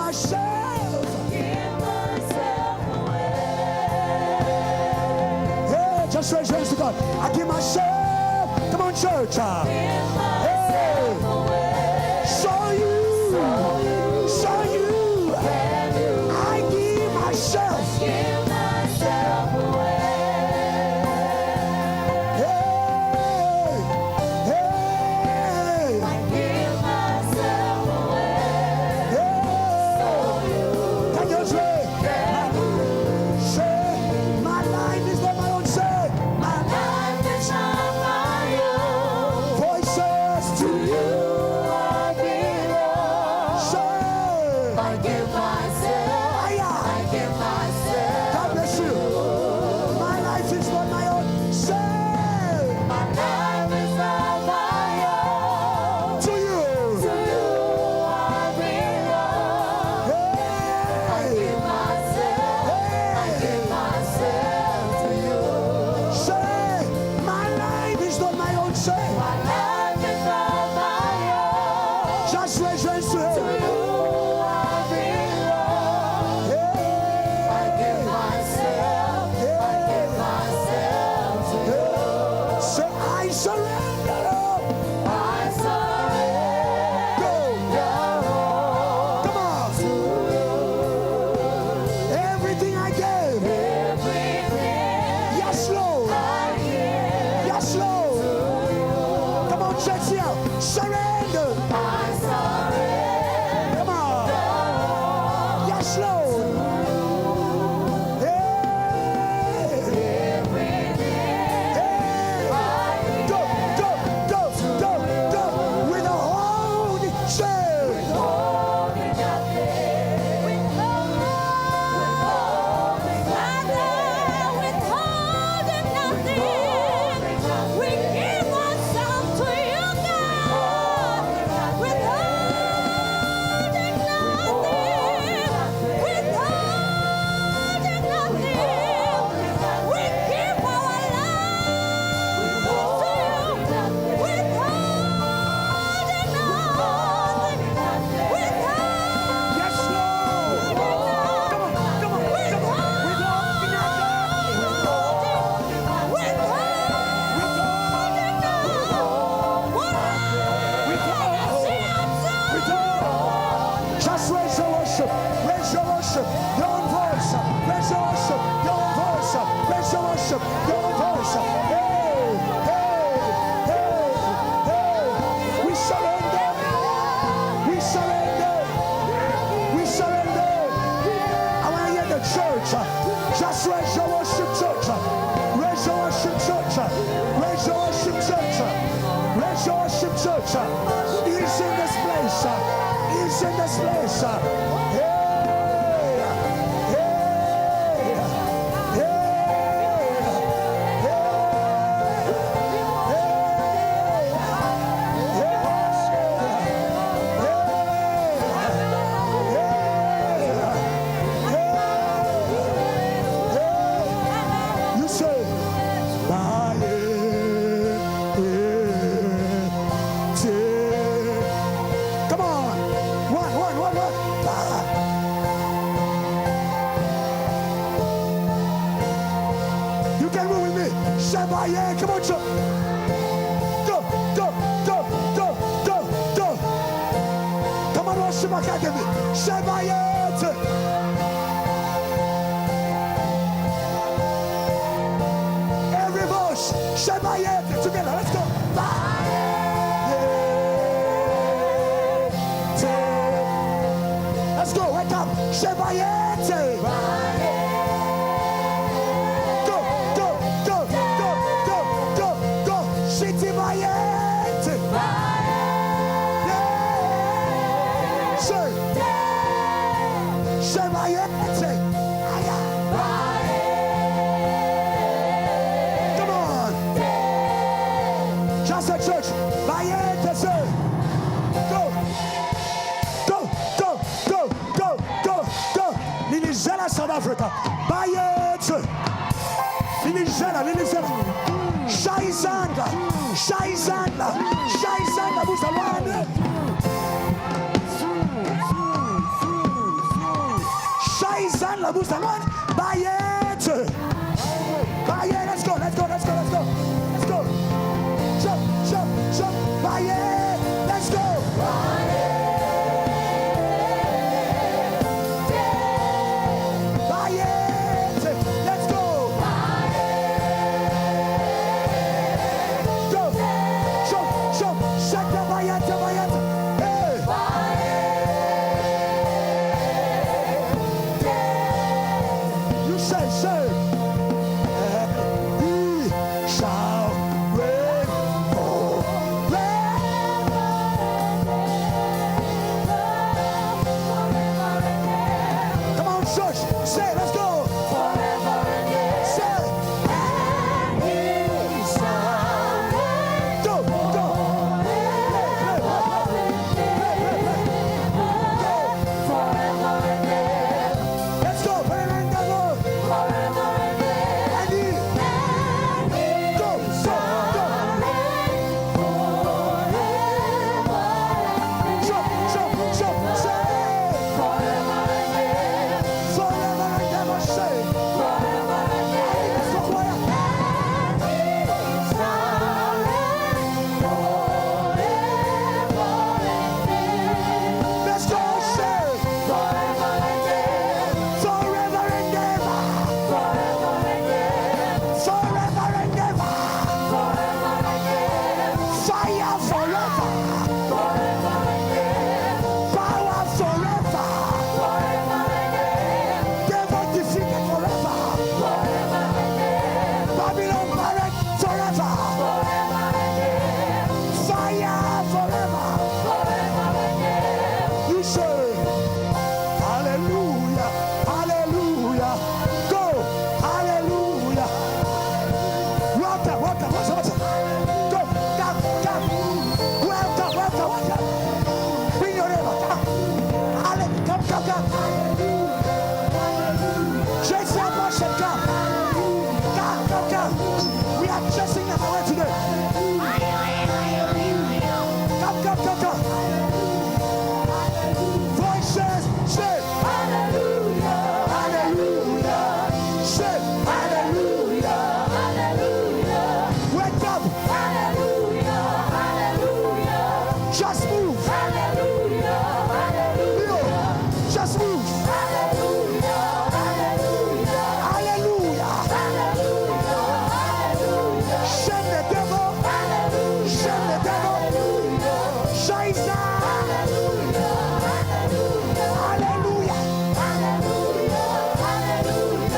myself. Give myself away. Hey, just raise your hands to God. I give myself. Come on, church. Give myself away. Show you. I give myself. Give myself away. Hey. I give myself away. Can you say, my life is not my own, say, My life is not my own. voices to To you. you I belong. Say, I give myself. I give myself. God bless you. My life is not my own, say, My life is not my own. to you. To you I belong. I Hey. give myself. I give myself to you. Say, my life is not my own, say, My life is not my own. just raise your hands to To heaven. you I belong. I give myself. I give myself to you. Say, I surrender. I surrender all Come on. to you. Everything I gave. Everything Yes, Lord. I give Yes, Lord. Come on, church here. Surrender. I surrender Come on. all. Yes, Lord. Hey. Everything Hey. I Go, go, go, go, go. With a holy chain. holding nothing. Withholding nothing. We give ourselves to you, God. Withholding nothing. Withholding nothing. We give our lives to you. Withholding nothing. Withholding Yes, Lord. Come on, come on, come on. With just raise your worship. Raise your worship. Your own voice. Raise your worship. Your own voice. Raise your worship. Your own voice. Hey, hey, hey, hey. We surrender. We surrender. We surrender. I want to hear the church. Just raise your worship, church. Raise your worship, church. Raise your worship, church. Raise your worship, church. He's in this place. He's in this place. Hey, hey, you say, come on. One. You can move with me. Shabaye, come on, church. Go. Come on, worship academy. Shabaye. Every voice. Shabaye. Together, let's go. Let's go, wake up. Shabayete. Go. Shiti Bayete. Yeah. Sir. Shabayete. Come on. Just a church. Bayete, sir. Go. Lilizela, South Africa. Bayete. Lilizela. Shaizanda. Buzalwane. boost the one. Buy it. Buy it. Let's go. Let's go. Let's go. Let's go. Let's go. Jump, jump, jump. Buy it. Let's go. Buy it. Buy it. Let's go. Buy it. Go. Jump, jump. Shut the buy it. Buy it. Hey. Buy it. You say. We shall reign forever. Come on, church. Say, let's go. Forever and ever. Say, and we shall reign. Go, go. Forever and ever. Let's go. Forever and ever. Forever and ever. And we go, go, go. Jump, jump, jump. Say, forever and ever. Forever and ever. Say, forever and ever. Let's go, choir. Let's go, say, forever and ever. Forever and ever. Forever and ever. Forever and ever. Forever and ever. Fire forever. Forever and ever. Power forever. Forever and ever. Devil defeated forever. Forever and ever. Babylon barren forever. Forever and ever. Fire forever. Forever and ever. You say, hallelujah, hallelujah. Go, hallelujah. Water, water, water, water. Go, down, down. Water, water, water. Bring your neighbor, come. Come, come, come. Chase your worship, come. Come, come, come. We are chasing them away today. Come, come, come, come. Voices, say, hallelujah, hallelujah. Say, hallelujah, hallelujah. Wake up, hallelujah, hallelujah. Just move, hallelujah, hallelujah. Just move, hallelujah, hallelujah, hallelujah, hallelujah, hallelujah. Shame the devil, hallelujah, shame the devil, hallelujah. Shine down, hallelujah, hallelujah, hallelujah, hallelujah,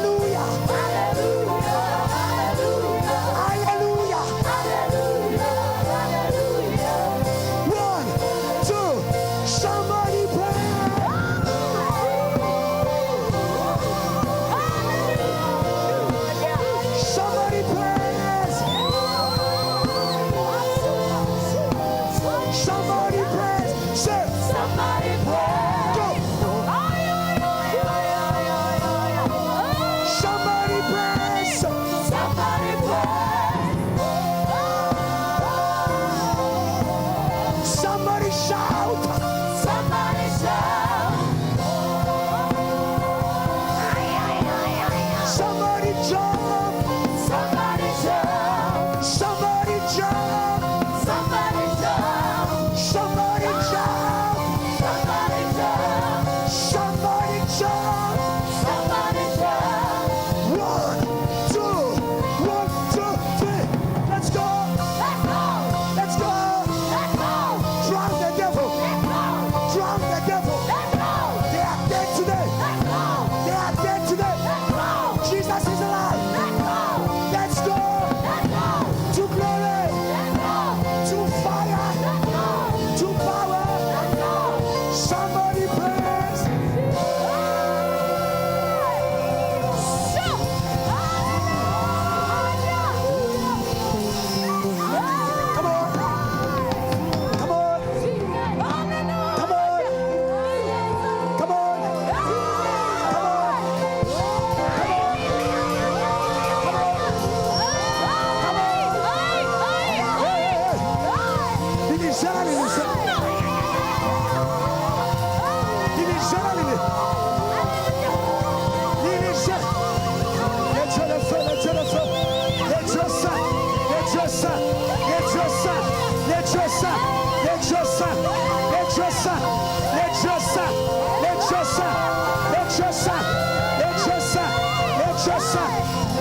hallelujah, hallelujah, hallelujah, hallelujah, hallelujah. 1, 2, somebody pray. Somebody praise. Somebody praise. Say, somebody praise. Go. Somebody praise. Somebody praise. Somebody shout. Somebody shout. Somebody jump. Somebody jump. Somebody jump. Somebody jump. Somebody jump. Somebody jump. Somebody jump. Somebody jump. 1, 2, 1, 2, 3. Let's go. Let's go. Let's go. Let's go. Drive the devil. Let's go. son, let your son, let your son, let your son, let your son, let your son, let your son,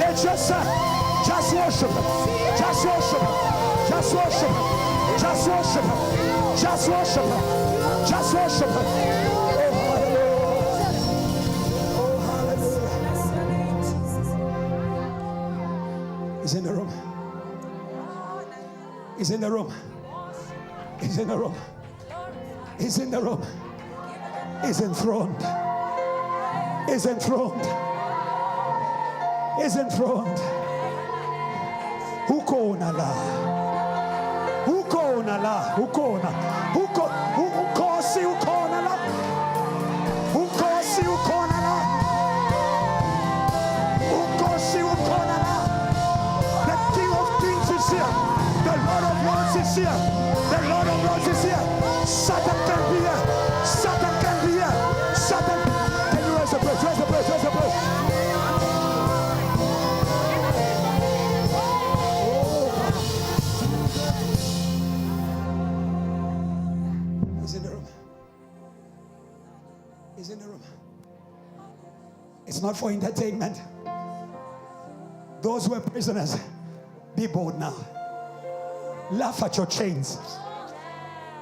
let your son. Just worship him. Just worship him. Just worship him. Just worship him. Just worship him. Just worship him. Oh, hallelujah. Oh, hallelujah. He's in the room. He's in the room. He's in the room. He's in the room. He's enthroned. He's enthroned. He's enthroned. Ukona la. Ukona la. Ukona. Ukosi ukona la. Ukosi ukona la. Ukosi ukona la. The King of Kings is here. The Lord of Lords is here. The Lord of Lords is here. Satan can be here. Satan can be here. Satan. Can you raise the praise? Raise the praise. Raise the praise. He's in the room. He's in the room. It's not for entertainment. Those who are prisoners, be bold now. Laugh at your chains.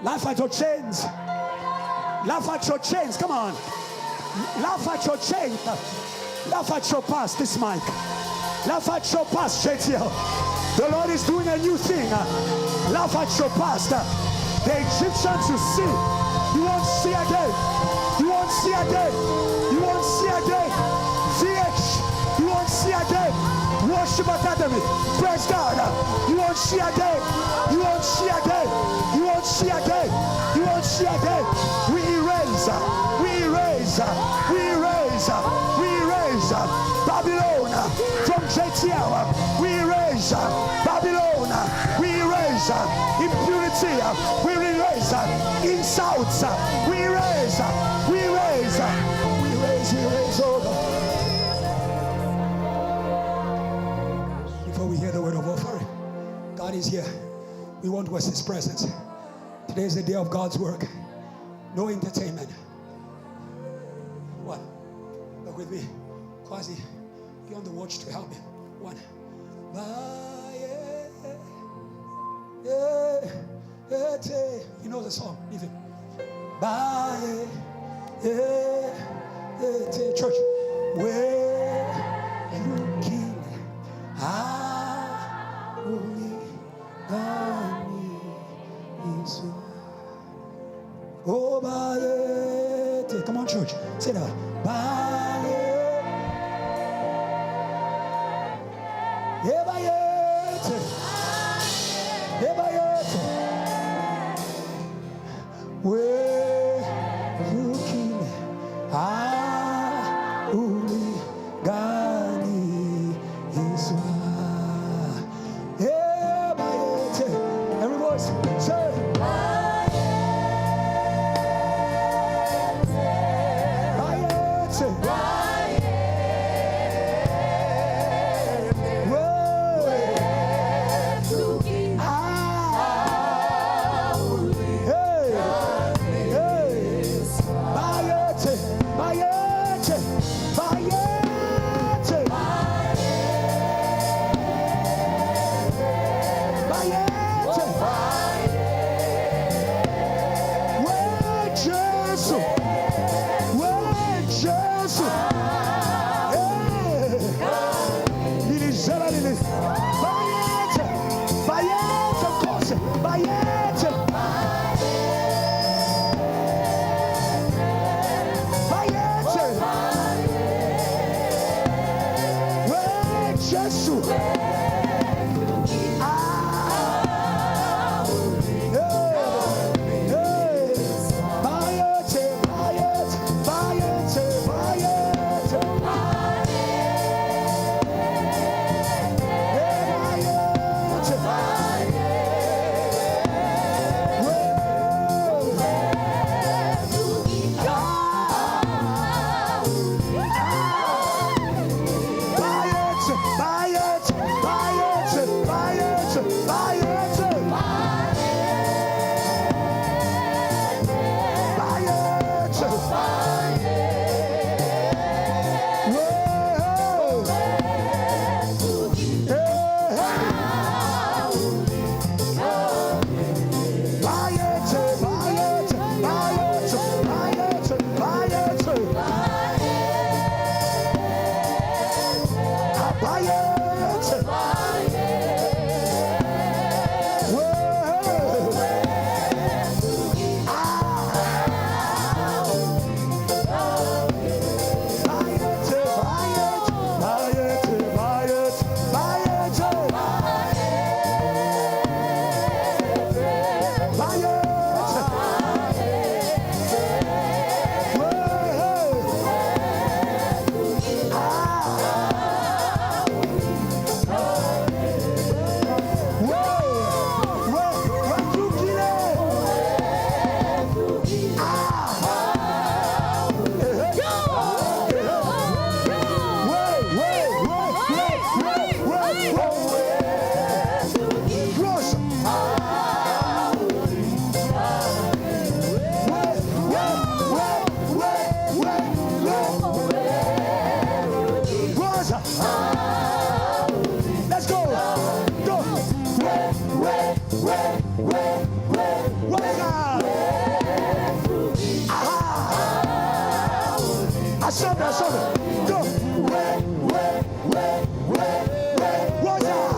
Laugh at your chains. Laugh at your chains. Come on. Laugh at your chains. Laugh at your past. This mic. Laugh at your past, JTL. The Lord is doing a new thing. Laugh at your past. The Egyptians you see, you won't see again. You won't see again. You won't see again. VH, you won't see again. Worship Academy, praise God. You won't see again. You won't see again. You won't see again. You won't see again. We erase. We erase. We erase. We erase Babylon from JTL. We erase Babylon. We erase impurity. We erase insults. We erase. We erase. We erase. We erase over. Before we hear the word of offering, God is here. We won't waste his presence. Today is the day of God's work. No entertainment. One. Look with me. Quasi, be on the watch to help me. One. He knows the song. Leave it. Church. Where you kill oh, come on, church. Say that. Where you kill every voice say shoulder, shoulder. Go. Watch out.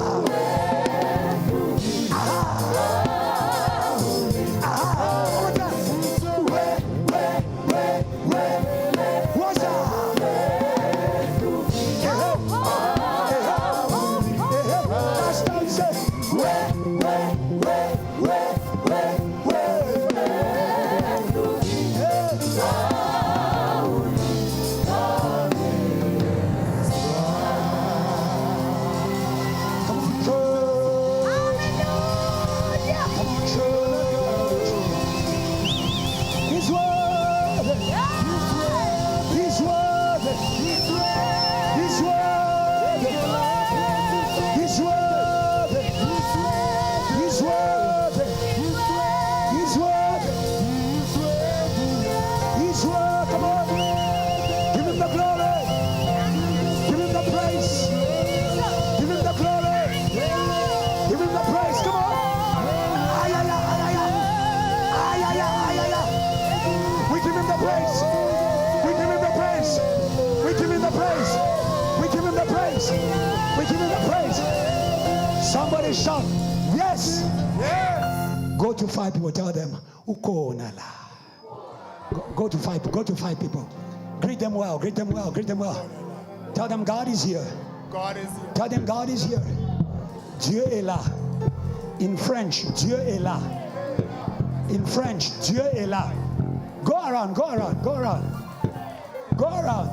One more time. Watch out. Last time say, somebody shout, yes. Yes. Go to 5 people, tell them, go to 5 people. Greet them well, greet them well, greet them well. Tell them God is here. God is here. Tell them God is here. Dieu est là. In French, Dieu est là. In French, Dieu est là. Go around, go around, go around. Go around.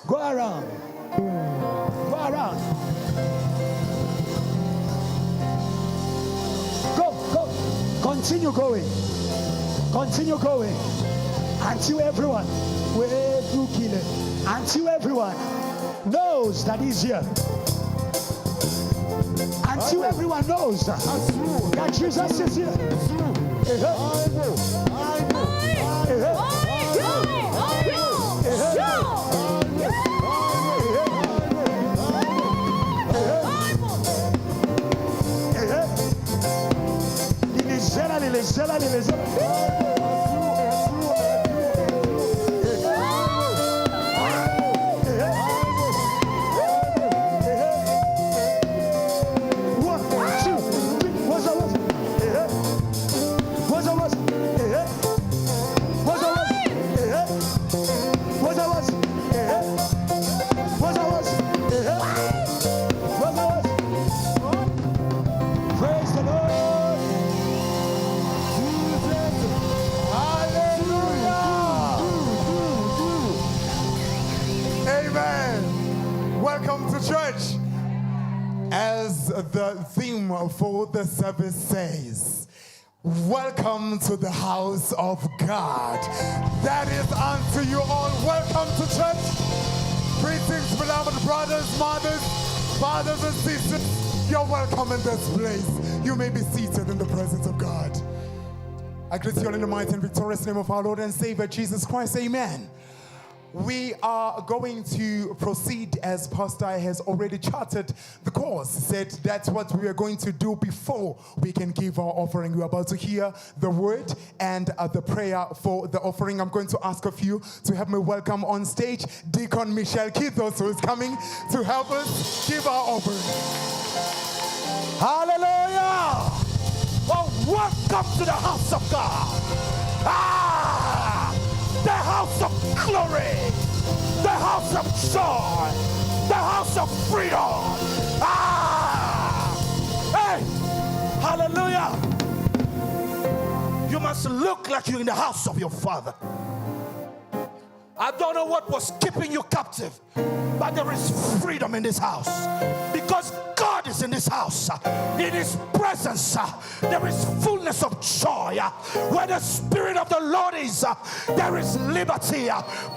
Go around. Go around. Go. Continue going. Continue going. Until everyone knows that he's here. Until everyone knows that Jesus is here. The theme for the service says, welcome to the house of God. That is unto you all. Welcome to church. Greetings, beloved brothers, mothers, fathers, and sisters. You're welcome in this place. You may be seated in the presence of God. I greet you all in the mighty and victorious name of our Lord and Savior, Jesus Christ. Amen. We are going to proceed as Pastor has already charted the course. Said that's what we are going to do before we can give our offering. We're about to hear the word and the prayer for the offering. I'm going to ask of you to help me welcome on stage Deacon Michelle Kithos, who is coming to help us give our offering. Hallelujah! Well, welcome to the house of God. The house of glory, the house of joy, the house of freedom. Hey, hallelujah. You must look like you're in the house of your Father. I don't know what was keeping you captive, but there is freedom in this house because God is in this house. In His presence, there is fullness of joy. Where the Spirit of the Lord is, there is liberty.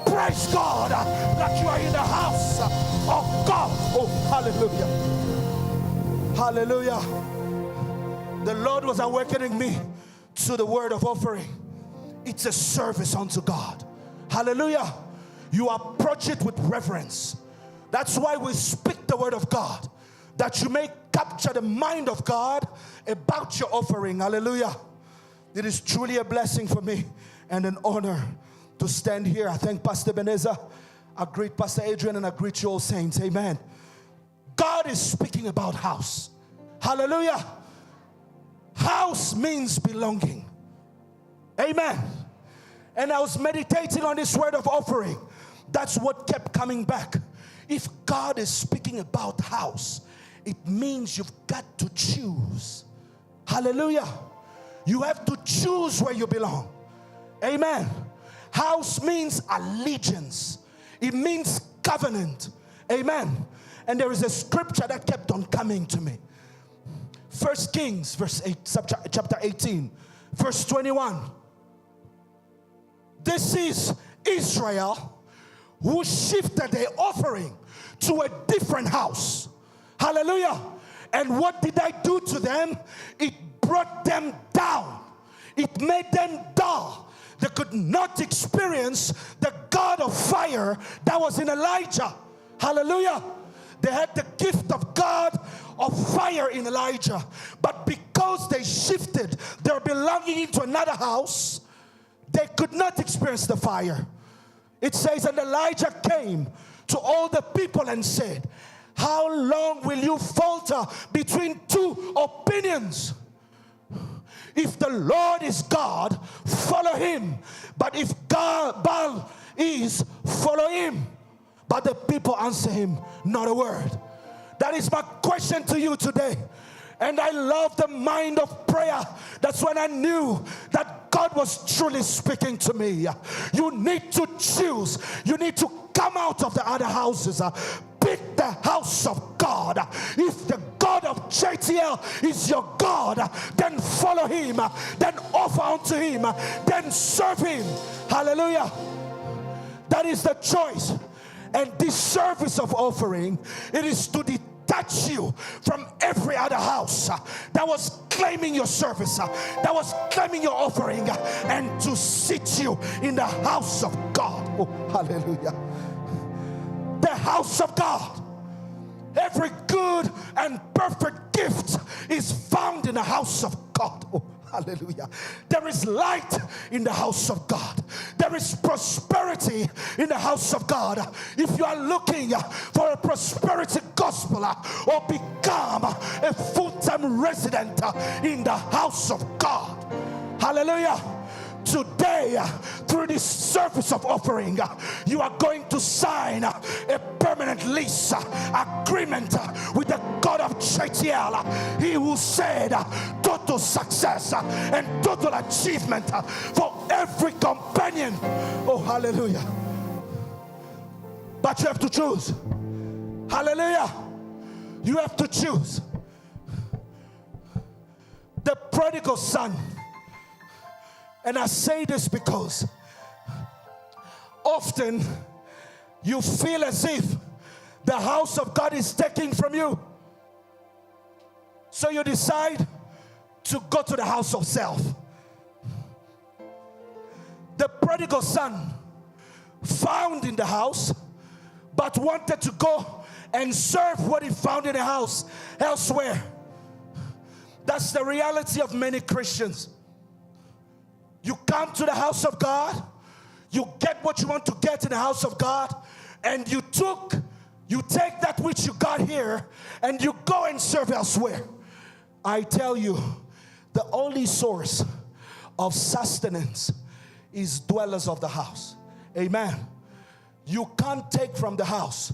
Praise God that you are in the house of God. Oh, hallelujah. Hallelujah. The Lord was awakening me to the word of offering. It's a service unto God. Hallelujah. You approach it with reverence. That's why we speak the word of God, that you may capture the mind of God about your offering. Hallelujah. It is truly a blessing for me and an honor to stand here. I thank Pastor Ebenezer. I greet Pastor Adrian and I greet you all saints. Amen. God is speaking about house. Hallelujah. House means belonging. Amen. And I was meditating on this word of offering. That's what kept coming back. If God is speaking about house, it means you've got to choose. Hallelujah. You have to choose where you belong. Amen. House means allegiance. It means covenant. Amen. And there is a scripture that kept on coming to me. 1 Kings, chapter 18, verse 21. This is Israel who shifted their offering to a different house. Hallelujah. And what did I do to them? It brought them down. It made them dull. They could not experience the God of fire that was in Elijah. Hallelujah. They had the gift of God of fire in Elijah. But because they shifted their belonging into another house, they could not experience the fire. It says, and Elijah came to all the people and said, how long will you falter between two opinions? If the Lord is God, follow him. But if Baal is, follow him. But the people answer him, not a word. That is my question to you today. And I love the mind of prayer. That's when I knew that God was truly speaking to me. You need to choose. You need to come out of the other houses. Pick the house of God. If the God of JTL is your God, then follow him, then offer unto him, then serve him. Hallelujah. That is the choice. And this service of offering, it is to detach you from every other house that was claiming your service, that was claiming your offering, and to sit you in the house of God. Oh, hallelujah. The house of God. Every good and perfect gift is found in the house of God. Oh, hallelujah. There is light in the house of God. There is prosperity in the house of God. If you are looking for a prosperity gospel or become a full-time resident in the house of God. Hallelujah. Today, through this service of offering, you are going to sign a permanent lease agreement with the God of JTL. He who said total success and total achievement for every companion. Oh, hallelujah. But you have to choose. Hallelujah. You have to choose. The prodigal son. And I say this because often you feel as if the house of God is taken from you. So you decide to go to the house of self. The prodigal son found in the house, but wanted to go and serve what he found in the house elsewhere. That's the reality of many Christians. You come to the house of God, you get what you want to get in the house of God, and you take that which you got here and you go and serve elsewhere. I tell you, the only source of sustenance is dwellers of the house. Amen. You can't take from the house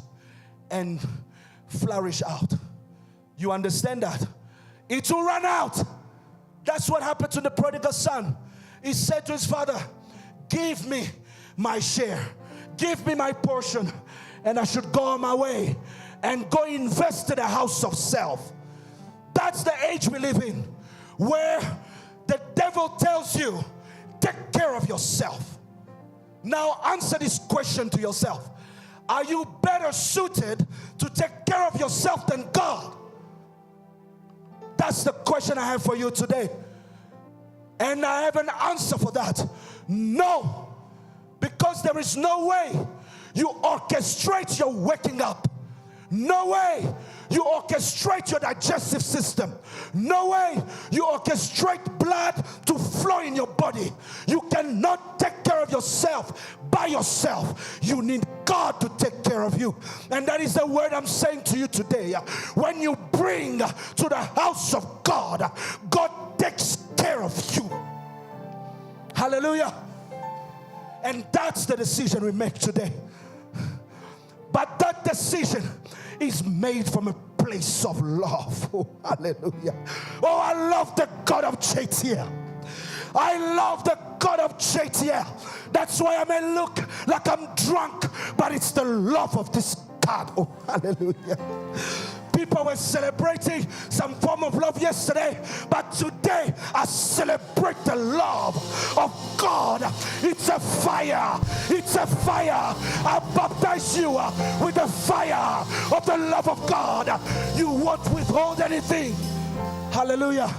and flourish out. You understand that? It will run out. That's what happened to the prodigal son. He said to his father, give me my share, give me my portion, and I should go on my way and go invest in a house of self. That's the age we live in, where the devil tells you, take care of yourself. Now answer this question to yourself. Are you better suited to take care of yourself than God? That's the question I have for you today. And I have an answer for that. No. Because there is no way you orchestrate your waking up. No way you orchestrate your digestive system. No way you orchestrate blood to flow in your body. You cannot take care of yourself by yourself. You need God to take care of you. And that is the word I'm saying to you today. When you bring to the house of God, God takes care of you. Hallelujah. And that's the decision we make today. But that decision is made from a place of love. Oh, hallelujah. Oh, I love the God of JTL. I love the God of JTL. That's why I may look like I'm drunk, but it's the love of this God. Oh, hallelujah. People were celebrating some form of love yesterday, but today I celebrate the love of God. It's a fire. It's a fire. I baptize you with the fire of the love of God. You won't withhold anything. Hallelujah.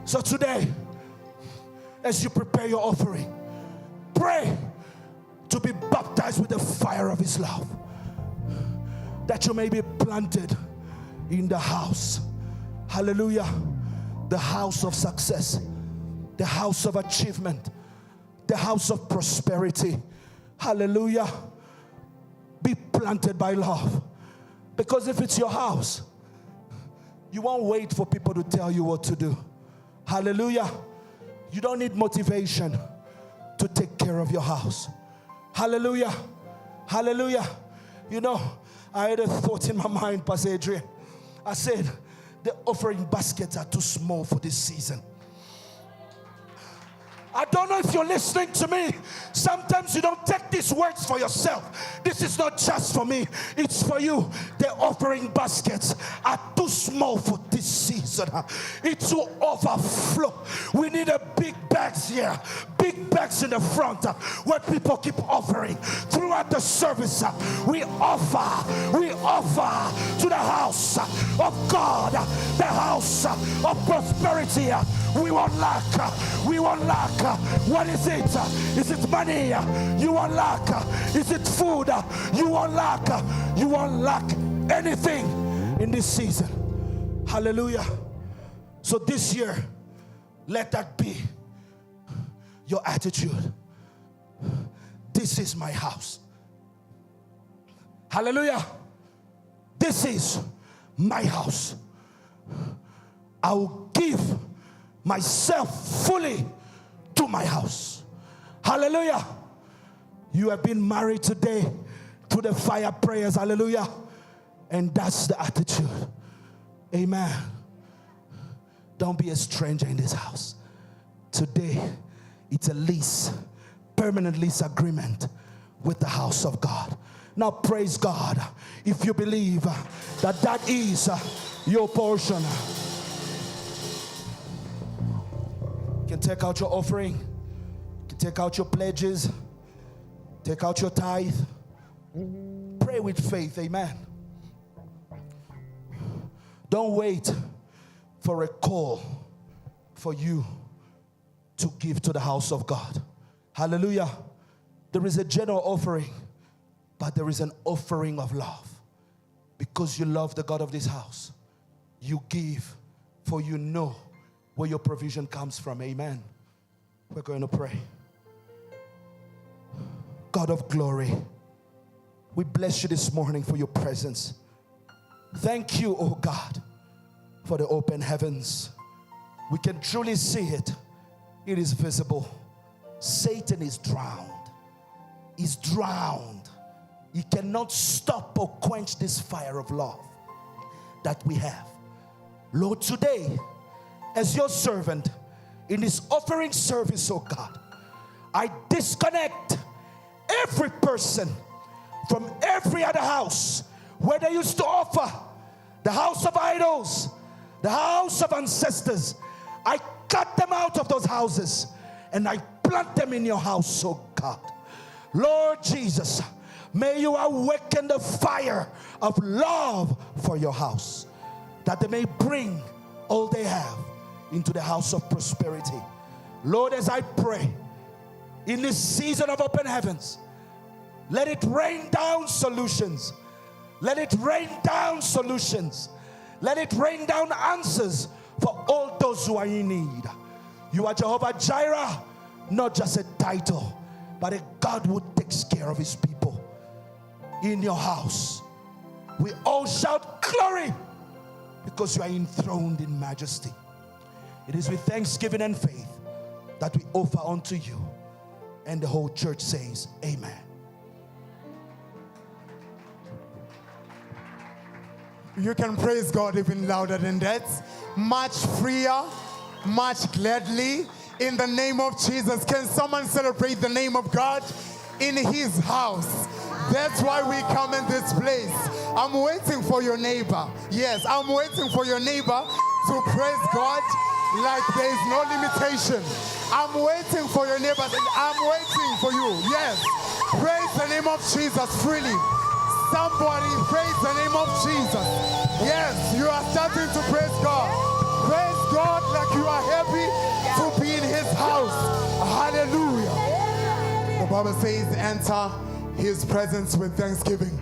So today, as you prepare your offering, pray to be baptized with the fire of His love, that you may be planted in the house. Hallelujah. The house of success, the house of achievement, the house of prosperity. Hallelujah. Be planted by love. Because if it's your house, you won't wait for people to tell you what to do. Hallelujah. You don't need motivation to take care of your house. Hallelujah. Hallelujah. You know, I had a thought in my mind, Pastor Adrian. I said, the offering baskets are too small for this season. I don't know if you're listening to me. Sometimes you don't take these words for yourself. This is not just for me, it's for you. The offering baskets are too small for this season. It's to overflow. We need a big bags here, big bags in the front where people keep offering. Throughout the service, we offer to the house of God, the house of prosperity. We won't lack. We won't lack. What is it? Is it money? You won't lack. Is it food? You won't lack. You won't lack anything in this season. Hallelujah. So this year, let that be your attitude. This is my house. Hallelujah. This is my house. I will give myself fully to my house. Hallelujah. You have been married today to the fire prayers. Hallelujah. And that's the attitude. Amen. Don't be a stranger in this house. Today, it's a lease, permanent lease agreement with the house of God. Now praise God if you believe that that is your portion. You can take out your offering. You can take out your pledges. Take out your tithe. Pray with faith. Amen. Don't wait for a call for you to give to the house of God. Hallelujah. There is a general offering, but there is an offering of love. Because you love the God of this house, you give, for you know where your provision comes from. Amen. We're going to pray. God of glory, we bless you this morning for your presence. Thank you, oh God, for the open heavens. We can truly see it. It is visible. Satan is drowned. He's drowned. He cannot stop or quench this fire of love that we have. Lord, today, as your servant in this offering service, oh God, I disconnect every person from every other house where they used to offer, the house of idols, the house of ancestors. I cut them out of those houses and I plant them in your house, oh God. Lord Jesus, may you awaken the fire of love for your house, that they may bring all they have into the house of prosperity. Lord, as I pray in this season of open heavens, let it rain down solutions. Let it rain down solutions. Let it rain down answers for all those who are in need. You are Jehovah Jireh, not just a title, but a God who takes takes care of his people. In your house, we all shout glory because you are enthroned in majesty. It is with thanksgiving and faith that we offer unto you. And the whole church says, amen. You can praise God even louder than that. Much freer, much gladly. In the name of Jesus. Can someone celebrate the name of God in his house? That's why we come in this place. I'm waiting for your neighbor. Yes, I'm waiting for your neighbor to praise God like there is no limitation. I'm waiting for your neighbor. I'm waiting for you. Yes. Praise the name of Jesus freely. Somebody praise the name of Jesus. Yes, you are starting to praise God. Praise God like you are happy to be in his house. Hallelujah. The Bible says, enter his presence with thanksgiving.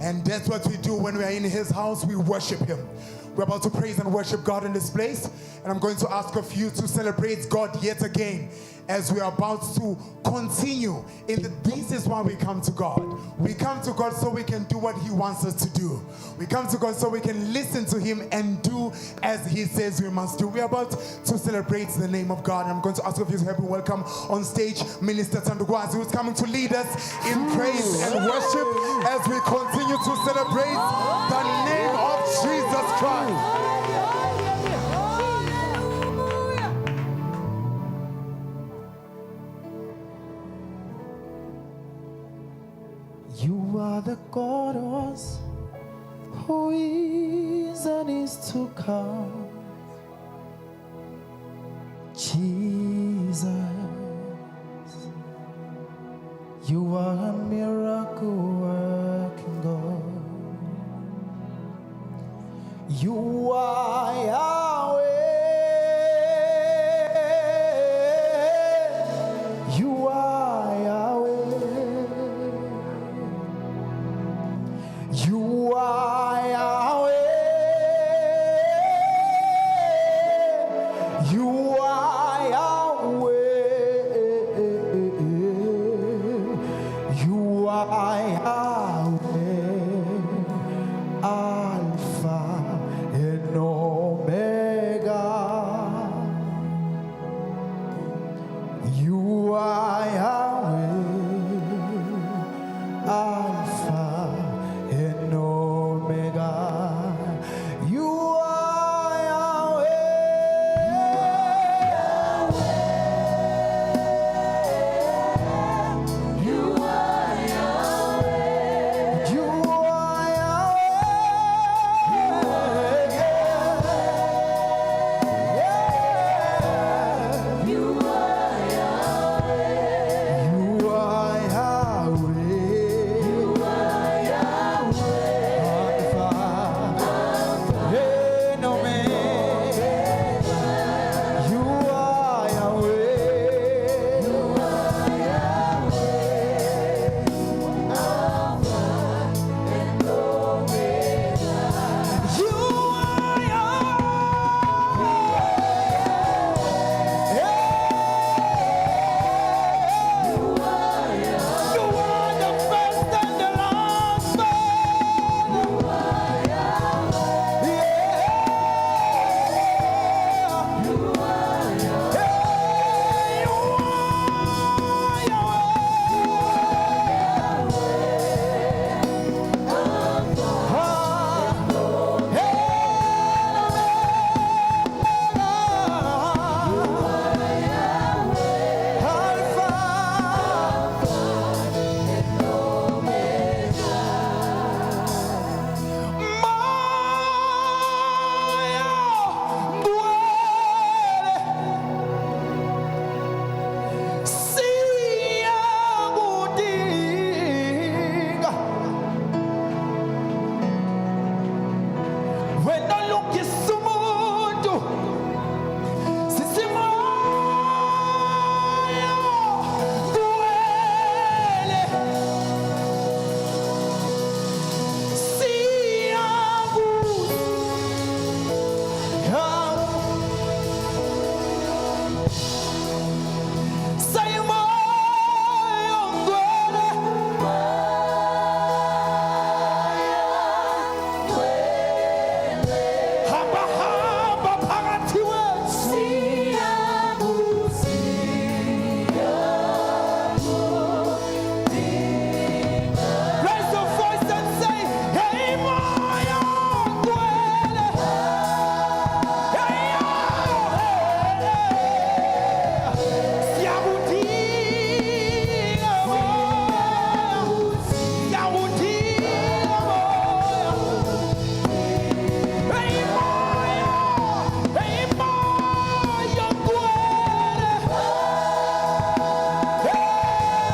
And that's what we do when we are in his house. We worship him. We're about to praise and worship God in this place. And I'm going to ask of you to celebrate God yet again as we are about to continue. This is why we come to God. We come to God so we can do what he wants us to do. We come to God so we can listen to him and do as he says we must do. We're about to celebrate the name of God. And I'm going to ask of you to help me welcome on stage Minister Tandugwazi, who's coming to lead us in praise and worship as we continue to celebrate the name of Jesus Christ. You are the God of us, who is and is to come. Jesus, you are a miracle working God. You are Yahweh. You are Yahweh. You are Yahweh. You are Yahweh. You are Yahweh. Alpha and Omega. You are Yahweh. Alpha and Omega. You are Yahweh. You are Yahweh. You are Yahweh. You are Yahweh. Raise your voice and say, hey, moyo, kwele. Hey, yo, hey. Siabudinga moyo. Siabudinga moyo. Hey, moyo, kwele. Hey.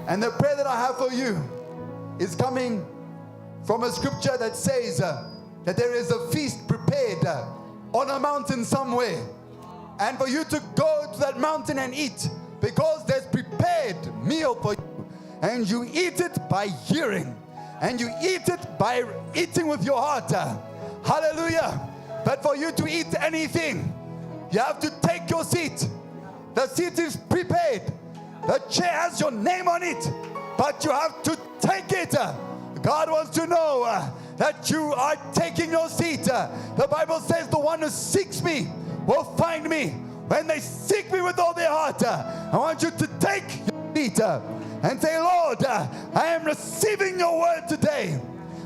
And the prayer that I have for you is coming from a scripture that says that there is a feast prepared on a mountain somewhere. And for you to go to that mountain and eat, because there's prepared meal for you. And you eat it by hearing. And you eat it by eating with your heart. Hallelujah. But for you to eat anything, you have to take your seat. The seat is prepared. The chair has your name on it. But you have to take it. God wants to know that you are taking your seat. The Bible says the one who seeks me will find me. When they seek me with all their heart, I want you to take your seat and say, Lord, I am receiving your word today.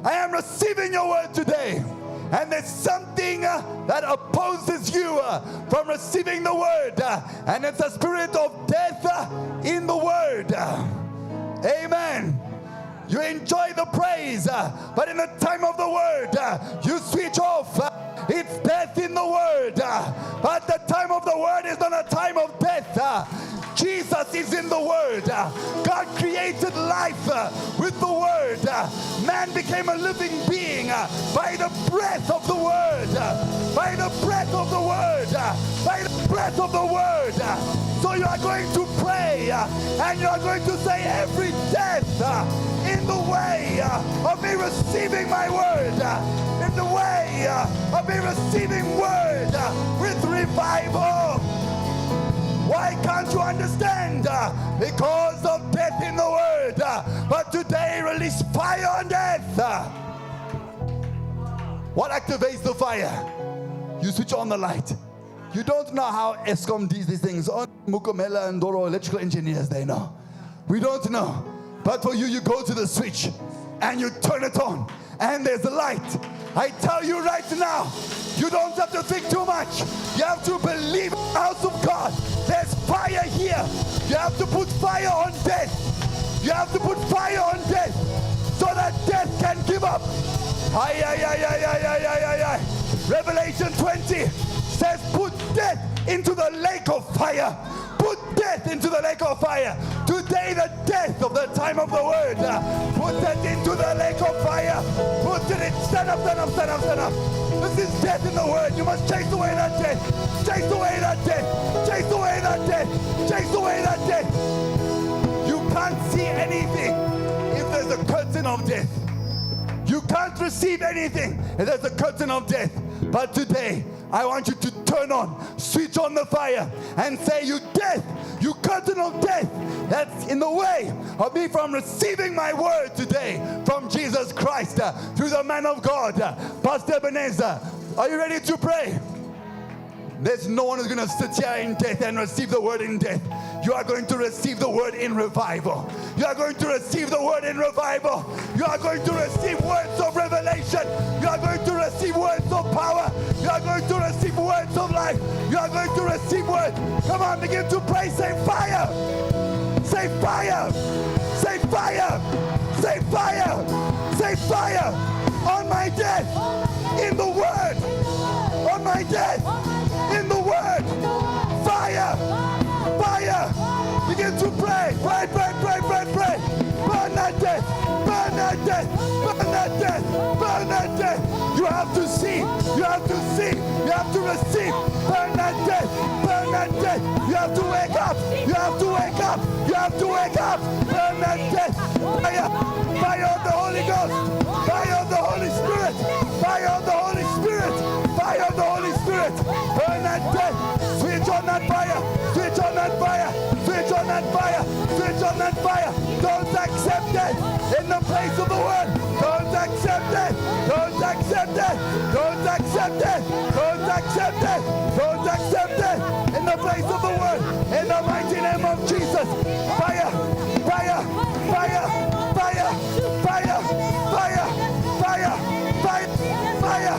I am receiving your word today. And there's something that opposes you from receiving the word. And it's a spirit of death in the word. Amen. You enjoy the praise, but in the time of the word, you switch off. It's death in the word. But the time of the word is not a time of death. Jesus is in the word. God created life with the word. Man became a living being by the breath of the word. By the breath of the word. By the breath of the word. So you are going to pray and you are going to say, every death in the way of me receiving my word, in the way of me receiving word with revival. Why can't you understand? Because of death in the word. But today release fire on death. What activates the fire? You switch on the light. You don't know how ESCOM does these things. Only Mukumela and Doro electrical engineers, they know. We don't know. But for you, you go to the switch and you turn it on and there's a light. I tell you right now, you don't have to think too much. You have to believe in the house of God. There's fire here. You have to put fire on death. You have to put fire on death so that death can give up. Aye, aye, aye, aye, aye, aye, aye, aye. Revelation 20 says, put death into the lake of fire. Put death into the lake of fire. Today, the death of the time of the word. Put it into the lake of fire. Put it in. Stand up, stand up, stand up, stand up. This is death in the word. You must chase away that death. Chase away that death. Chase away that death. Chase away that death. You can't see anything if there's a curtain of death. You can't receive anything if there's a curtain of death. But today, I want you to turn on, switch on the fire, and say, you death, you curtain of death that's in the way of me from receiving my word today from Jesus Christ through the man of God, Pastor Ebenezer. Are you ready to pray? There's no one who's going to sit here in death and receive the word in death. You are going to receive the word in revival. You are going to receive the word in revival. You are going to receive words of revelation. You are going to receive words of power. You are going to receive words of life. You are going to receive words. Come on, begin to pray. Say fire. Say fire. Say fire. Say fire. Say fire on my death in the word. On my death in the word. Fire. Fire. Begin to pray. Pray, pray, pray, pray, pray. Burn that death. Burn that death. Burn that death. Burn that death. You have to see. You have to see. You have to receive. Burn that death. Burn that death. You have to wake up. You have to wake up. You have to wake up. Burn that death. Fire. Fire of the Holy Ghost. Fire of the Holy Spirit. Fire of the Holy Spirit. Fire of the Holy Spirit. Burn that death. Switch on that fire. Switch on that fire. Switch on that fire. Switch on that fire. Don't accept it in the place of the word. Don't accept it. Don't accept it. Don't accept it. Don't accept it. Don't accept it in the place of the word. In the mighty name of Jesus. Fire. Fire. Fire. Fire. Fire. Fire. Fire. Fire. Fire.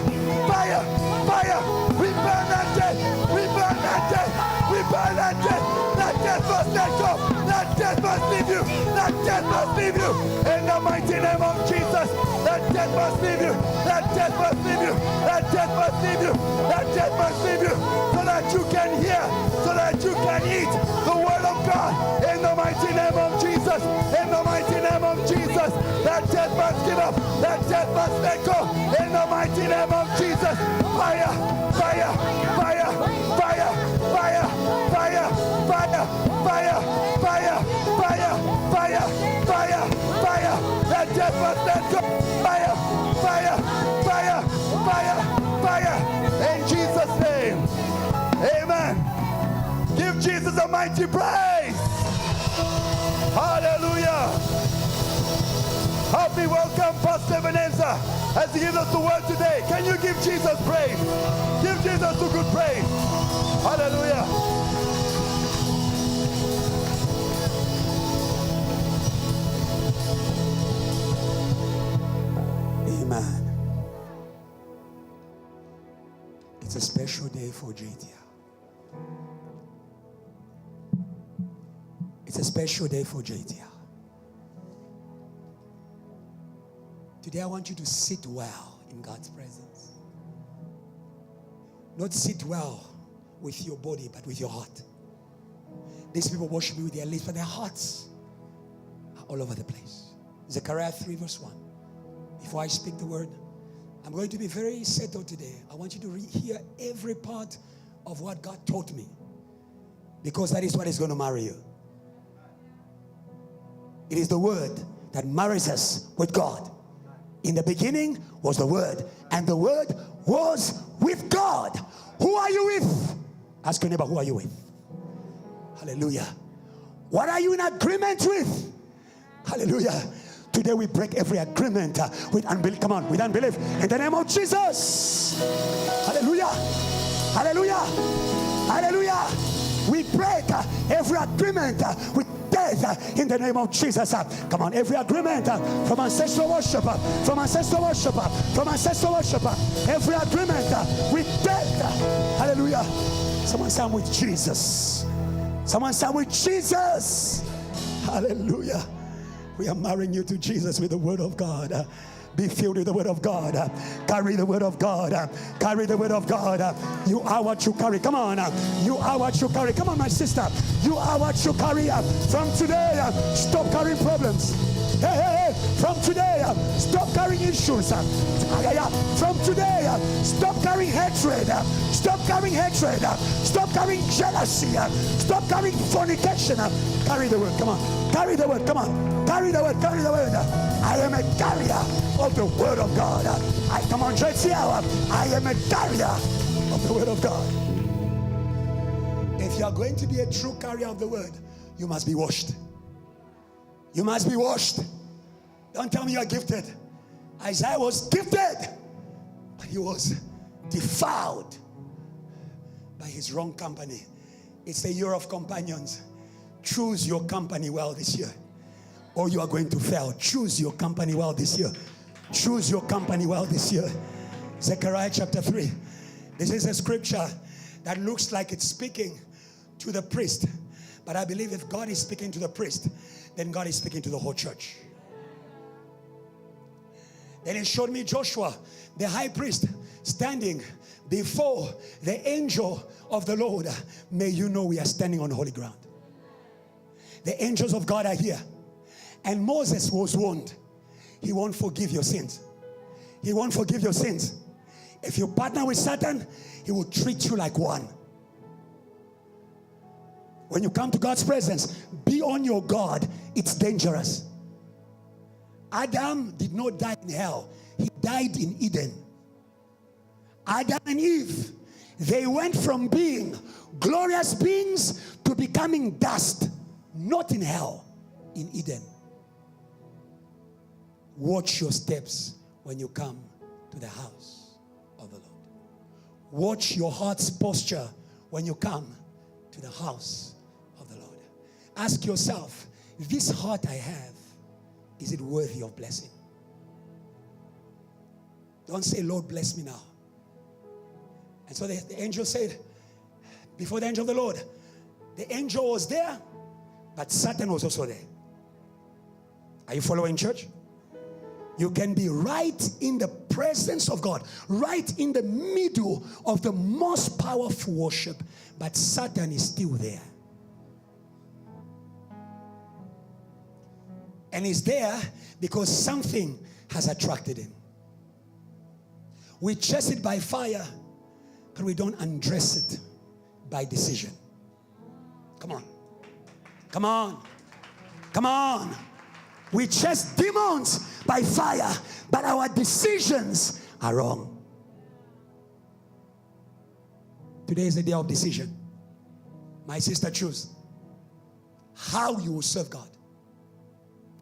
Fire. Fire. We burn that death. We burn that death. We burn that death. That death must let go. That death must leave you. That death must leave you. In the mighty name of Jesus. That death must leave you. That death must leave you. That death must leave you. That death must leave you. So that you can hear. So that you can eat the word of God. In the mighty name of Jesus. In the name of Jesus. That death must give up. That death must let go. In the mighty name of Jesus. Fire, fire, fire, fire, fire, fire, fire, fire, fire, fire, fire, fire, fire. That death must let go. Fire, fire, fire, fire, fire. In Jesus' name. Amen. Give Jesus a mighty praise. Hallelujah. Help me welcome Pastor Ebenezer as he gives us the word today. Can you give Jesus praise? Give Jesus a good praise. Hallelujah. Amen. It's a special day for JTL. It's a special day for JTL. Today I want you to sit well in God's presence. Not sit well with your body, but with your heart. These people worship me with their lips, but their hearts are all over the place. Zechariah 3 verse 1. Before I speak the word, I'm going to be very settled today. I want you to hear every part of what God taught me, because that is what is going to marry you. It is the word that marries us with God. In the beginning was the word, and the word was with God. Who are you with? Ask your neighbor, who are you with? Hallelujah. What are you in agreement with? Hallelujah. Today we break every agreement with unbelief. Come on, with unbelief. In the name of Jesus. Hallelujah. Hallelujah. Hallelujah. We break every agreement with death in the name of Jesus. Come on, every agreement from ancestral worship, from ancestral worship, from ancestral worship, every agreement with death. Hallelujah. Someone say, I'm with Jesus. Someone say, I'm with Jesus. Hallelujah. We are marrying you to Jesus with the word of God. Be filled with the word of God. Carry the word of God. Carry the word of God. You are what you carry. Come on. You are what you carry. Come on, my sister. You are what you carry. From today, stop carrying problems. Hey, hey, hey. From today, stop carrying issues. From today, stop carrying hatred. Stop carrying hatred. Stop carrying jealousy. Stop carrying fornication. Carry the word. Come on. Carry the word. Come on. Carry the word. Carry the word. I am a carrier of the word of God. Come on, church here. I am a carrier of the word of God. If you are going to be a true carrier of the word, you must be washed. You must be washed. Don't tell me you are gifted. Isaiah was gifted, but he was defiled by his wrong company. It's the year of companions. Choose your company well this year, or you are going to fail. Choose your company well this year. Choose your company well this year. Zechariah chapter 3. This is a scripture that looks like it's speaking to the priest, but I believe if God is speaking to the priest, then God is speaking to the whole church. Then he showed me Joshua, the high priest, standing before the angel of the Lord. May you know we are standing on holy ground. The angels of God are here. And Moses was warned. He won't forgive your sins. He won't forgive your sins. If you partner with Satan, he will treat you like one. When you come to God's presence, be on your guard. It's dangerous. Adam did not die in hell. He died in Eden. Adam and Eve, they went from being glorious beings to becoming dust. Not in hell, in Eden. Watch your steps when you come to the house of the Lord. Watch your heart's posture when you come to the house of the Lord. Ask yourself, this heart I have, is it worthy of blessing? Don't say, Lord, bless me now. And so the angel said, before the angel of the Lord, the angel was there, but Satan was also there. Are you following, church? You can be right in the presence of God, right in the middle of the most powerful worship, but Satan is still there. And he's there because something has attracted him. We chase it by fire, but we don't undress it by decision. Come on. Come on. Come on. We chase demons by fire, but our decisions are wrong. Today is the day of decision. My sister, choose how you will serve God,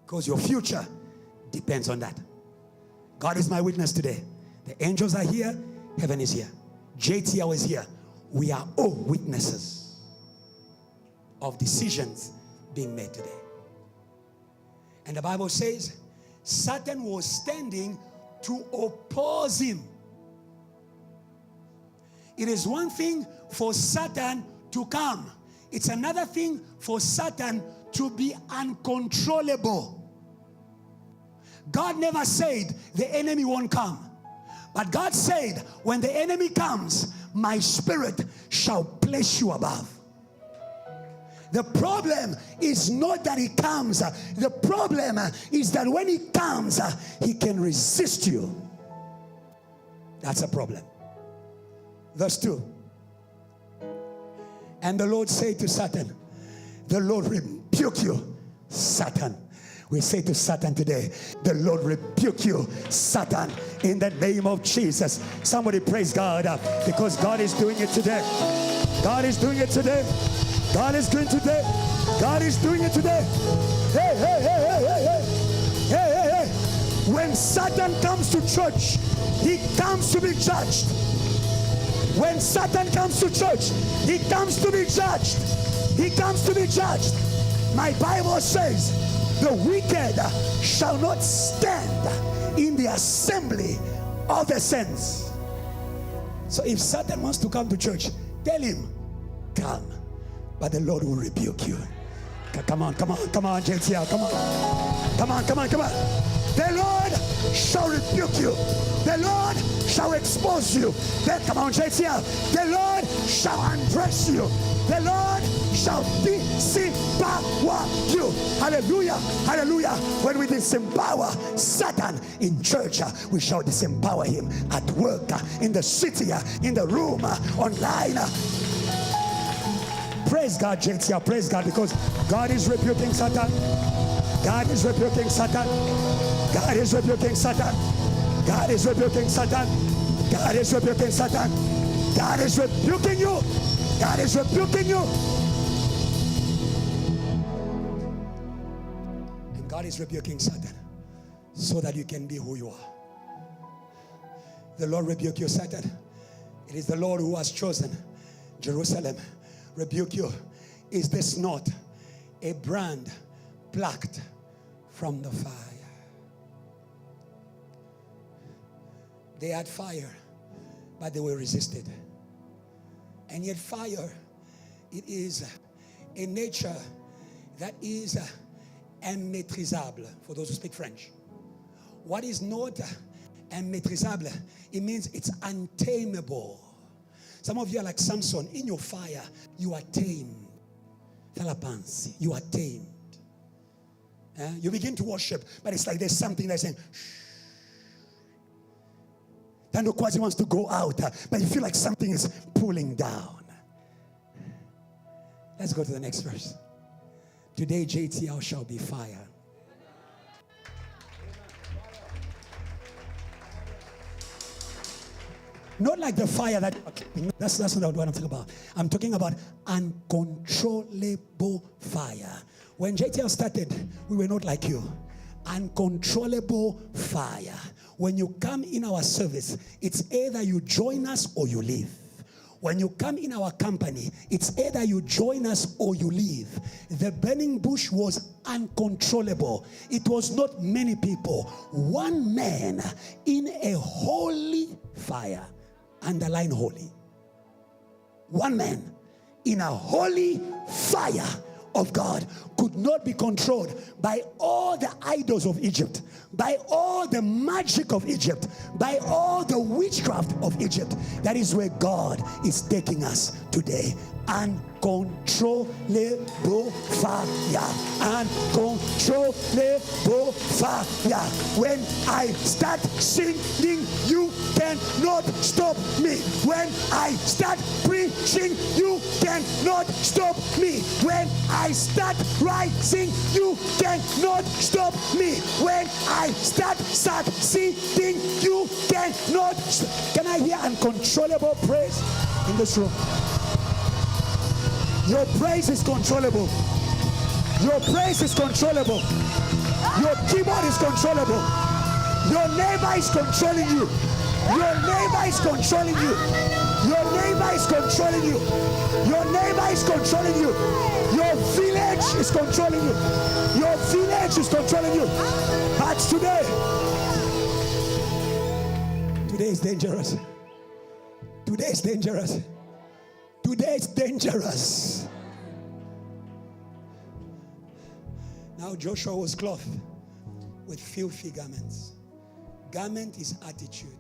because your future depends on that. God is my witness today. The angels are here, heaven is here, JTL is here. We are all witnesses of decisions being made today. And the Bible says Satan was standing to oppose him. It is one thing for Satan to come. It's another thing for Satan to be uncontrollable. God never said the enemy won't come. But God said, when the enemy comes, my spirit shall place you above. The problem is not that he comes. The problem is that when he comes, he can resist you. That's a problem. Verse 2. And the Lord said to Satan, the Lord rebuke you, Satan. We say to Satan today, the Lord rebuke you, Satan, in the name of Jesus. Somebody praise God, because God is doing it today. God is doing it today. God is doing it today. God is doing it today. Hey, hey, hey, hey, hey, hey. Hey, hey, hey. When Satan comes to church, he comes to be judged. When Satan comes to church, he comes to be judged. He comes to be judged. My Bible says, the wicked shall not stand in the assembly of the saints. So if Satan wants to come to church, tell him, come. But the Lord will rebuke you. Come on, come on, come on, JTL, come on. Come on, come on, come on. The Lord shall rebuke you. The Lord shall expose you. Then, come on, JTL. The Lord shall undress you. The Lord shall disempower you. Hallelujah, hallelujah. When we disempower Satan in church, we shall disempower him at work, in the city, in the room, online. Praise God, JTL, praise God, because God is rebuking Satan. God is rebuking Satan. God is rebuking Satan. God is rebuking Satan. God is rebuking Satan. God is rebuking you. God is rebuking you. And God is rebuking Satan so that you can be who you are. The Lord rebuke you, Satan. It is the Lord who has chosen Jerusalem. Rebuke you. Is this not a brand plucked from the fire? They had fire, but they were resisted. And yet fire, it is a nature that is immaîtrisable, for those who speak French. What is not immaîtrisable? It means it's untamable. Some of you are like Samson. In your fire, you are tamed. You are tamed. You begin to worship, but it's like there's something that's saying, shh. Tando Kwasi wants to go out, but you feel like something is pulling down. Let's go to the next verse. Today, JTL shall be fire. Not like the fire that, that's not what I'm talking about. I'm talking about uncontrollable fire. When JTL started, we were not like you. Uncontrollable fire. When you come in our service, it's either you join us or you leave. When you come in our company, it's either you join us or you leave. The burning bush was uncontrollable. It was not many people. One man in a holy fire. Underline holy. One man in a holy fire of God could not be controlled by all the idols of Egypt. by all the magic of Egypt, by all the witchcraft of Egypt. That is where God is taking us today. Uncontrollable fire, uncontrollable fire. When I start singing, you cannot stop me. When I start preaching, you cannot stop me. When I start rising, you cannot stop me. When I start succeeding, you cannot stop. Can I hear uncontrollable praise in this room? Your praise is controllable. Your praise is controllable. Your keyboard is controllable. Your neighbor is controlling you. Your neighbor is controlling you. Your neighbor is controlling you. Your neighbor is controlling you. Your village is controlling you. Your village is controlling you. But today is dangerous. Today is dangerous. Today is dangerous. Now Joshua was clothed with filthy garments. Garment is attitude.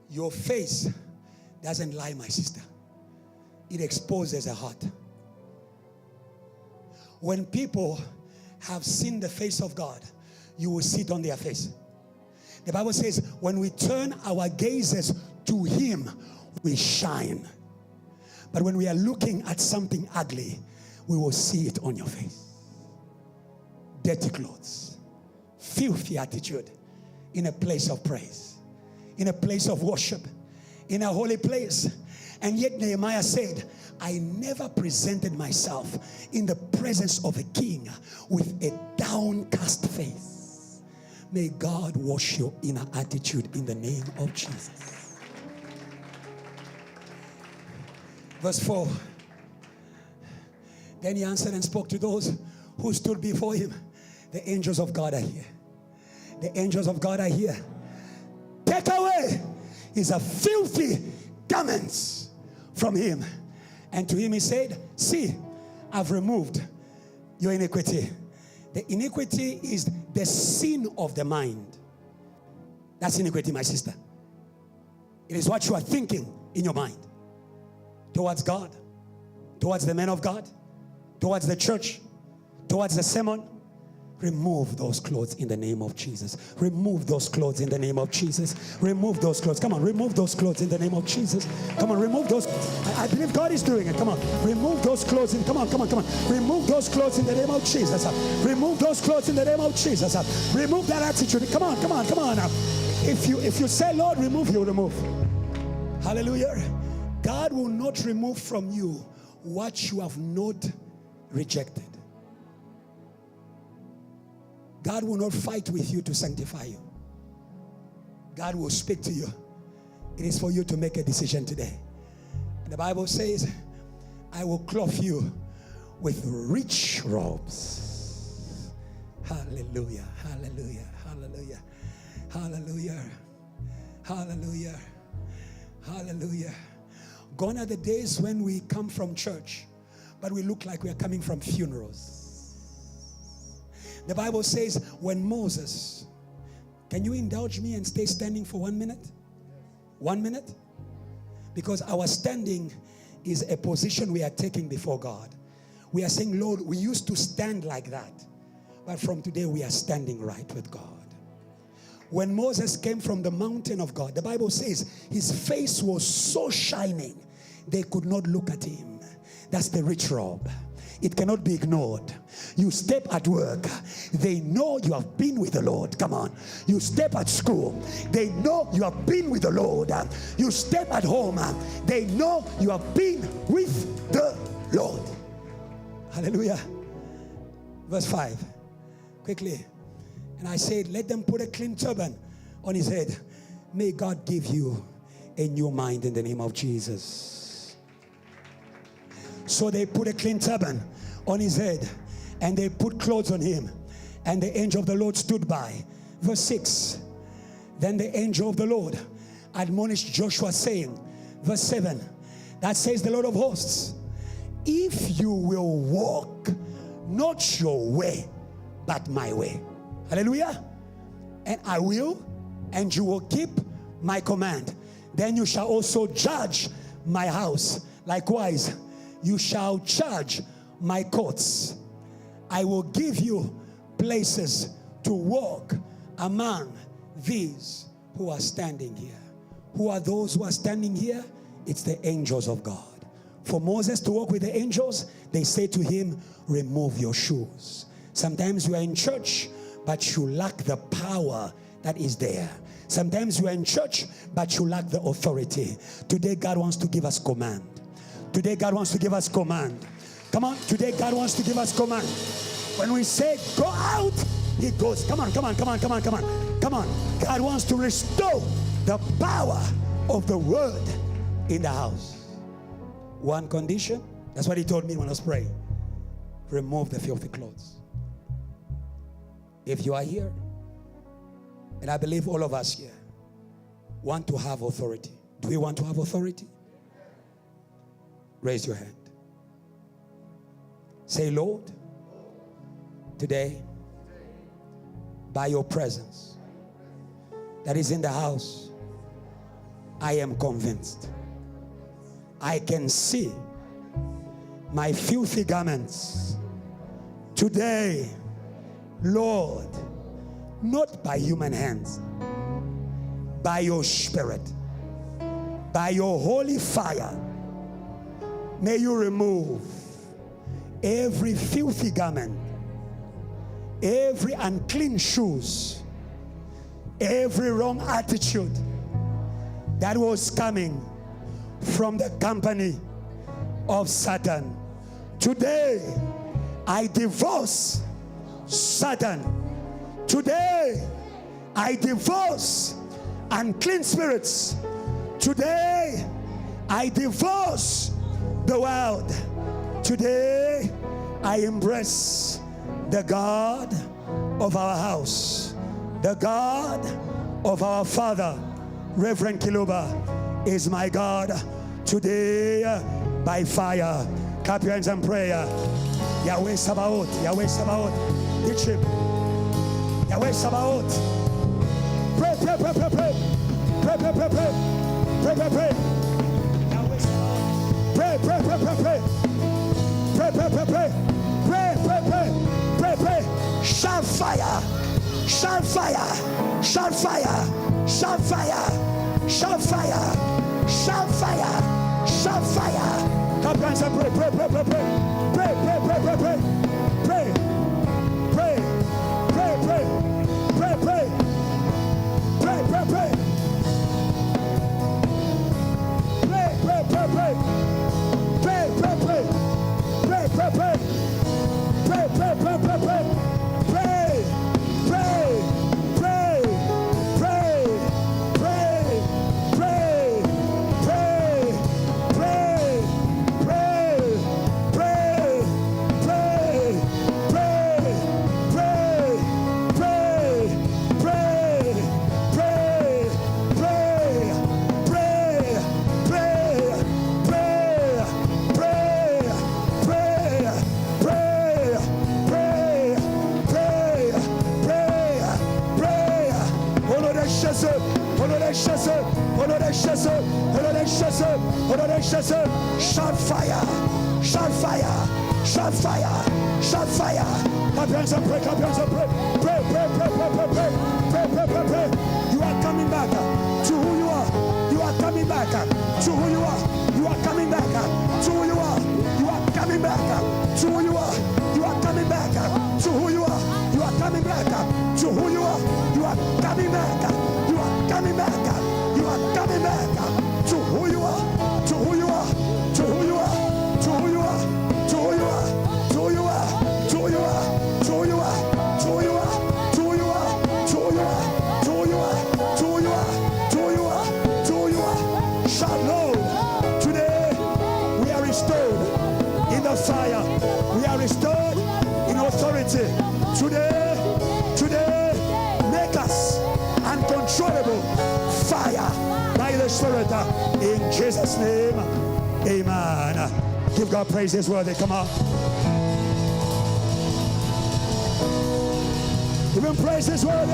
Your face doesn't lie, my sister. It exposes a heart. When people have seen the face of God, you will sit on their face. The Bible says, when we turn our gazes to Him, we shine. But when we are looking at something ugly, we will see it on your face. Dirty clothes, filthy attitude in a place of praise, in a place of worship, in a holy place. And yet Nehemiah said, I never presented myself in the presence of a king with a downcast face. May God wash your inner attitude in the name of Jesus. Verse 4. Then he answered and spoke to those who stood before him. The angels of God are here. The angels of God are here. Take away his filthy garments from him. And to him he said, see, I've removed your iniquity. The iniquity is the sin of the mind. That's iniquity, my sister. It is what you are thinking in your mind towards God, towards the men of God, towards the church, towards the sermon. Remove those clothes in the name of Jesus. Remove those clothes in the name of Jesus. Remove those clothes. Come on, remove those clothes in the name of Jesus. Come on, remove those. I believe God is doing it. Come on, remove those clothes. Come on. Remove those clothes in the name of Jesus. Remove those clothes in the name of Jesus. Remove that attitude. Come on. If you say, Lord, remove, He'll remove. Hallelujah. God will not remove from you what you have not rejected. God will not fight with you to sanctify you. God will speak to you. It is for you to make a decision today. And the Bible says, I will clothe you with rich robes. Hallelujah, hallelujah, hallelujah, hallelujah, hallelujah, hallelujah. Gone are the days when we come from church, but we look like we are coming from funerals. The Bible says when Moses, can you indulge me and stay standing for 1 minute? 1 minute? Because our standing is a position we are taking before God. We are saying, Lord, we used to stand like that, but from today we are standing right with God. When Moses came from the mountain of God, the Bible says his face was so shining, they could not look at him. That's the rich robe. It cannot be ignored. You step at work, they know you have been with the Lord. Come on. You step at school, they know you have been with the Lord. You step at home, they know you have been with the Lord. Hallelujah. Verse 5. Quickly. And I said, let them put a clean turban on his head. May God give you a new mind in the name of Jesus. So they put a clean turban on his head, and they put clothes on him, and the angel of the Lord stood by. Verse 6. Then the angel of the Lord admonished Joshua, saying, verse 7, that says the Lord of hosts, if you will walk not your way but my way. Hallelujah. And I will, and you will keep my command. Then you shall also judge my house. Likewise, you shall judge my courts. I will give you places to walk among these who are standing here. Who are those who are standing here? It's the angels of God. For Moses to walk with the angels, they say to him, remove your shoes. Sometimes you are in church, but you lack the power that is there. Sometimes you are in church, but you lack the authority. Today, God wants to give us command. Today, God wants to give us command. Come on, today, God wants to give us command. When we say, go out, he goes. Come on, come on, come on, come on, come on. Come on. God wants to restore the power of the word in the house. One condition, that's what he told me when I was praying. Remove the filthy clothes. If you are here, and I believe all of us here want to have authority. Do we want to have authority? Raise your hand. Say, Lord, today, by your presence that is in the house, I am convinced. I can see my filthy garments today, Lord, not by human hands, by your spirit, by your holy fire. May you remove every filthy garment, every unclean shoes, every wrong attitude that was coming from the company of Satan. Today, I divorce Satan. Today, I divorce unclean spirits. Today, I divorce the world. Today, I embrace the God of our house, the God of our father. Reverend Kiluba is my God today by fire. Clap your hands and prayer. Yahweh Sabaoth, Yahweh Sabaoth, teach him. Yahweh Sabaoth. Pray, pray, pray, pray, pray. Pray, pray, pray, pray. Pray, pray, pray. Yahweh Sabaoth. Pray, pray, pray, pray, pray. Pray, pray, pray, pray. Pray, pray, pray. Pray, pray. Shout fire. Shout fire. Shout fire. Shout fire. Shout fire. Shout fire. Shout fire. Clap your hands and pray, pray, pray, pray, pray. Pray, pray, pray, pray, pray. Pray. Pray. Pray, pray. Pray, pray. Pray, pray, pray. Pray, pray, pray, pray. Pray, pray, pray. Pray, pray, pray. Pray, pray, pray, pray, pray. Pray, pray, pray, pray, pray, pray, pray, pray, pray, pray, pray, pray, pray, pray, pray, pray, shout fire, shout fire, shout fire, shout fire. Clap your hands and pray, clap your hands and pray. Pray, pray, pray, pray, pray, pray, pray, pray, pray, pray. You are coming back to who you are. You are coming back to who you are. You are coming back to who you are. You are coming back to who you are. You are coming back to who you are. You are coming back to who you are. You are coming back. You are coming back. You are coming back to who you are. To who you are. To who you are. To who you are. To who you are. To who you are. To who you are. To who you are. To who you are. To who you are. To who you are. To who you are. To who you are. To who you are. To who you are. Shalom. Today we are restored in the fire. We are restored in authority. Today, make us uncontrollable fire by the Spirit. In Jesus' name, amen. Give God praise, His word. Come on. Give him praise, he's worthy.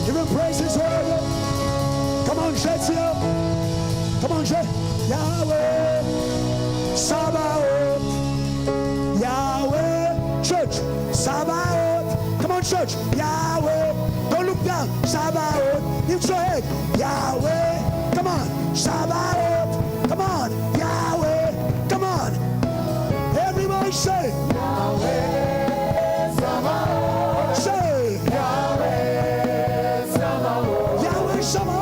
Give him praise, he's worthy. Come on, church, here. Come on, church. Yahweh, Sabaoth, Yahweh, church, Sabaoth. Come on, church, Yahweh. Don't look down, Sabaoth. Lift your head, Yahweh. Come on, Sabaoth. Come on, Yahweh. Come on. Everybody say, Yahweh, Sabaoth. Say, Yahweh, Sabaoth. Yahweh, Sabaoth.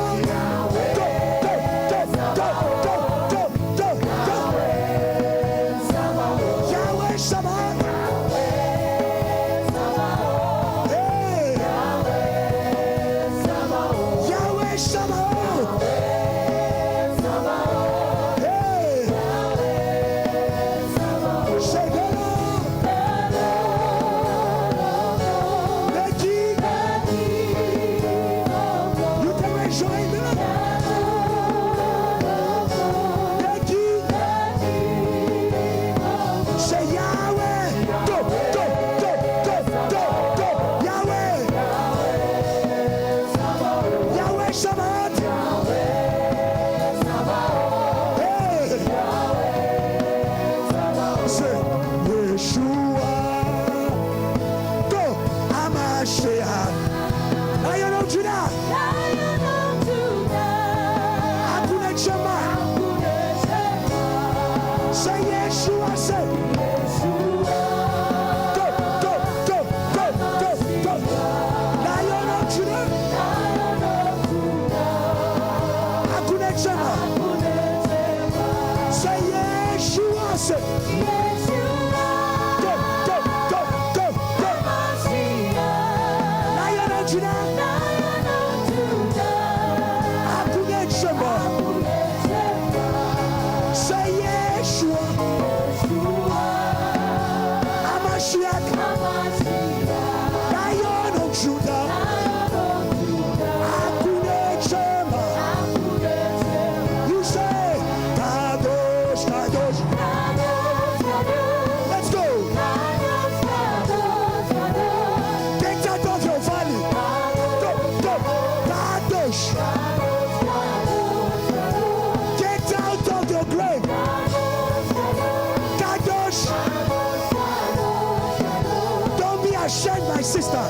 My sister,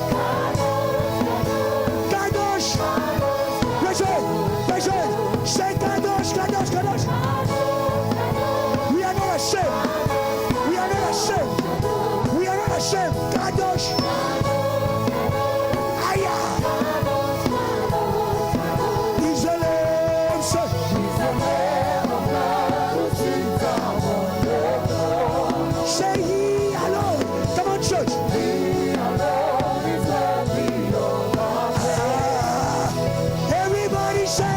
Kadosh, raise your hand, say Kadosh, Kadosh, Kadosh. We are not ashamed. We are not ashamed. We are not ashamed. Kadosh. Aya. He's the Lamb, son. He's the Lamb of God who sits upon the throne. Say He alone. Come on, church. Everybody say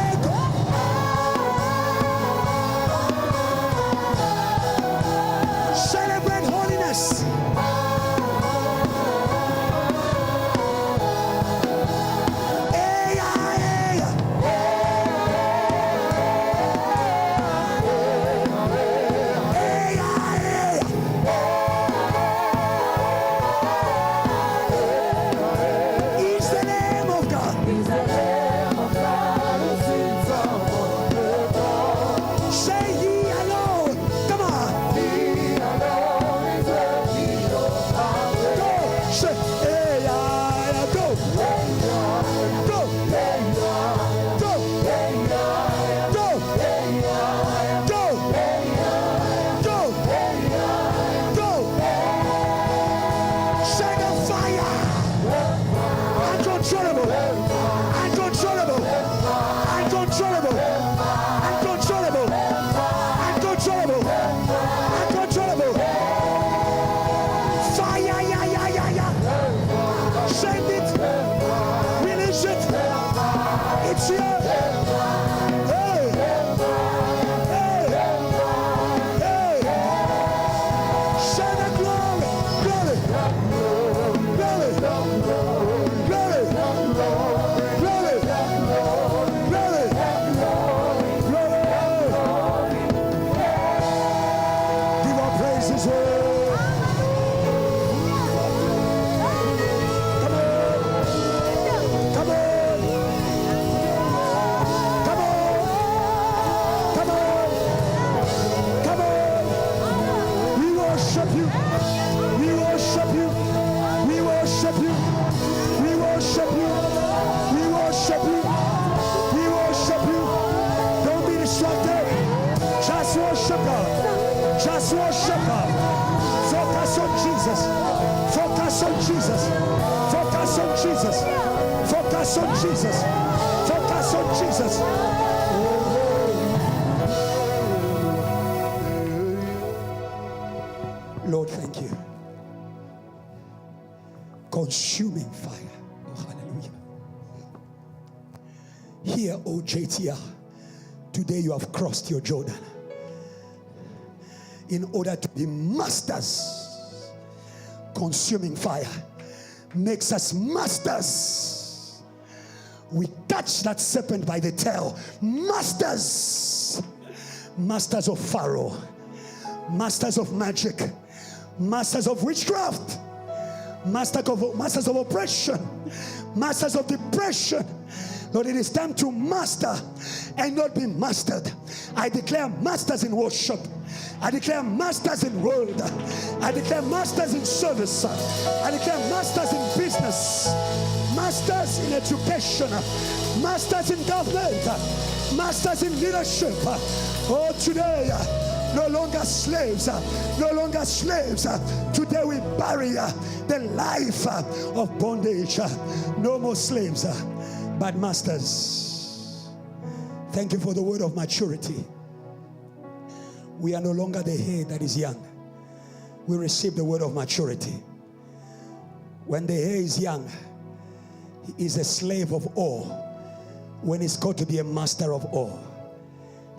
Focus on Jesus. Focus on Jesus. Focus on Jesus. Focus on Jesus. Lord, thank you. Consuming fire. Oh, hallelujah. Here, oh JTR, today you have crossed your Jordan in order to be masters. Consuming fire makes us masters. We touch that serpent by the tail. Masters. Masters of Pharaoh. Masters of magic. Masters of witchcraft. Masters of oppression. Masters of depression. Lord, it is time to master and not be mastered. I declare masters in worship. I declare masters in word. I declare masters in service. I declare masters in business. Masters in education. Masters in government. Masters in leadership. Oh, today, no longer slaves. No longer slaves. Today we bury the life of bondage. No more slaves, but masters. Thank you for the word of maturity. We are no longer the head that is young. We receive the word of maturity. When the hair is young, he is a slave of all. When he's called to be a master of all.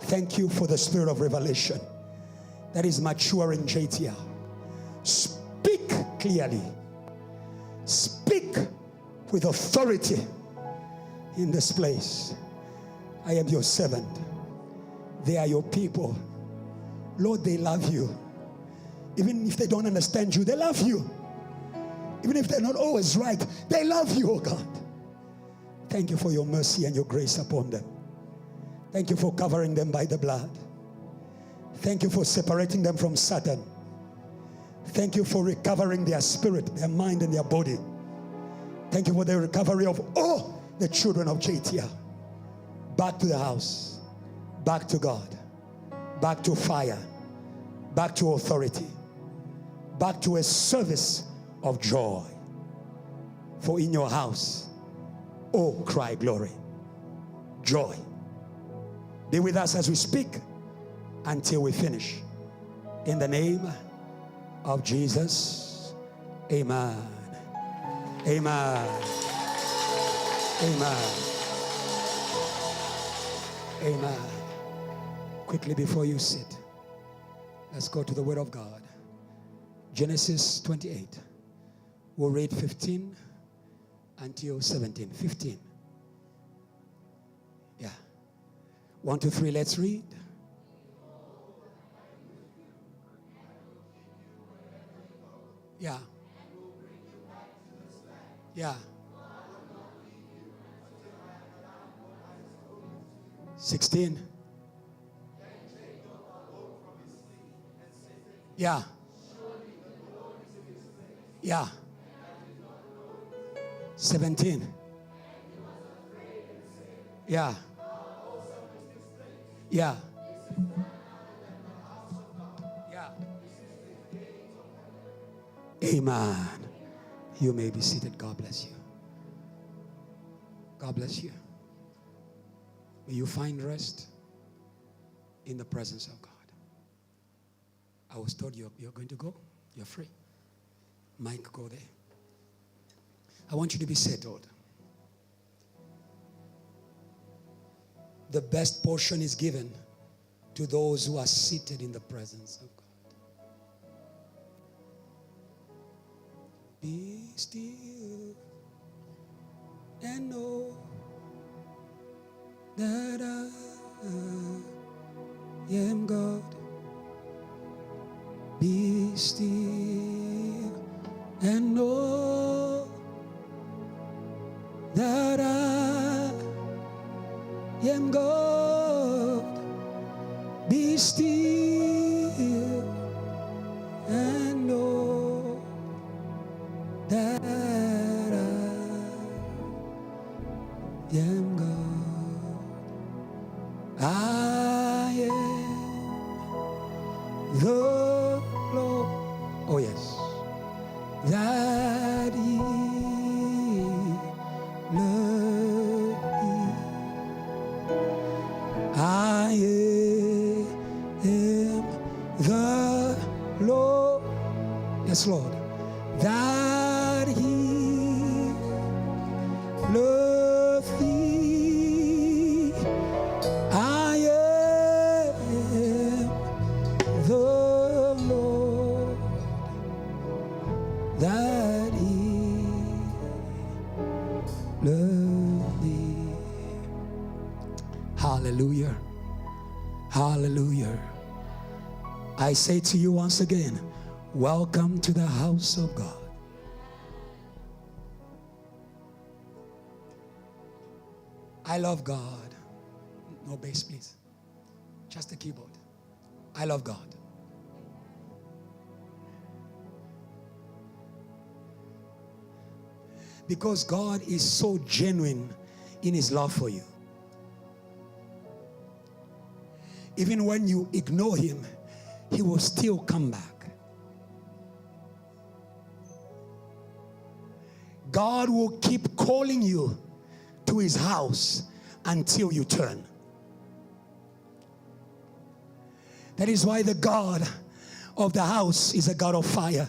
Thank you for the spirit of revelation that is maturing JTR. Speak clearly. Speak with authority in this place. I am your servant. They are your people. Lord, they love you. Even if they don't understand you, they love you. Even if they're not always right, they love you, oh God. Thank you for your mercy and your grace upon them. Thank you for covering them by the blood. Thank you for separating them from Satan. Thank you for recovering their spirit, their mind, and their body. Thank you for the recovery of all the children of JTR. Back to the house. Back to God. Back to fire. Back to authority. Back to a service of joy. For in your house, oh, cry glory. Joy. Be with us as we speak until we finish. In the name of Jesus. Amen. Amen. Amen. Amen. Quickly before you sit, let's go to the Word of God. Genesis 28. We'll read 15 until 17. 15. Yeah. 1, 2, 3, let's read. Yeah. Yeah. 16. Yeah. Yeah. 17. Yeah. Yeah. Yeah. Amen. You may be seated. God bless you. God bless you. May you find rest in the presence of God. I was told you're going to go. You're free. Mike, go there. I want you to be settled. The best portion is given to those who are seated in the presence of God. Be still and know that I am God. Be still and know that I am God. Be still and know that I am God. I am the Lord. Oh yes. That Yes, Lord. That he loved thee. I am the Lord. That he loved thee. Hallelujah. Hallelujah. I say to you once again, welcome to the house of God. I love God. No bass, please. Just the keyboard. I love God. Because God is so genuine in his love for you. Even when you ignore him, he will still come back. God will keep calling you to his house until you turn. That is why the God of the house is a God of fire.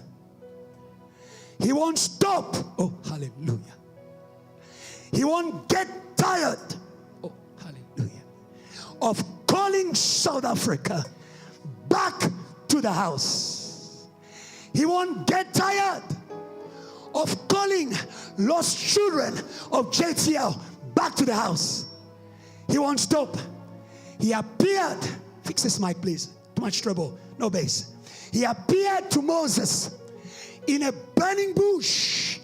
He won't stop. Oh, hallelujah. He won't get tired. Oh, hallelujah. Of calling South Africa back to the house. He won't get tired of calling lost children of JTL back to the house. He won't stop. He appeared. Fix this mic, please. Too much trouble. No bass. He appeared to Moses in a burning bush.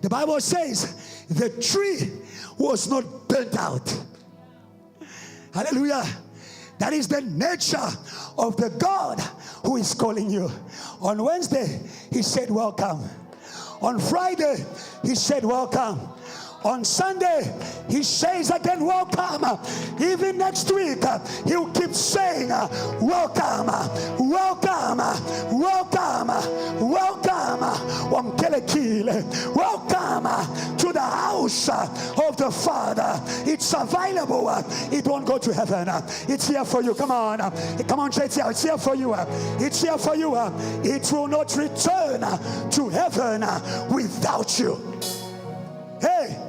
The Bible says the tree was not burnt out. Hallelujah. That is the nature of the God who is calling you. On Wednesday, he said, welcome. On Friday, he said, welcome. On Sunday, he says again, welcome. Even next week, he'll keep saying, welcome, welcome, welcome, welcome. Welcome to the house of the Father. It's available. It won't go to heaven. It's here for you. Come on, JTL. It's here for you. It's here for you. It will not return to heaven without you. Hey,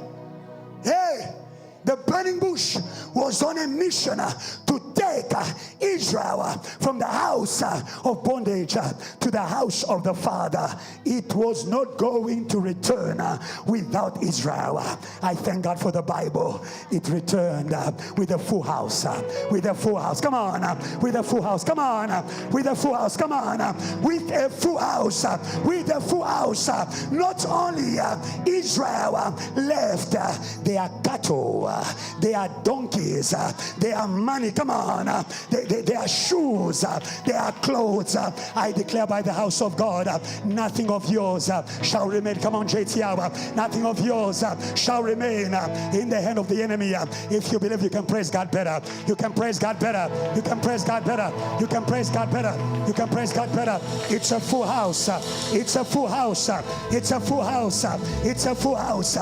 the burning bush was on a mission to take Israel from the house of bondage to the house of the Father. It was not going to return without Israel. I thank God for the Bible. It returned with a full house. With a full house. Come on. With a full house. Come on. With a full house. Come on. With a full house. With a full house. Not only Israel left their cattle, their donkeys, their money. Come on. Their shoes, their clothes. I declare by the house of God, nothing of yours shall remain. Come on, JTL. Nothing of yours shall remain in the hand of the enemy. If you believe, you can praise God better. You can praise God better. You can praise God better. You can praise God better. You can praise God better. It's a full house. It's a full house. It's a full house. It's a full house.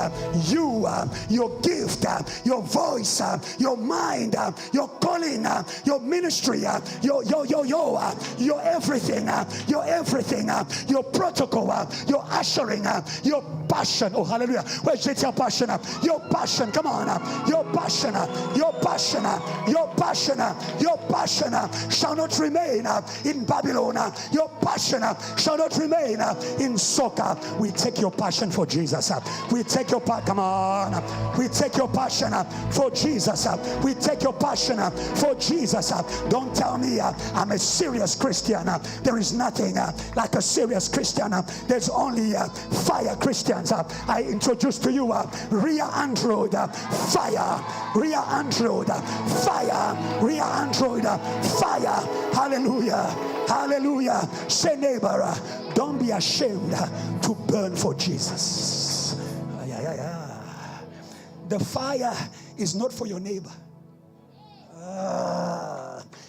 You, your gift, your voice, your mind, your calling, your ministry, your everything, your protocol, your ushering, your passion. Oh, hallelujah. Where's your passion? Your passion. Come on. Your passion. Your passion. Your passion. Your passion shall not remain in Babylon. Your passion shall not remain in soccer. We take your passion for Jesus. We take your passion. Come on. We take your passion for Jesus. We take your passion for Jesus. Don't tell me I'm a serious Christian. There is nothing like a serious Christian. There's only fire Christians. I introduce to you Ria Android fire. Ria Android fire. Ria Android fire. Hallelujah. Hallelujah. Say, neighbor, don't be ashamed to burn for Jesus. The fire is not for your neighbor.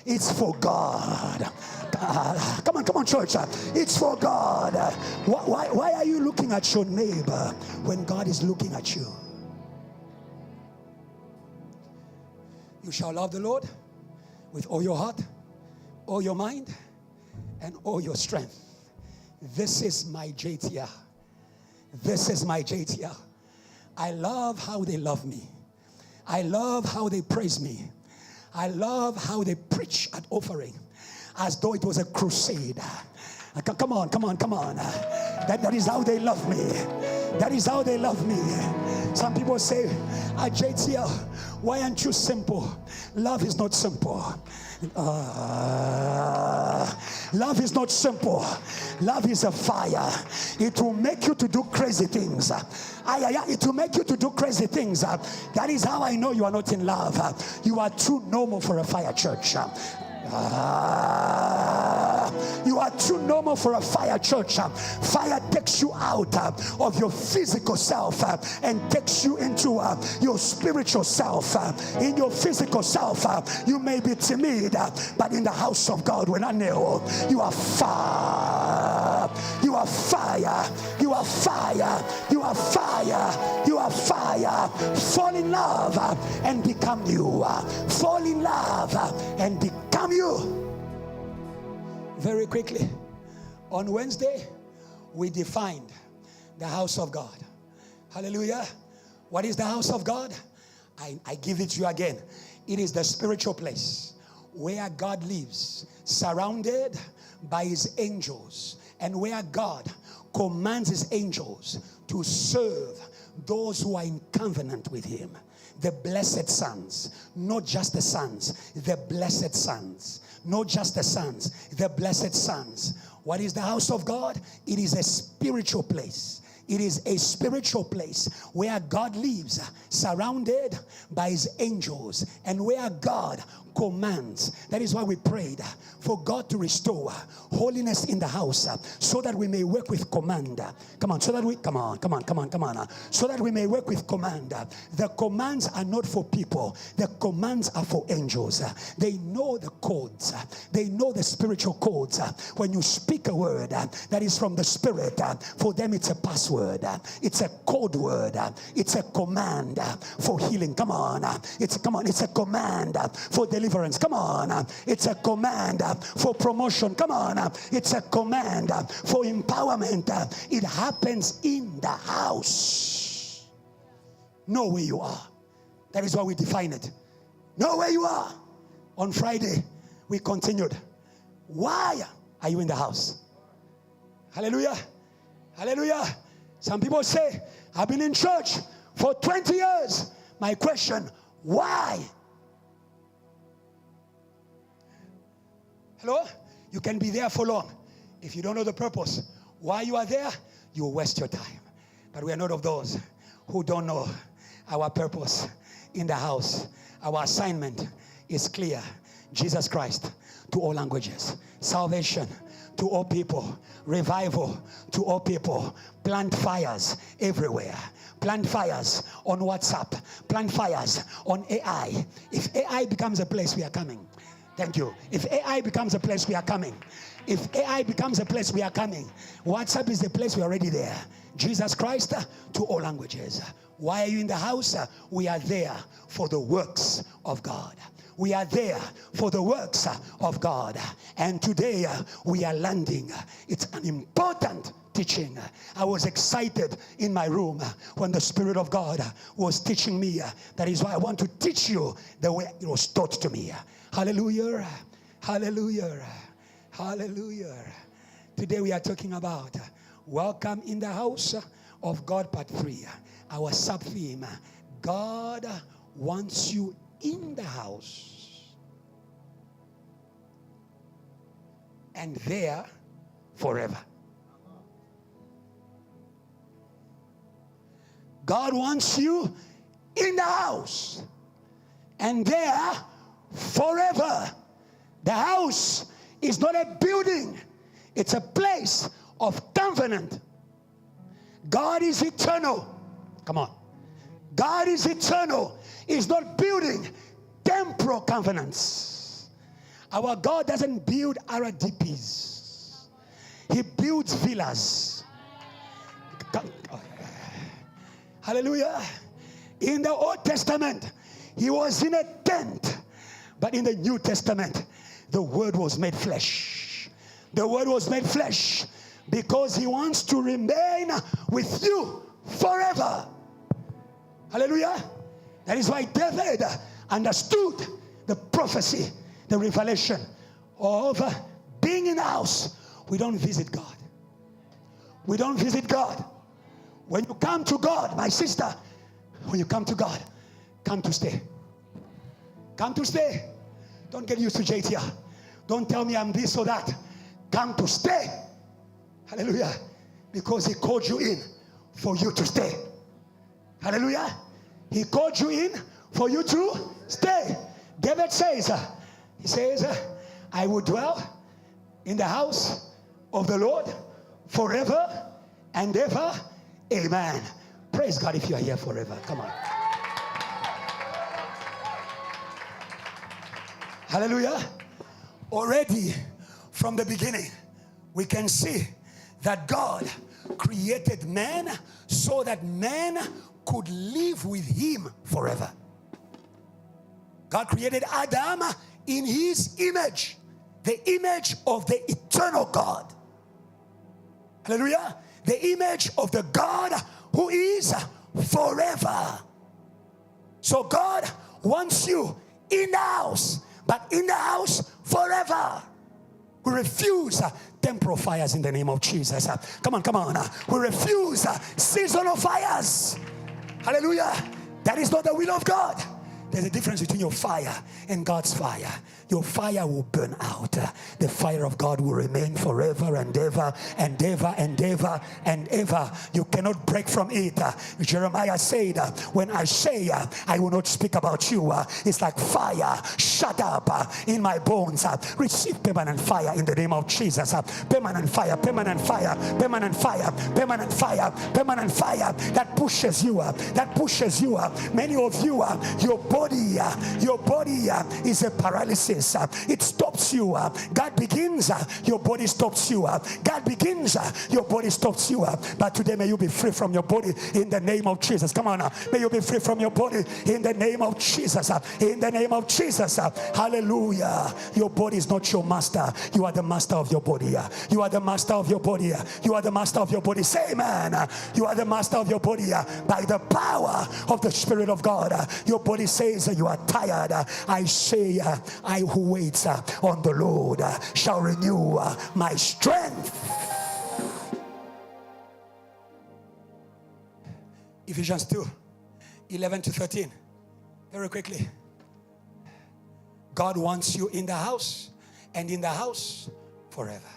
It's for God. Come on, church. It's for God. Why are you looking at your neighbor when God is looking at you? You shall love the Lord with all your heart, all your mind, and all your strength. This is my JTL. This is my JTL. I love how they love me. I love how they praise me. I love how they preach at offering as though it was a crusade. Come on. That is how they love me. That is how they love me. Some people say, JTL, why aren't you simple? Love is not simple. Love is not simple. Love is a fire. It will make you to do crazy things. It will make you to do crazy things. That is how I know you are not in love. You are too normal for a fire church. You are too normal for a fire church. Fire takes you out of your physical self and takes you into your spiritual self. In your physical self, you may be timid, but in the house of God, when I know you are fire, you are fire, you are fire, you are fire, you are fire. Fall in love and become you. Fall in love and become you. Very quickly, on Wednesday, we defined the house of God. Hallelujah. What is the house of God? I give it to you again. It is the spiritual place where God lives, surrounded by his angels, and where God commands his angels to serve those who are in covenant with him. The blessed sons, not just the sons, the blessed sons. Not just the sons, the blessed sons. What is the house of God? It is a spiritual place. It is a spiritual place where God lives, surrounded by his angels, and where God commands. That is why we prayed for God to restore holiness in the house, so that we may work with command. So that we may work with command. The commands are not for people. The commands are for angels. They know the codes. They know the spiritual codes. When you speak a word that is from the Spirit, for them it's a password. It's a code word. It's a command for healing. It's a command for deliverance. It's a command for promotion. It's a command for empowerment. It happens in the house. Know where you are. That is why we define it. Know where you are. On Friday, we continued. Why are you in the house? Hallelujah. Hallelujah. Some people say, I've been in church for 20 years. My question, why? Hello? You can be there for long. If you don't know the purpose why you are there, you will waste your time. But we are not of those who don't know our purpose in the house. Our assignment is clear. Jesus Christ to all languages. Salvation to all people. Revival to all people. Plant fires everywhere. Plant fires on WhatsApp. Plant fires on AI. If AI becomes a place, we are coming. Thank you. If AI becomes a place, we are coming. If AI becomes a place, we are coming. WhatsApp is the place, we are already there. Jesus Christ to all languages. Why are you in the house? We are there for the works of God. We are there for the works of God. And today we are landing. It's an important teaching. I was excited in my room when the Spirit of God was teaching me. That is why I want to teach you the way it was taught to me. Hallelujah. Hallelujah. Hallelujah. Today we are talking about Welcome in the House of God, Part 3. Our sub-theme, God wants you in the house and there forever. God wants you in the house and there forever. The house is not a building, it's a place of covenant. God is eternal. Come on. God is eternal. He's not building temporal covenants. Our God doesn't build RDPs. He builds villas. Hallelujah. In the Old Testament, he was in a tent. But in the New Testament, the Word was made flesh. The Word was made flesh. because he wants to remain with you forever. Hallelujah. That is why David understood the prophecy, the revelation of being in the house. We don't visit God. We don't visit God. When you come to God, my sister, when you come to God, come to stay. Come to stay. Don't get used to JTR. Don't tell me I'm this or that. Come to stay. Hallelujah. Because he called you in for you to stay. Hallelujah. He called you in for you to stay. David says, he says, I will dwell in the house of the Lord forever and ever. Amen. Praise God if you are here forever. Come on. Hallelujah. Already from the beginning, we can see that God created man so that man could live with him forever. God created Adam in his image, the image of the eternal God. Hallelujah. The image of the God who is forever. So God wants you in the house, but in the house forever. We refuse temporal fires in the name of Jesus. Come on. We refuse seasonal fires. Hallelujah. That is not the will of God. There's a difference between your fire and God's fire. Your fire will burn out. The fire of God will remain forever and ever and ever and ever and ever. You cannot break from it. Jeremiah said, when I say I will not speak about you, it's like fire shut up in my bones. Receive permanent fire in the name of Jesus. Permanent fire, permanent fire, permanent fire, permanent fire, permanent fire that pushes you up, that pushes you up. Many of you, your body is a paralysis. It stops you. God begins, your body stops you. God begins, your body stops you. But today may you be free from your body in the name of Jesus. Come on, may you be free from your body in the name of Jesus. In the name of Jesus. Hallelujah. Your body is not your master. You are the master of your body. You are the master of your body. You are the master of your body. Say amen. You are the master of your body by the power of the Spirit of God. Your body says you are tired. I say, I who waits on the Lord shall renew my strength. Ephesians 2:11-13. Very quickly. God wants you in the house and in the house forever.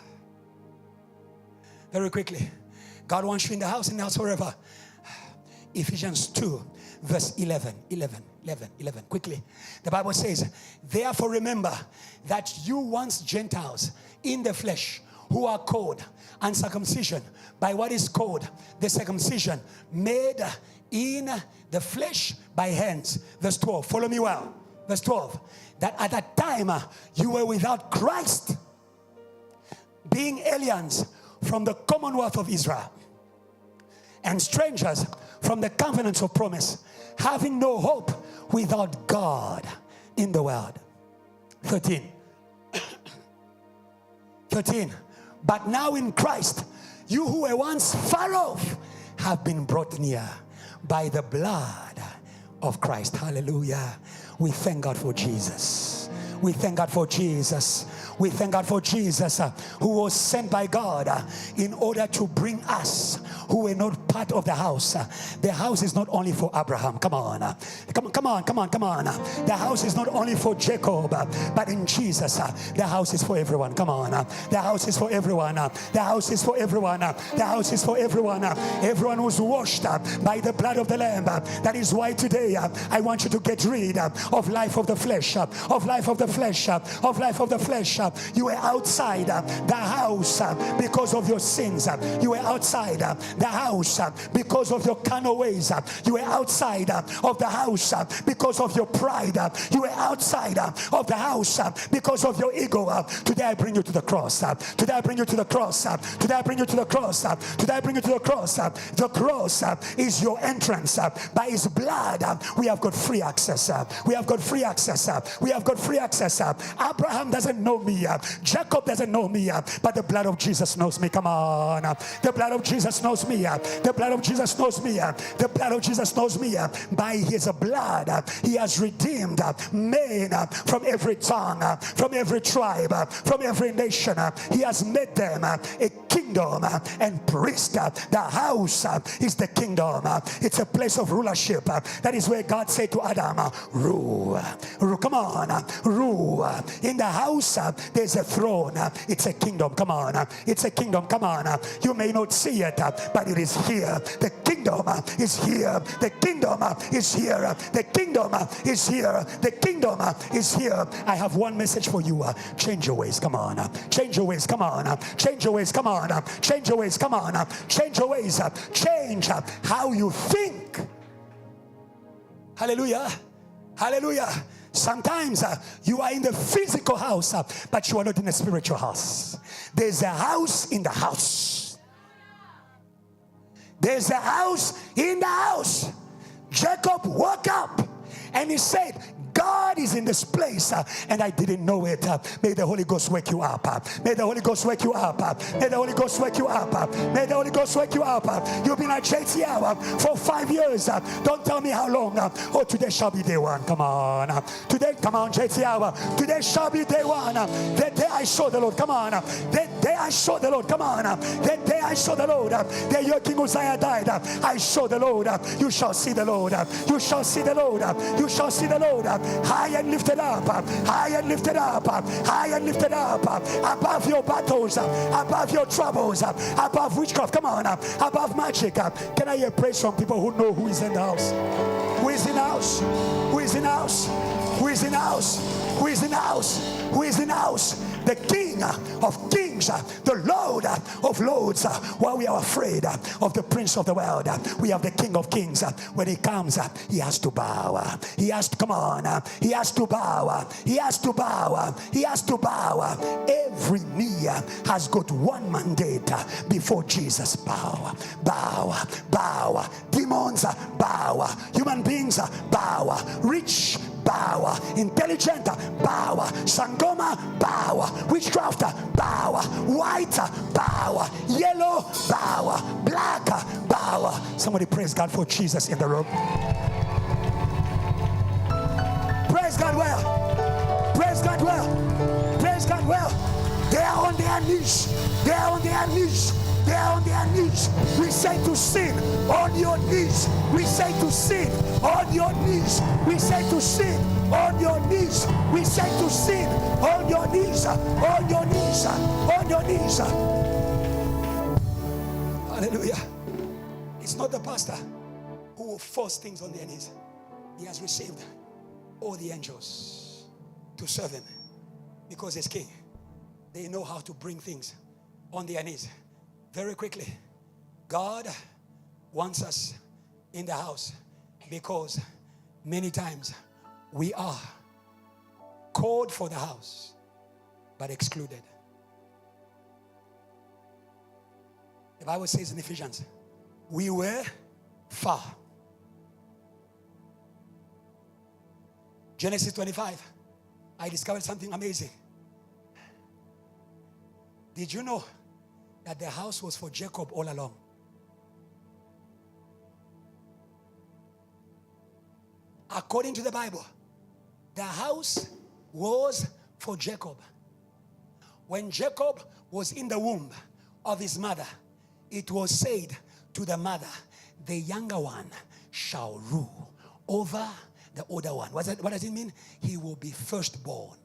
Very quickly. God wants you in the house and in the house forever. Ephesians 2:11. Quickly. The Bible says, therefore remember that you once Gentiles in the flesh, who are called uncircumcision by what is called the circumcision made in the flesh by hands. Verse 12. Follow me well. Verse 12. That at that time you were without Christ, being aliens from the commonwealth of Israel and strangers from the covenants of promise, having no hope without God in the world. 13. But now in Christ, you who were once far off have been brought near by the blood of Christ. Hallelujah. We thank God for Jesus. We thank God for Jesus. We thank God for Jesus who was sent by God in order to bring us who were not part of the house. The house is not only for Abraham. Come on. The house is not only for Jacob, but in Jesus, the house is for everyone. Come on. The house is for everyone. The house is for everyone. The house is for everyone. Everyone who's washed by the blood of the Lamb. That is why today I want you to get rid of life of the flesh, of life of the flesh, of life of the flesh. You were outside the house because of your sins. You were outside the house because of your carnal ways. You were outside of the house because of your pride. You were outside of the house because of your ego. Today I bring you to the cross. Today I bring you to the cross. Today I bring you to the cross. Today I bring you to the cross. The cross is your entrance. By his blood we have got free access. We have got free access. We have got free access. Abraham doesn't know me. Jacob doesn't know me. But the blood of Jesus knows me. Come on. The blood of Jesus knows me. The blood of Jesus knows me. The blood of Jesus knows me. By his blood he has redeemed men from every tongue, from every tribe, from every nation. He has made them a kingdom and priest. The house is the kingdom. It's a place of rulership. That is where God said to Adam, rule. Come on, rule. In the house there's a throne. It's a kingdom. Come on. It's a kingdom. Come on. You may not see it, but it is here. The kingdom is here. The kingdom is here. The kingdom is here. The kingdom is here. I have one message for you. Change your ways. Come on. Change your ways. Come on. Change your ways. Come on. Change your ways. Come on. Change your ways. Change how you think. Hallelujah. Hallelujah. Sometimes you are in the physical house, but you are not in the spiritual house. There's a house in the house. There's a house in the house. Jacob woke up and he said, God is in this place and I didn't know it. May the Holy Ghost wake you up. May the Holy Ghost wake you up. May the Holy Ghost wake you up. May the Holy Ghost wake you up. You've been at JTL for 5 years. Don't tell me how long. Oh, today shall be day one. Come on. Today, come on, JTL. Today shall be day one. That day I saw the Lord. Come on. That day I saw the Lord. Come on. That day I saw the Lord. The year King Uzziah died, I saw the Lord. You shall see the Lord. You shall see the Lord. You shall see the Lord. High and lifted up, high and lifted up, high and lifted up, above your battles, above your troubles, above witchcraft, come on, above magic. Can I hear praise from people who know who is in the house? Who is in the house? Who is in the house? Who is in the house? Who is in the house? Who is in the house? The King of Kings, the Lord of Lords. While we are afraid of the Prince of the world, we have the King of Kings. When he comes, he has to bow. He has to, come on, he has to bow. He has to bow. He has to bow. Every knee has got one mandate before Jesus. Bow, bow, bow. Demons bow. Human beings bow. Rich bow. Intelligent bow. Sangoma bow. Witchcraft bow. White bow. Yellow bow. Black bow. Somebody praise God for Jesus in the room. Praise God well. Praise God well. Praise God well. They are on their knees. They are on their knees. They are on their knees. We say to sin on your knees. We say to sin on your knees. We say to sin on your knees. We say to sin on your knees. On your knees. On your knees. Hallelujah. It's not the pastor who will force things on their knees. He has received all the angels to serve him because he's king. They know how to bring things on their knees very quickly. God wants us in the house because many times we are called for the house but excluded. The Bible says in Ephesians, we were far. Genesis 25, I discovered something amazing. Did you know that the house was for Jacob all along? According to the Bible, the house was for Jacob. When Jacob was in the womb of his mother, it was said to the mother, the younger one shall rule over the older one. What does it mean? He will be firstborn.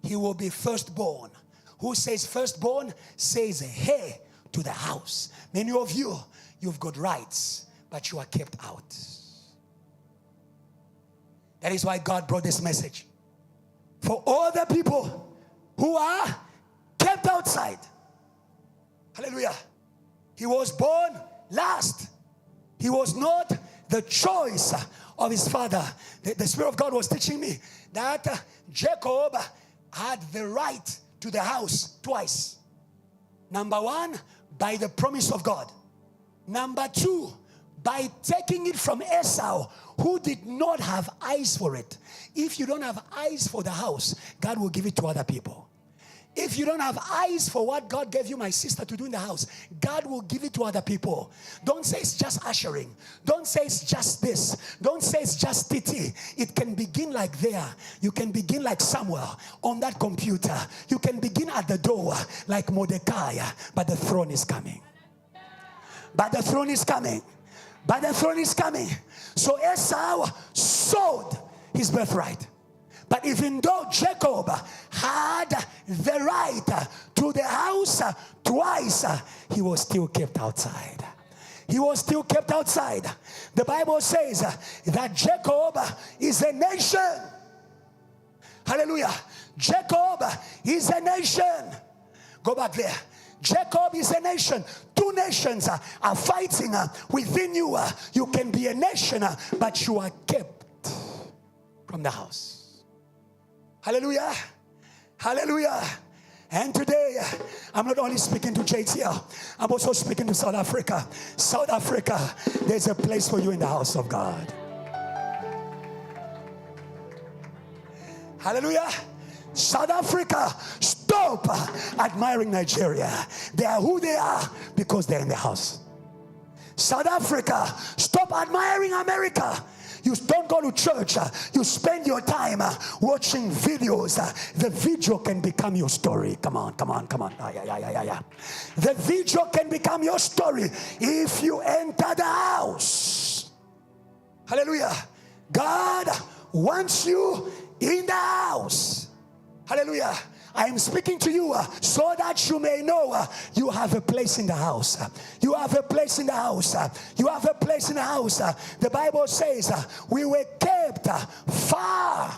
He will be firstborn. Who says firstborn says hey to the house. Many of you, you've got rights, but you are kept out. That is why God brought this message. For all the people who are kept outside. Hallelujah. He was born Last, he was not the choice of his father. The Spirit of God was teaching me that Jacob had the right to the house twice. Number one, by the promise of God. Number two, by taking it from Esau, who did not have eyes for it. If you don't have eyes for the house, God will give it to other people. If you don't have eyes for what God gave you, my sister, to do in the house, God will give it to other people. Don't say it's just ushering. Don't say it's just this. Don't say it's just TT. It can begin like there. You can begin like somewhere on that computer. You can begin at the door like Mordecai, but the throne is coming. But the throne is coming. But the throne is coming. So Esau sold his birthright. But even though Jacob had the right to the house twice, he was still kept outside. He was still kept outside. The Bible says that Jacob is a nation. Hallelujah. Jacob is a nation. Go back there. Jacob is a nation. Two nations are fighting within you. You can be a nation, but you are kept from the house. Hallelujah. Hallelujah. And today, I'm not only speaking to JTL, I'm also speaking to South Africa. South Africa, there's a place for you in the house of God. Hallelujah. South Africa, stop admiring Nigeria. They are who they are because they're in the house. South Africa, stop admiring America. You don't go to church. You spend your time watching videos. The video can become your story. Come on, come on, come on. Yeah. The video can become your story if you enter the house. Hallelujah. God wants you in the house. Hallelujah. I am speaking to you so that you may know you have a place in the house. You have a place in the house. You have a place in the house. The Bible says we were kept far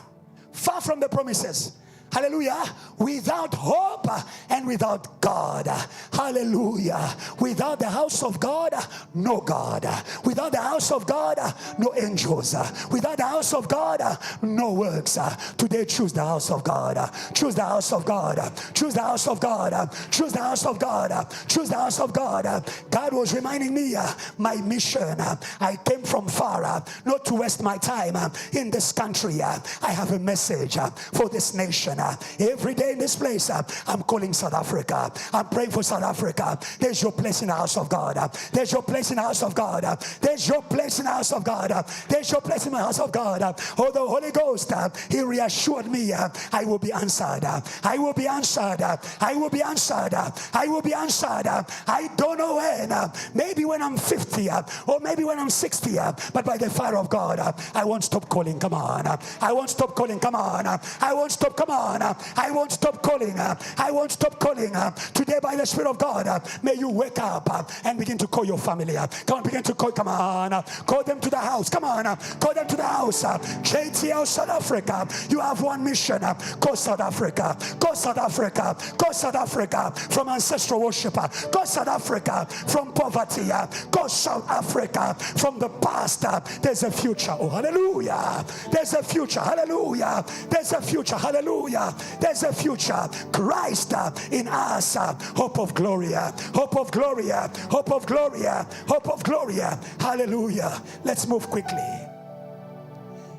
from the promises. Hallelujah. Without hope and without God. Hallelujah. Without the house of God, no God. Without the house of God, no angels. Without the house of God, no works. Today choose the house of God. Choose the house of God. Choose the house of God. Choose the house of God. Choose the house of God. God was reminding me my mission. I came from far, not to waste my time in this country. I have a message for this nation. Every day in this place, I'm calling South Africa. I'm praying for South Africa. There's your place in the house of God. There's your place in the house of God. There's your place in the house of God. There's your place in the house of God. Oh, the Holy Ghost, He reassured me I will be answered. I will be answered. I will be answered. I will be answered. I don't know when. Maybe when I'm 50 or maybe when I'm 60. But by the fire of God, I won't stop calling. Come on. I won't stop calling. Come on. I won't stop. Come on. I won't stop calling. I won't stop calling. Today by the Spirit of God, may you wake up and begin to call your family. Come on, begin to call. Come on. Call them to the house. Come on. Call them to the house. JTL South Africa. You have one mission. Call South Africa. Call South Africa. Call South Africa from ancestral worship. Call South Africa from poverty. Call South Africa from the past. There's a future. Oh, hallelujah. There's a future. Hallelujah. There's a future. Hallelujah. There's a future. Christ in us. Hope of glory. Hope of glory. Hope of glory. Hope of glory. Hallelujah. Let's move quickly.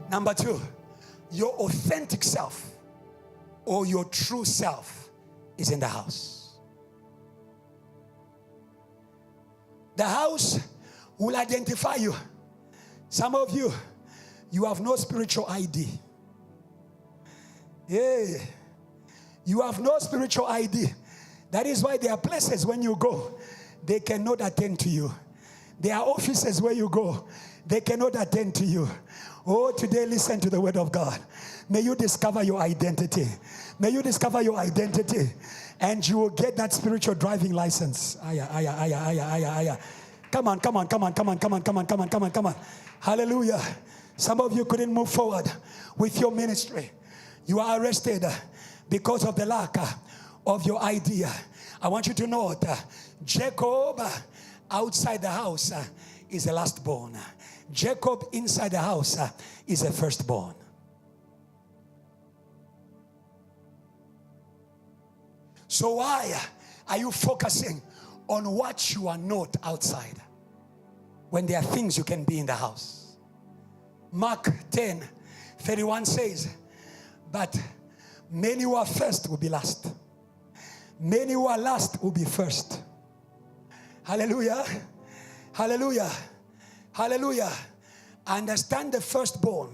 Number 2, your authentic self or your true self is in the house. The house will identify you. Some of you, you have no spiritual ID. Yeah, you have no spiritual ID. That is why there are places when you go, they cannot attend to you. There are offices where you go, they cannot attend to you. Oh, today listen to the word of God. May you discover your identity. May you discover your identity, and you will get that spiritual driving license. Come on, come on, come on, come on, come on, come on, come on, come on, come on. Hallelujah. Some of you couldn't move forward with your ministry. You are arrested because of the lack of your idea. I want you to know that Jacob outside the house is a lastborn. Jacob inside the house is a firstborn. So why are you focusing on what you are not outside when there are things you can be in the house? Mark 10:31 says, but many who are first will be last. Many who are last will be first. Hallelujah. Hallelujah. Hallelujah. Understand the firstborn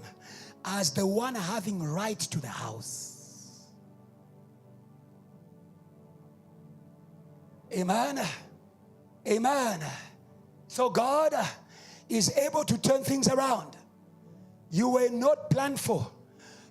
as the one having right to the house. Amen. Amen. So God is able to turn things around. You were not planned for.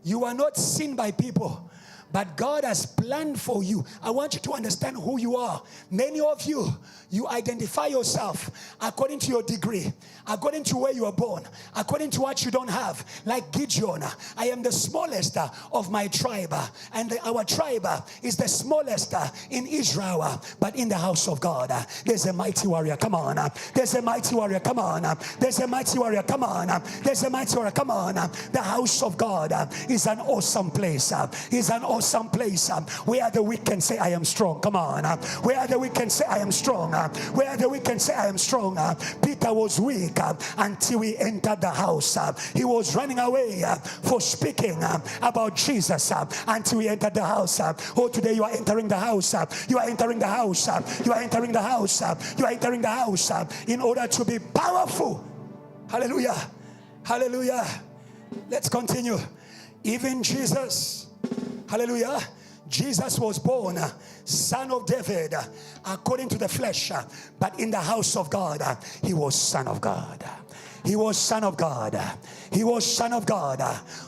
You are not seen by people, but God has planned for you. I want you to understand who you are. Many of you, you identify yourself according to your degree, according to where you are born, according to what you don't have. Like Gideon, I am the smallest of my tribe, and our tribe is the smallest in Israel, but in the house of God, there's a mighty warrior. Come on. There's a mighty warrior. Come on. There's a mighty warrior. Come on. There's a mighty warrior. Come on. The house of God is an awesome place. Is an awesome place where the weak can say, I am strong. Come on. Where the weak can say, I am strong. Where the weak can say, I am strong. Peter was weak until he entered the house. He was running away for speaking about Jesus until he entered the house. Oh, today you are entering the house. You are entering the house. You are entering the house. You are entering the house in order to be powerful. Hallelujah. Hallelujah. Let's continue. Even Jesus, hallelujah, Jesus was born son of David according to the flesh, but in the house of God he was son of God. He was son of God. He was son of God.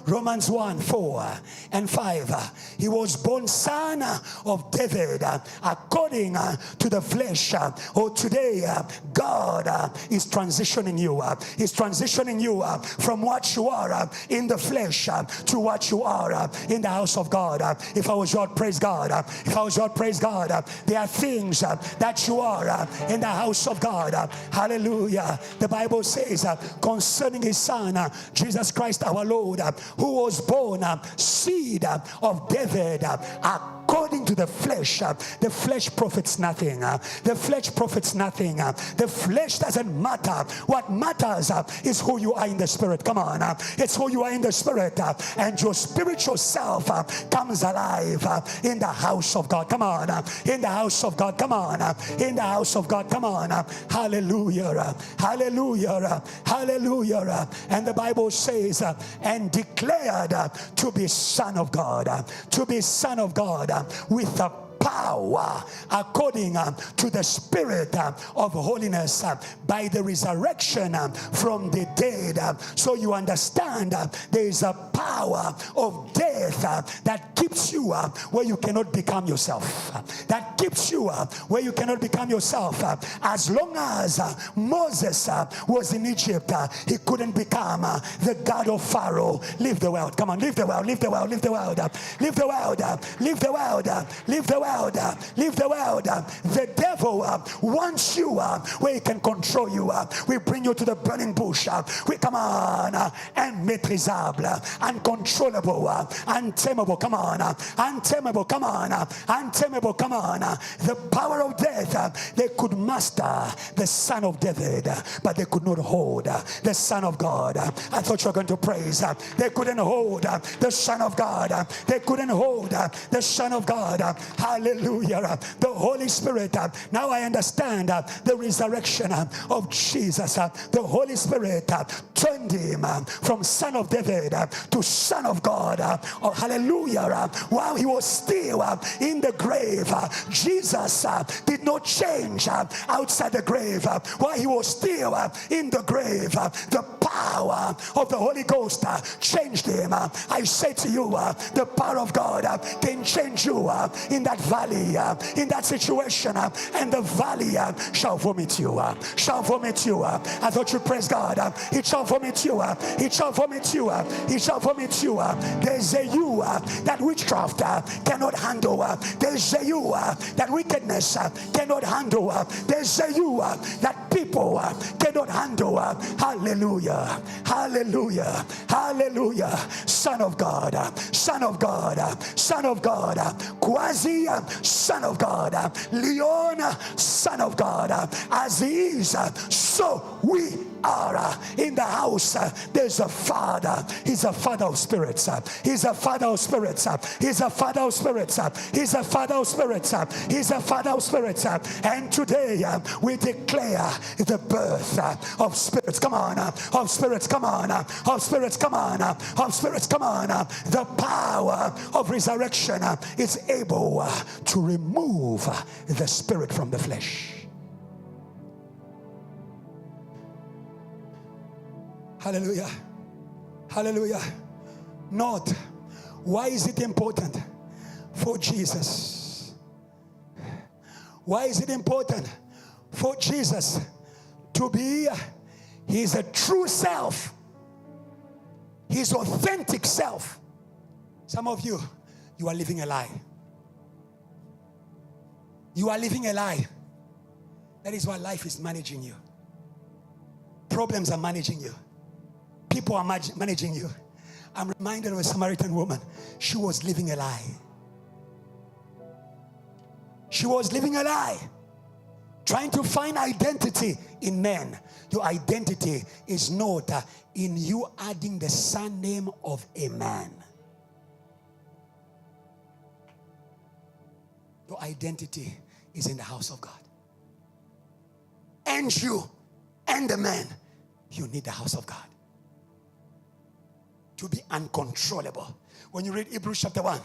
Romans 1:4-5. He was born son of David according to the flesh. Oh, today God is transitioning you. He's transitioning you from what you are in the flesh to what you are in the house of God. If I was God, praise God. If I was God, praise God. There are things that you are in the house of God. Hallelujah. The Bible says concerning his son Jesus Christ our Lord, who was born seed of David according to the flesh. The flesh profits nothing. The flesh profits nothing. The flesh doesn't matter. What matters is who you are in the spirit. Come on. It's who you are in the spirit, and your spiritual self comes alive in the house of God. Come on. In the house of God. Come on. In the house of God. Come on. Hallelujah. Hallelujah. Hallelujah. And the Bible says, and declared to be son of God. To be son of God with the power according to the spirit of holiness by the resurrection from the dead. So you understand there is a power of death that keeps you where you cannot become yourself. That keeps you where you cannot become yourself. As long as Moses was in Egypt, he couldn't become the God of Pharaoh. Leave the world. Come on, leave the world, leave the world, leave the world, leave the world, leave the world, leave the world. Leave the world. The devil wants you where he can control you. We bring you to the burning bush. We come on, unmaîtrisable, uncontrollable, untamable. Come on, untamable. Come on, untamable. Come on. The power of death. They could master the son of David, but they could not hold the son of God. I thought you were going to praise. They couldn't hold the son of God. They couldn't hold the son of God. Hallelujah. The Holy Spirit. Now I understand the resurrection of Jesus. The Holy Spirit turned him from son of David to son of God. Oh, hallelujah. While he was still in the grave, Jesus did not change outside the grave. While he was still in the grave, the power of the Holy Ghost changed him. I say to you, the power of God can change you in that valley, in that situation, and the valley shall vomit you. Shall vomit you. I thought you praise God. It shall vomit you. It shall vomit you. It shall vomit you. There's a you that witchcraft cannot handle. There's a you that wickedness cannot handle. There's a you that people cannot handle. Hallelujah. Hallelujah. Hallelujah. Son of God. Son of God. Son of God. Quasi. Son of God. Leon. Son of God. As he is, so we are in the house. There's a Father. He's a Father of spirits. He's a Father of spirits. He's a Father of spirits. He's a Father of spirits. He's a Father of spirits. And today we declare the birth of spirits. Come on, of spirits. Come on, of spirits. Come on, of spirits. Come on. The power of resurrection is able to remove the spirit from the flesh. Hallelujah. Hallelujah. Note, why is it important for Jesus? Why is it important for Jesus to be his true self, his authentic self? Some of you, you are living a lie. You are living a lie. That is why life is managing you. Problems are managing you. People are managing you. I'm reminded of a Samaritan woman. She was living a lie. She was living a lie. Trying to find identity in men. Your identity is not in you adding the surname of a man. Your identity is in the house of God. And you and the man, you need the house of God to be uncontrollable. When you read Hebrews chapter 1,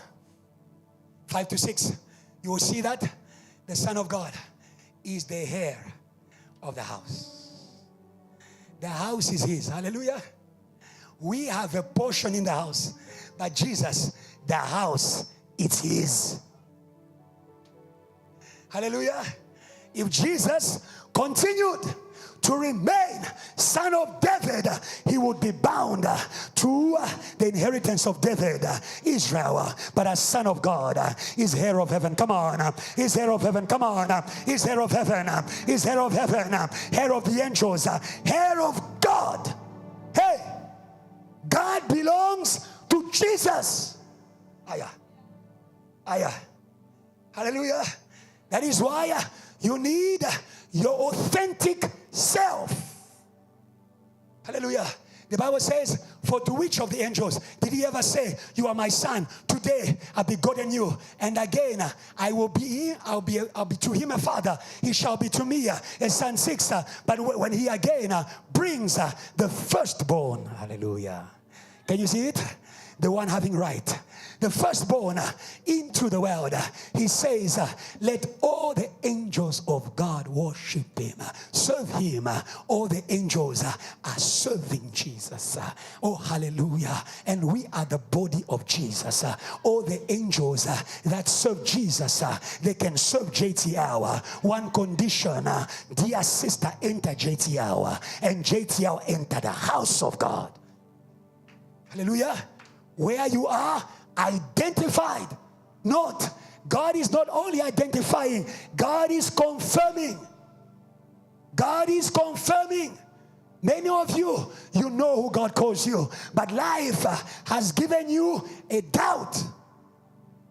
5-6, you will see that the Son of God is the heir of the house. The house is his. Hallelujah. We have a portion in the house, but Jesus, the house, it's his. Hallelujah. If Jesus continued to remain son of David, he would be bound to the inheritance of David, Israel. But as son of God, he's heir of heaven. Come on, he's heir of heaven. Come on, he's heir of heaven. He's heir of heaven, heir of the angels, heir of God. Hey, God belongs to Jesus. Aya, aya, hallelujah. That is why you need your authentic self. Hallelujah. The Bible says, for to which of the angels did he ever say, you are my son, today I've begotten you, and again I'll be to him a father, he shall be to me a son. 6. But when he again brings the firstborn, hallelujah. Can you see it? The one having right, the firstborn into the world, he says, let all the angels of God worship him, serve him. All the angels are serving Jesus. Oh, hallelujah. And we are the body of Jesus. All the angels that serve Jesus, they can serve JTL. One condition, dear sister, enter JTL, and JTL enter the house of God. Hallelujah. Where you are identified. Not, God is not only identifying, God is confirming. God is confirming. Many of you, you know who God calls you, but life has given you a doubt.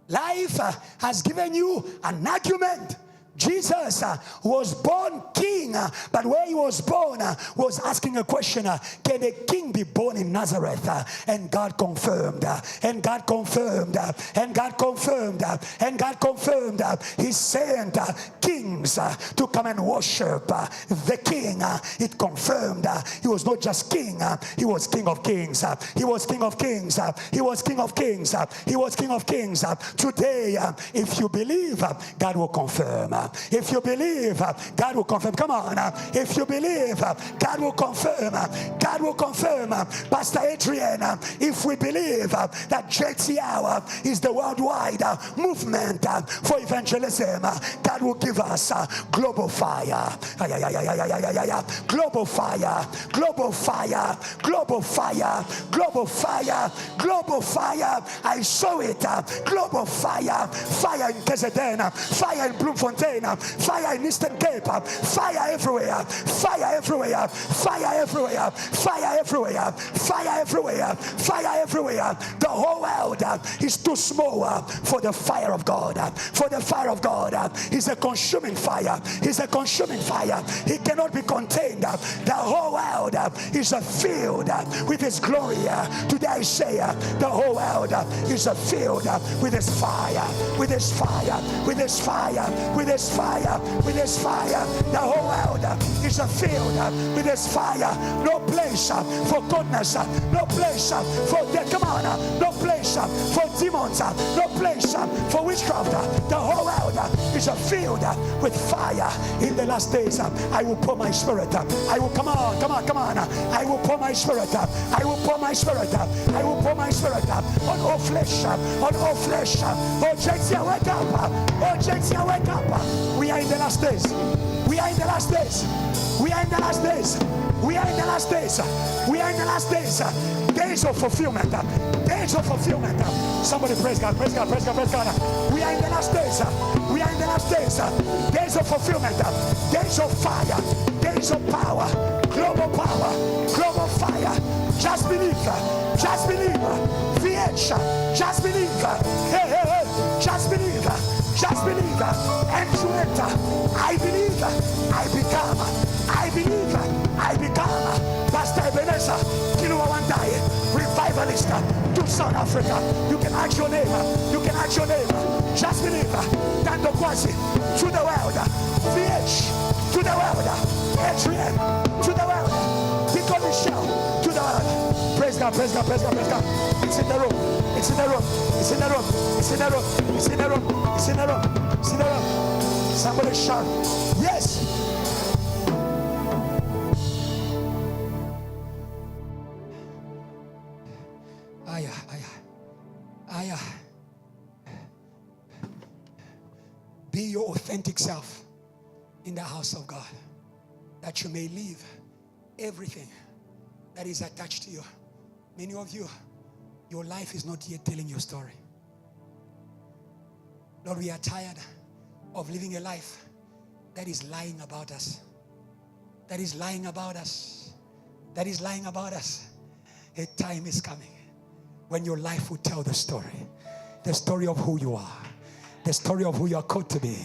Life has given you an argument. Jesus was born king, but where he was born was asking a question, can a king be born in Nazareth? And God confirmed, and God confirmed, and God confirmed, and God confirmed. He sent kings to come and worship the king. It confirmed he was not just king, he was King of Kings. He was King of Kings. He was King of Kings. He was King of Kings. Today, if you believe, God will confirm. If you believe, God will confirm. Come on. If you believe, God will confirm. God will confirm. Pastor Adrian, if we believe that JTL is the worldwide movement for evangelism, God will give us global fire. Global fire. Global fire. Global fire. Global fire. Global fire. I saw it. Global fire. Fire in KZN. Fire in Bloemfontein. Fire in Eastern Cape. Fire everywhere. Fire everywhere. Fire everywhere. Fire everywhere. Fire everywhere. Fire everywhere. The whole world is too small for the fire of God. For the fire of God. He's a consuming fire. He's a consuming fire. He cannot be contained. The whole world is filled with His glory. Today I say the whole world is filled with His fire. With His fire. With His fire. With His fire. With His fire. The whole world is filled with His fire. No place for goodness. No place for death. Come on. No place for demons. No place for witchcraft. The whole world is filled with fire. In the last days, I will pour my spirit. I will come on. I will pour my spirit. I will pour my spirit. I will pour my spirit on all flesh. On all flesh. Oh, JTL, wake up. Oh, JTL, wake up. We are in the last days. We are in the last days. We are in the last days. We are in the last days. We are in the last days. Days of fulfillment. Days of fulfillment. Somebody praise God. Praise God. Praise God. Praise God. We are in the last days. We are in the last days. Days of fulfillment. Days of fire. Days of power. Global power. Global fire. Just believe. Just believe. VH. Just believe. Hey, hey, hey. Just believe. Just believe. And to enter. I believe. I become. I believe. I become. Pastor Ebenezer Kiluba one day, revivalist to South Africa. You can ask your name. You can ask your name. Just believe. Dando Kwasi to the world. VH to the world. Adrian to the world. Because Michelle to the world. Praise God, praise God, praise God, praise God. It's in the room. It's in the room. It's in the room. It's in the room. It's in the room. It's in the room. It's in the room. Somebody shout. Yes. Be your authentic self in the house of God, that you may leave everything that is attached to you. Many of you, your life is not yet telling your story. Lord, we are tired of living a life that is lying about us. That is lying about us. That is lying about us. A time is coming when your life will tell the story of who you are, the story of who you are called to be.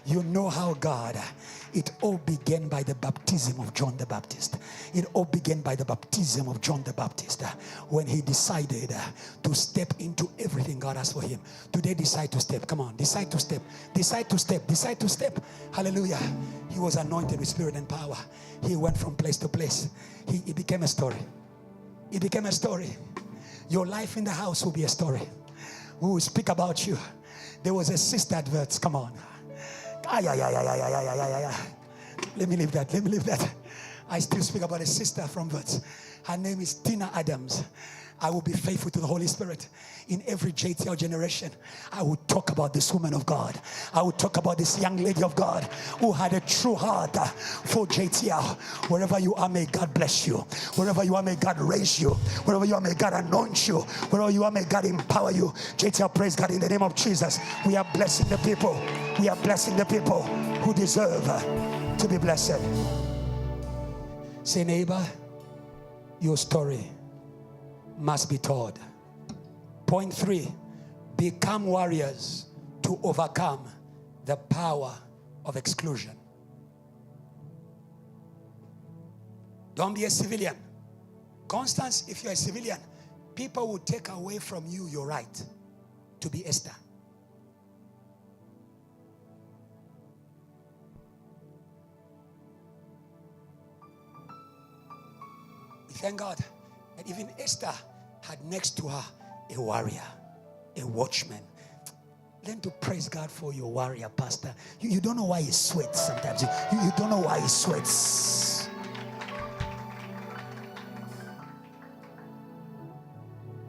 You know how God, it all began by the baptism of John the Baptist. It all began by the baptism of John the Baptist when he decided to step into everything God has for him. Today, decide to step. Come on, decide to step. Decide to step. Decide to step. Hallelujah. He was anointed with spirit and power. He went from place to place. He became a story. It became a story. Your life in the house will be a story. We will speak about you. There was a sister advert. Come on. Let me leave that. Let me leave that. I still speak about a sister from Verts. Her name is Tina Adams. I will be faithful to the Holy Spirit. In every JTL generation, I will talk about this woman of God. I will talk about this young lady of God who had a true heart for JTL. Wherever you are, may God bless you. Wherever you are, may God raise you. Wherever you are, may God anoint you. Wherever you are, may God empower you. JTL, praise God in the name of Jesus. We are blessing the people. We are blessing the people who deserve to be blessed. Say, neighbor, your story must be told. Point 3, become warriors to overcome the power of exclusion. Don't be a civilian. Constance, if you're a civilian, people will take away from you your right to be Esther. We thank God that even Esther had next to her a warrior, a watchman. Learn to praise God for your warrior, Pastor. You don't know why he sweats sometimes. You don't know why he sweats.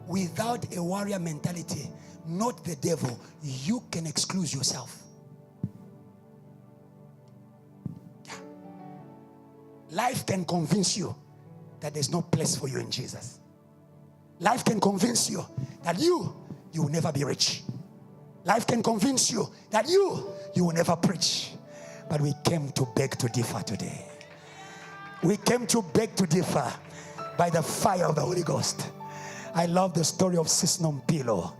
Without a warrior mentality, not the devil, you can exclude yourself. Yeah. Life can convince you that there's no place for you in Jesus. Life can convince you that you will never be rich. Life can convince you that you will never preach. But we came to beg to differ today. We came to beg to differ by the fire of the Holy Ghost. I love the story of Sisnompilo.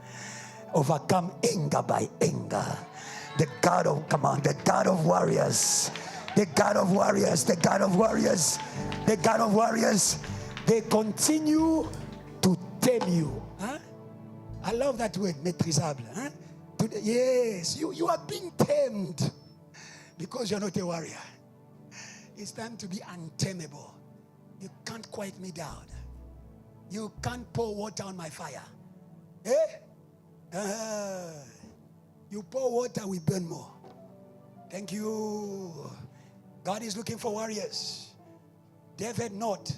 Overcome anger by anger. The God of, come on, the God of warriors. The God of warriors, the God of warriors, the God of warriors. They continue to tame you. Huh? I love that word, maîtrisable. Huh? Yes, you are being tamed because you're not a warrior. It's time to be untamable. You can't quiet me down. You can't pour water on my fire. You pour water, we burn more. Thank you. God is looking for warriors. David not.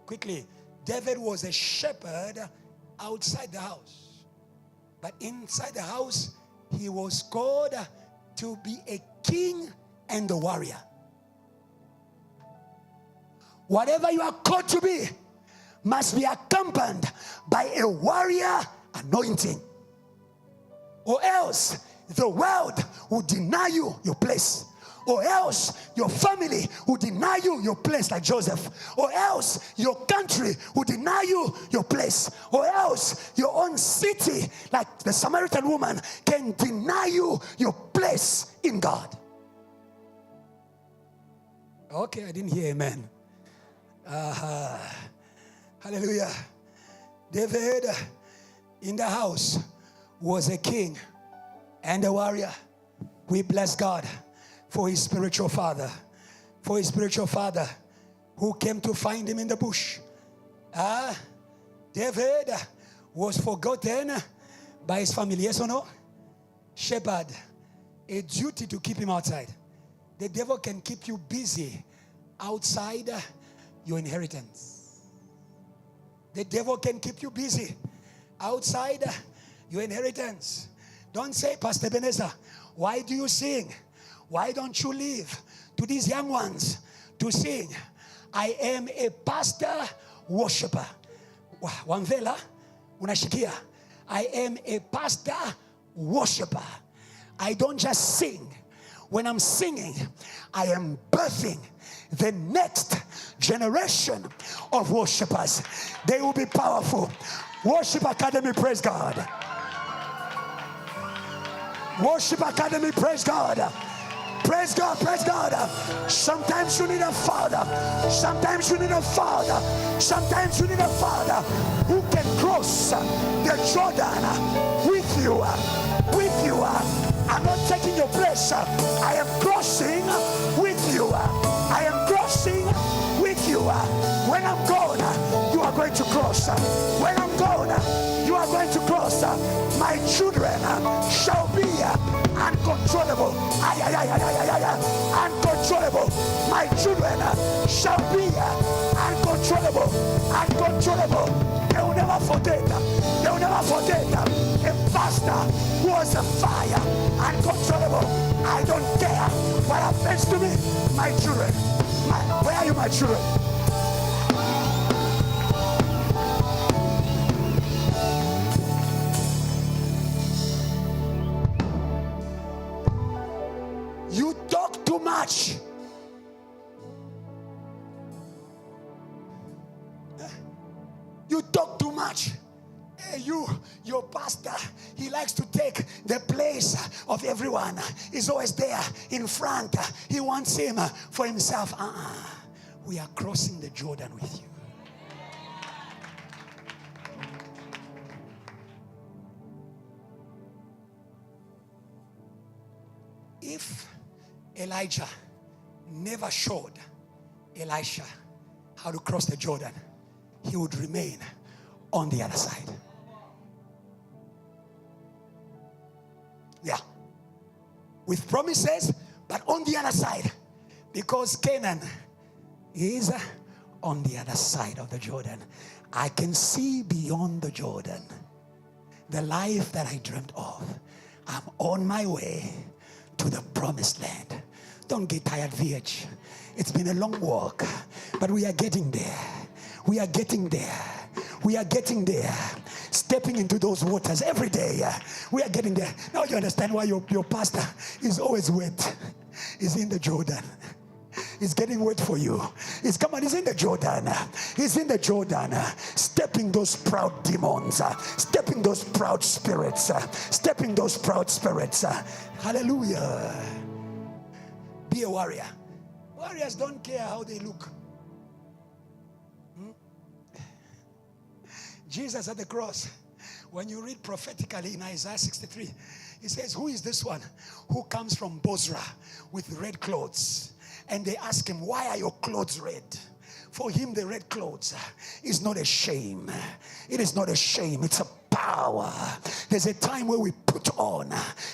Quickly. David was a shepherd outside the house. But inside the house, he was called to be a king and a warrior. Whatever you are called to be must be accompanied by a warrior anointing. Or else the world will deny you your place. Or else your family will deny you your place like Joseph. Or else your country will deny you your place. Or else your own city, like the Samaritan woman, can deny you your place in God. Okay, I didn't hear amen. Hallelujah. David in the house was a king and a warrior. We bless God for his spiritual father. For his spiritual father who came to find him in the bush. David was forgotten by his family, yes or no? Shepherd, a duty to keep him outside. The devil can keep you busy outside your inheritance. The devil can keep you busy outside your inheritance. Don't say, Pastor Ebenezer, why do you sing? Why don't you leave to these young ones to sing? I am a pastor worshiper. Wamvela, unashikia. I am a pastor worshiper. I don't just sing. When I'm singing, I am birthing the next generation of worshipers. They will be powerful. Worship Academy, praise God. Worship Academy, praise God. Praise God, praise God. Sometimes you need a father. Sometimes you need a father. Sometimes you need a father who can cross the Jordan with you. With you. I'm not taking your place. I am crossing with you. I am crossing with you. When I'm gone, you are going to cross. When I'm gone, you are going to cross. My children shall be uncontrollable. Uncontrollable. My children shall be uncontrollable. Uncontrollable. They will never forget. They will never forget. A pastor who was a fire. Uncontrollable. I don't care what happens to me. My children. Where are you, my children? You talk too much. You talk too much. Hey, your pastor, he likes to take the place of everyone. He's always there in front. He wants him for himself. We are crossing the Jordan with you. If Elijah never showed Elisha how to cross the Jordan, he would remain on the other side. Yeah. with promises, but on the other side, because Canaan is on the other side of the Jordan. I can see beyond the Jordan the life that I dreamt of. I'm on my way to the promised land. Don't get tired, VH. It's been a long walk, but we are getting there. We are getting there. We are getting there. Stepping into those waters every day. We are getting there. Now you understand why your pastor is always wet. He's in the Jordan. He's getting wet for you. He's in the Jordan. He's in the Jordan. Stepping those proud demons. Stepping those proud spirits. Stepping those proud spirits. Hallelujah. Be a warrior. Warriors don't care how they look. Jesus at the cross, when you read prophetically in Isaiah 63, he says, who is this one who comes from Bozrah with red clothes? And they ask him, why are your clothes red? For him, the red clothes is not a shame. It is not a shame. It's a power. There's a time where we put on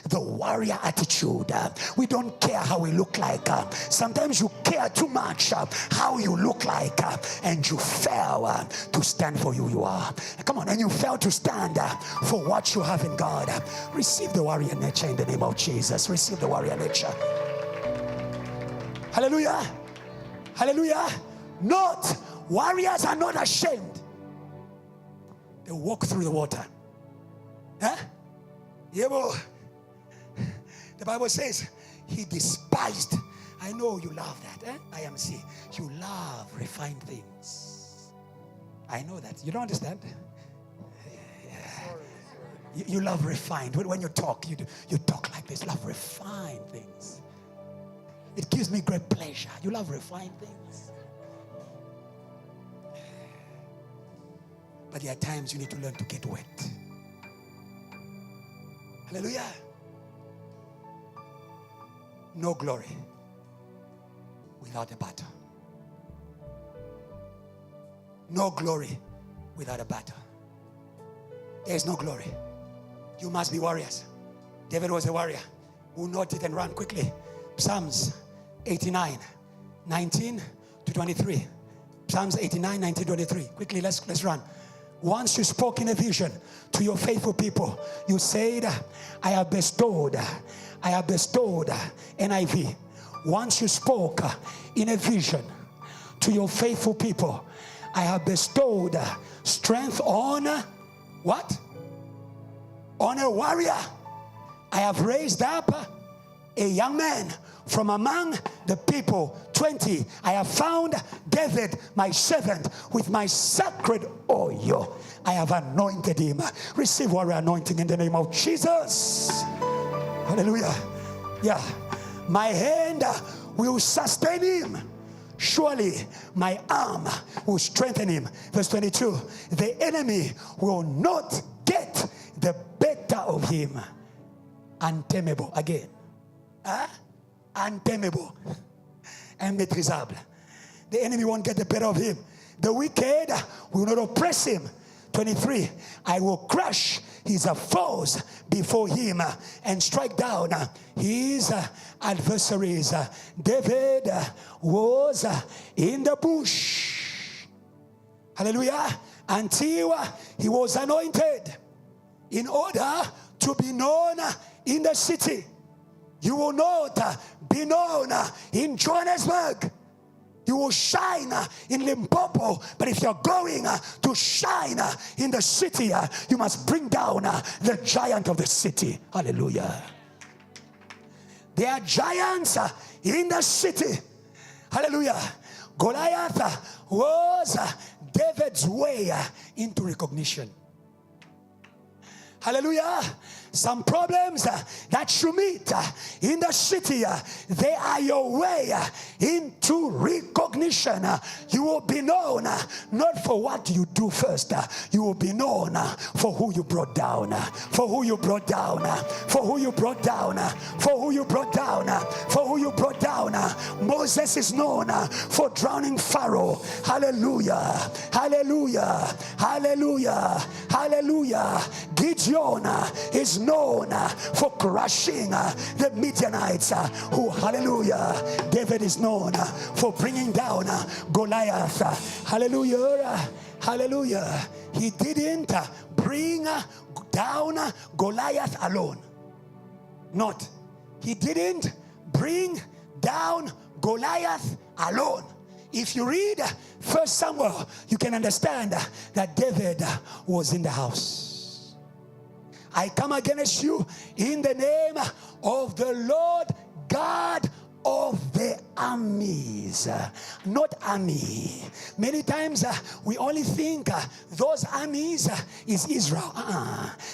the warrior attitude. We don't care how we look like. Sometimes you care too much how you look like, and you fail to stand for who you are. Come on, and you fail to stand for what you have in God. Receive the warrior nature in the name of Jesus. Receive the warrior nature. Hallelujah. Hallelujah. Warriors are not ashamed. They walk through the water. Huh? The Bible says he despised. I know you love that. IMC. You love refined things. I know that. You don't understand? You love refined. When you talk, you talk like this. Love refined things. It gives me great pleasure. You love refined things. But there are times you need to learn to get wet. Hallelujah. No glory without a battle. No glory without a battle. There is no glory. You must be warriors. David was a warrior who noted and ran quickly. Psalms 89, 19 to 23. Psalms 89, 19 to 23. Quickly, let's run. Once you spoke in a vision to your faithful people. You said, I have bestowed, NIV. Once you spoke in a vision to your faithful people, I have bestowed strength on what? On a warrior. I have raised up a young man from among the people. 20. I have found David, my servant, with my sacred oil. I have anointed him. Receive warrior anointing in the name of Jesus. Hallelujah. Yeah. My hand will sustain him. Surely my arm will strengthen him. Verse 22. The enemy will not get the better of him. Untamable. Again. Untamable. Immaîtrisable. The enemy won't get the better of him. The wicked will not oppress him. 23. I will crush his foes before him and strike down his adversaries. David was in the bush. Hallelujah. Until he was anointed in order to be known in the city. You will not be known in Johannesburg. You will shine in Limpopo. But if you're going to shine in the city, you must bring down the giant of the city. Hallelujah. There are giants in the city. Hallelujah. Goliath was David's way into recognition. Hallelujah. Some problems that you meet in the city, they are your way into recognition. You will be known not for what you do first. You will be known for who you brought down. For who you brought down. For who you brought down. For who you brought down. For who you brought down. Moses is known for drowning Pharaoh. Hallelujah. Hallelujah. Hallelujah. Hallelujah. Gideon is known for crushing the Midianites. Who, hallelujah. David is known for bringing down Goliath. Hallelujah. Hallelujah. He didn't bring down Goliath alone. Not. He didn't bring down Goliath alone. If you read 1 Samuel, you can understand that David was in the house. I come against you in the name of the Lord God of the armies, not army. Many times we only think those armies is Israel.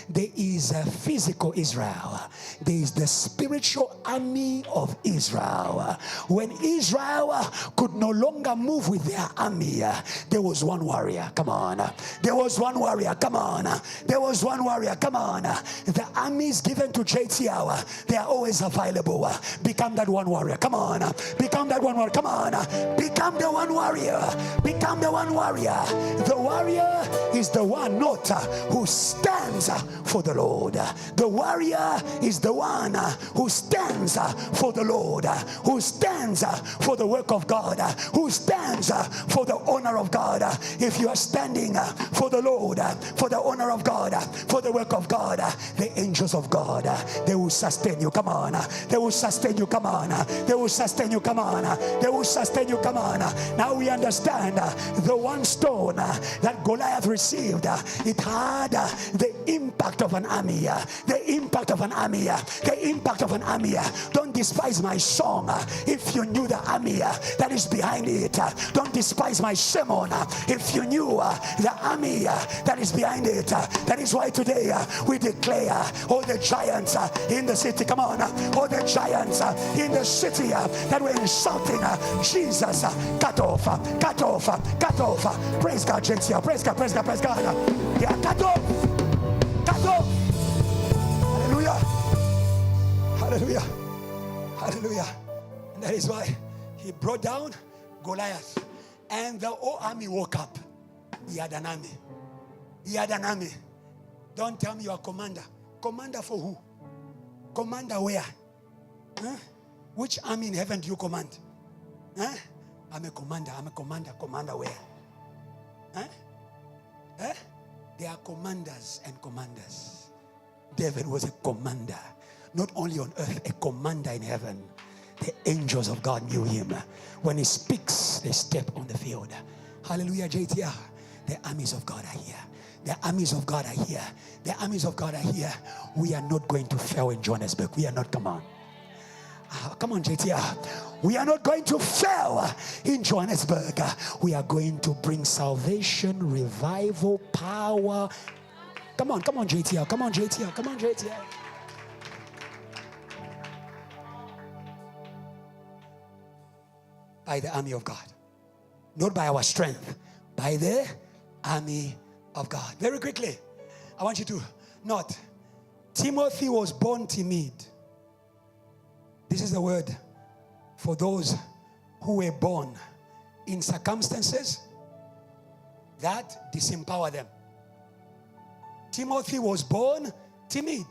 There is a physical Israel. There is the spiritual army of Israel. When Israel could no longer move with their army, there was one warrior. Come on. There was one warrior. Come on. There was one warrior. Come on. The armies given to JTL, they are always available. Become that one warrior. Come on. Become that one warrior. Come on. Become the one warrior. Become the one warrior. The warrior is the one not who stands for the Lord. The warrior is the one who stands for the Lord, who stands for the work of God, who stands for the honor of God. If you are standing for the Lord, for the honor of God, for the work of God, the angels of God, they will sustain you. Come on. They will sustain you. Come on. They will sustain you. Come on. They will sustain you. Come on. Now we understand the one stone that Goliath received. It had the impact of an army. The impact of an army. The impact of an army. Don't despise my song if you knew the army that is behind it. Don't despise my sermon if you knew the army that is behind it. That is why today we declare all the giants in the city. Come on. All the giants in the city that were insulting Jesus. Cut off. Cut off. Cut off. Praise God, JTL. Praise God. Praise God. Praise God. Yeah, cut off. Cut off. Hallelujah. Hallelujah. Hallelujah. And that is why he brought down Goliath. And the whole army woke up. He had an army. He had an army. Don't tell me you are commander. Commander for who? Commander where? Huh? Which army in heaven do you command? Huh? I'm a commander. I'm a commander. Commander where? Huh? Huh? There are commanders and commanders. David was a commander. Not only on earth, a commander in heaven. The angels of God knew him. When he speaks, they step on the field. Hallelujah, JTR. The armies of God are here. The armies of God are here. The armies of God are here. We are not going to fail in Johannesburg. We are not, come on. Come on, JTR. We are not going to fail in Johannesburg. We are going to bring salvation, revival, power. Come on, JTR. Come on, JTR. Come on, JTR. By the army of God. Not by our strength. By the army of God. Very quickly, I want you to note, Timothy was born timid. This is the word for those who were born in circumstances that disempower them. Timothy was born timid.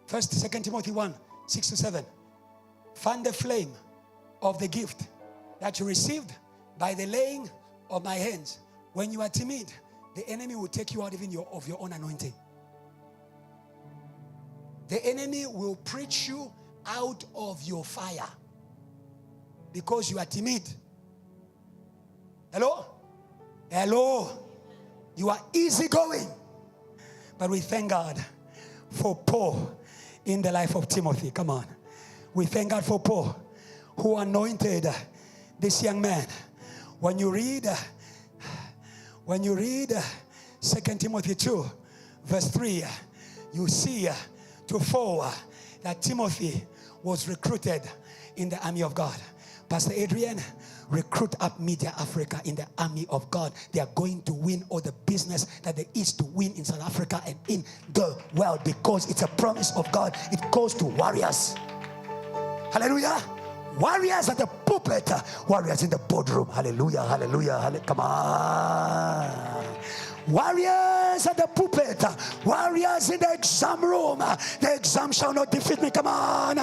2 Timothy 1, 6-7. Fan the flame of the gift that you received by the laying of my hands. When you are timid, the enemy will take you out even of your own anointing. The enemy will preach you out of your fire because you are timid. Hello? Hello? You are easygoing. But we thank God for Paul in the life of Timothy. Come on. We thank God for Paul who anointed this young man. When you read 2 Timothy 2 verse 3, you see to 4 that Timothy was recruited in the army of God. Pastor Adrian, recruit up Media Africa in the army of God. They are going to win all the business that there is to win in South Africa and in the world, because it's a promise of God. It goes to warriors. Hallelujah. Warriors at the pulpit, warriors in the boardroom. Hallelujah, hallelujah, hallelujah. Come on. Warriors at the pulpit, warriors in the exam room. The exam shall not defeat me. Come on.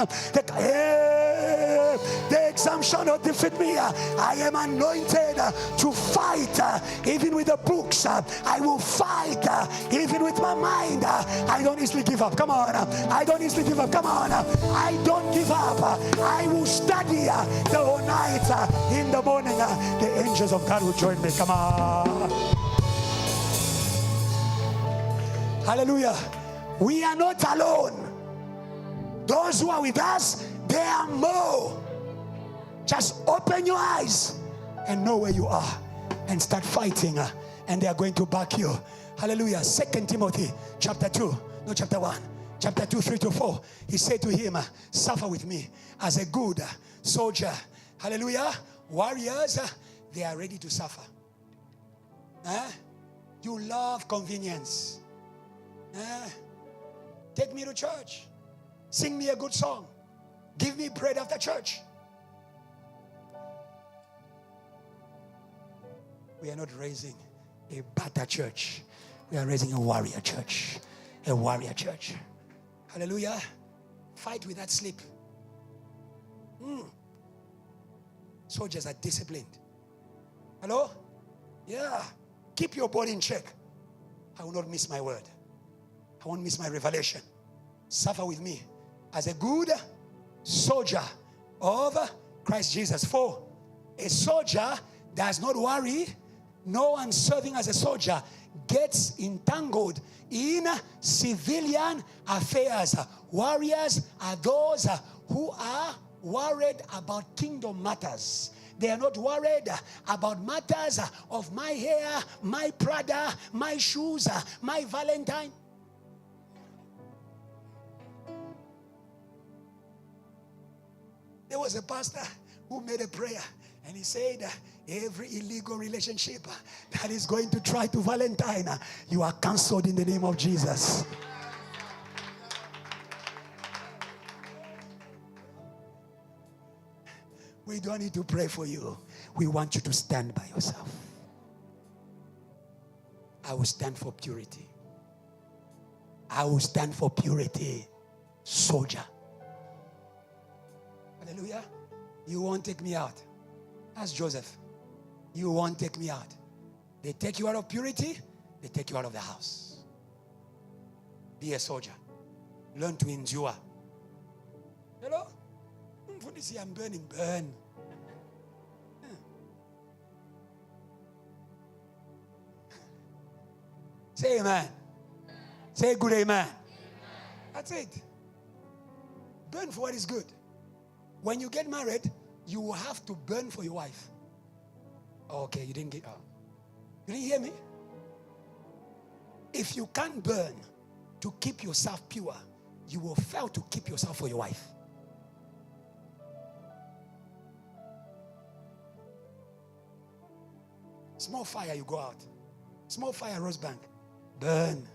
The exam shall not defeat me. I am anointed to fight even with the books. I will fight even with my mind. I don't easily give up. Come on. I don't easily give up. Come on. I don't give up. I will study the whole night. In the morning, the angels of God will join me. Come on. Hallelujah. We are not alone. Those who are with us, they are more. Just open your eyes and know where you are and start fighting, and they are going to back you. Hallelujah. 2 Timothy chapter 2, no, chapter 1, chapter 2, 3-4. He said to him, suffer with me as a good soldier. Hallelujah. Warriors, they are ready to suffer. You love convenience. Take me to church. Sing me a good song. Give me bread after church. We are not raising a battle church. We are raising a warrior church. A warrior church. Hallelujah. Fight without sleep. Soldiers are disciplined. Hello? Yeah. Keep your body in check. I will not miss my word. I won't miss my revelation. Suffer with me as a good soldier of Christ Jesus. For a soldier does not worry. No one serving as a soldier gets entangled in civilian affairs. Warriors are those who are worried about kingdom matters. They are not worried about matters of my hair, my Prada, my shoes, my Valentine. There was a pastor who made a prayer, and he said, every illegal relationship that is going to try to Valentine, you are cancelled in the name of Jesus. We don't need to pray for you. We want you to stand by yourself. I will stand for purity. I will stand for purity. Soldier. Hallelujah. You won't take me out. That's Joseph. You won't take me out. They take you out of purity, they take you out of the house. Be a soldier. Learn to endure. Hello? I'm burning, burn. Say amen. Say good amen. That's it. Burn for what is good. When you get married, you will have to burn for your wife. Okay, you didn't get out. You didn't hear me? If you can't burn to keep yourself pure, you will fail to keep yourself for your wife. Small fire, you go out. Small fire, Rosebank. Burn.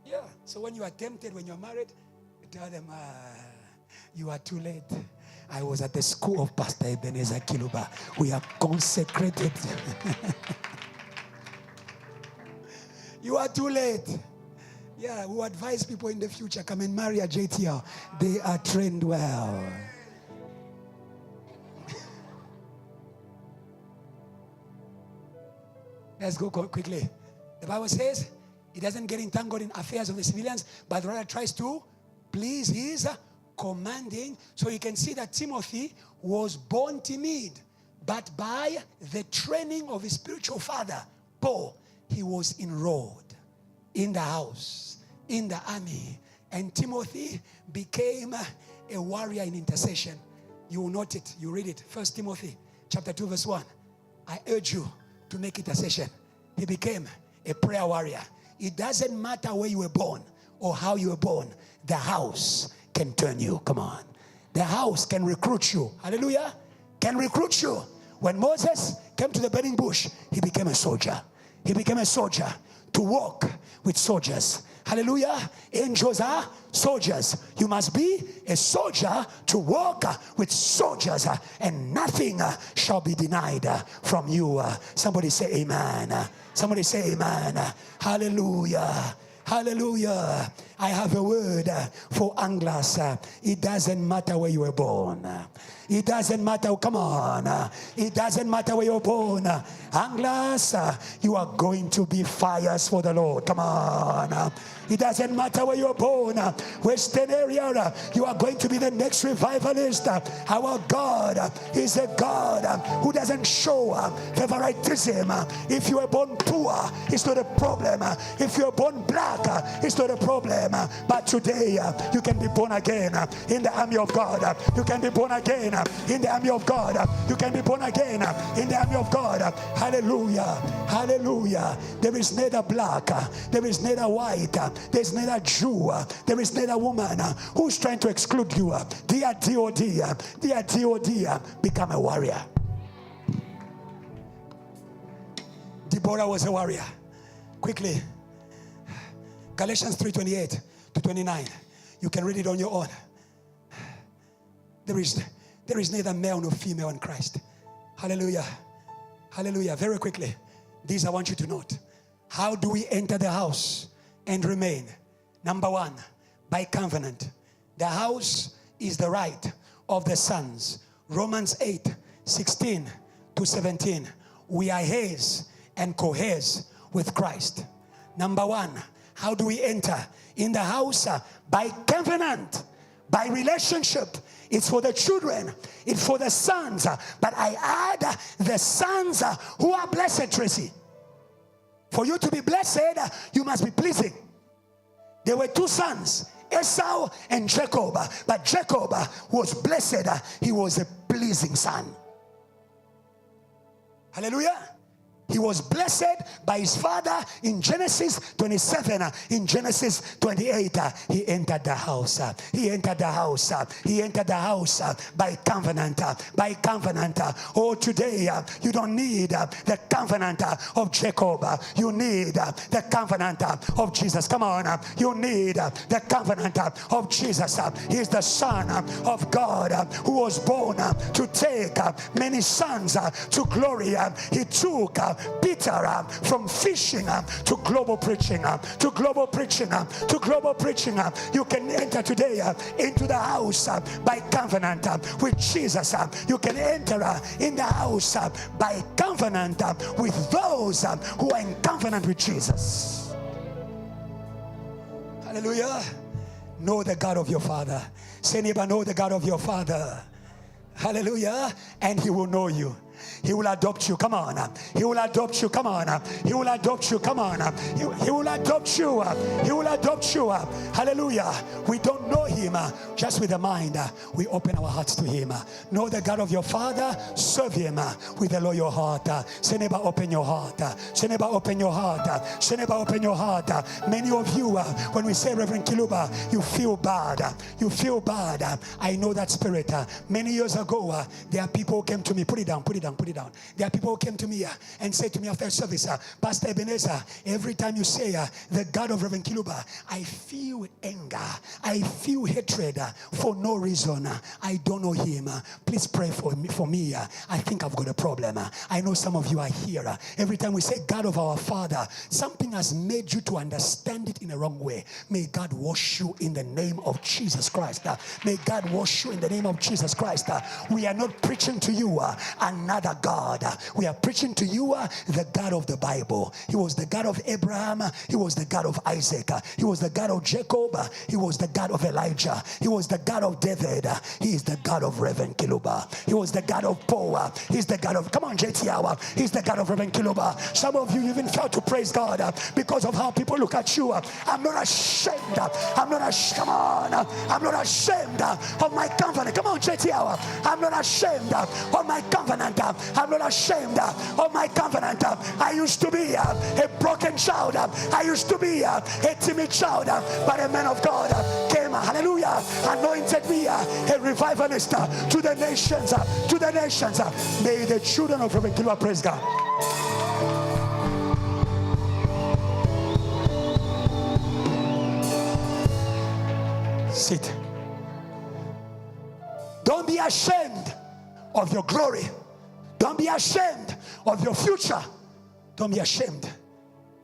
Yeah. So when you are tempted, when you're married, you tell them, you are too late. I was at the school of Pastor Ebenezer Kiluba. We are consecrated. You are too late. Yeah, we advise people in the future, come and marry a JTL. They are trained well. Let's go quickly. The Bible says he doesn't get entangled in affairs of the civilians, but rather tries to please his commanding. So you can see that Timothy was born timid, but by the training of his spiritual father, Paul, he was enrolled in the house, in the army. And Timothy became a warrior in intercession. You will note it. You read it. 1 Timothy chapter 2 verse 1. I urge you to make intercession. He became a prayer warrior. It doesn't matter where you were born or how you were born. The house can turn you. Come on. The house can recruit you. Hallelujah. Can recruit you. When Moses came to the burning bush, he became a soldier. He became a soldier to walk with soldiers. Hallelujah. Angels are soldiers. You must be a soldier to walk with soldiers, and nothing shall be denied from you. Somebody say amen. Somebody say amen. Hallelujah. Hallelujah. I have a word for anglers. It doesn't matter where you were born. It doesn't matter, come on. It doesn't matter where you're born. Anglers, you are going to be fires for the Lord. Come on. It doesn't matter where you're born. Western area, you are going to be the next revivalist. Our God is a God who doesn't show favoritism. If you were born poor, it's not a problem. If you're born black, it's not a problem. But today, you can be born again in the army of God. You can be born again in the army of God. You can be born again in the army of God. Hallelujah. Hallelujah. There is neither black, there is neither white, there is neither Jew, there is neither woman who's trying to exclude you. Dear DOD, become a warrior. Deborah was a warrior. Quickly, Galatians 3:28 to 29. You can read it on your own. There is neither male nor female in Christ. Hallelujah. Hallelujah. Very quickly, these I want you to note. How do we enter the house and remain? Number one, by covenant. The house is the right of the sons. Romans 8:16 to 17. We are heirs and co-heirs with Christ. Number one, how do we enter in the house? By covenant, by relationship. It's for the children, it's for the sons. But I add the sons who are blessed, Tracy. For you to be blessed, you must be pleasing. There were two sons, Esau and Jacob. But Jacob was blessed. He was a pleasing son. Hallelujah. He was blessed by his father in Genesis 27. In Genesis 28, he entered the house. He entered the house. He entered the house by covenant. By covenant. Oh, today you don't need the covenant of Jacob. You need the covenant of Jesus. Come on. You need the covenant of Jesus. He is the Son of God who was born to take many sons to glory. He took Peter from fishing to global preaching, to global preaching, to global preaching. You can enter today into the house by covenant with Jesus. You can enter in the house by covenant with those who are in covenant with Jesus. Hallelujah. Know the God of your father. Say, neighbor, know the God of your father. Hallelujah. And he will know you. He will adopt you. Come on. He will adopt you. Come on. He will adopt you. Come on. He will adopt you. He will adopt you. Hallelujah. We don't know him just with the mind. We open our hearts to him. Know the God of your father. Serve him with a loyal heart. Say, neighbor, open your heart. Say, neighbor, open your heart. Say, neighbor, open your heart. Many of you, when we say Reverend Kiluba, you feel bad. You feel bad. I know that spirit. Many years ago, there are people who came to me. Put it down. Put it down. Put it down. There are people who came to me and said to me after service, Pastor Ebenezer, every time you say the God of Reverend Kiluba, I feel anger. I feel hatred for no reason. I don't know him. Please pray for me. I think I've got a problem. I know some of you are here. Every time we say God of our Father, something has made you to understand it in a wrong way. May God wash you in the name of Jesus Christ. May God wash you in the name of Jesus Christ. We are not preaching to you another God. We are preaching to you the God of the Bible. He was the God of Abraham. He was the God of Isaac. He was the God of Jacob. He was the God of Elijah. He was the God of David. He is the God of Reverend Kiluba. He was the God of Paul. He's the God of, come on, JT Hour. He's the God of Reverend Kiluba. Some of you even fail to praise God because of how people look at you. I'm not ashamed. I'm not ashamed. Come on. I'm not ashamed of my covenant. Come on, JT Hour. I'm not ashamed of my covenant. I'm not ashamed of my covenant. I used to be a broken child. I used to be a timid child. But a man of God came, hallelujah, anointed me a revivalist to the nations. To the nations. May the children of Reverend Kiluba praise God. seat. Don't be ashamed of your glory. Don't be ashamed of your future. Don't be ashamed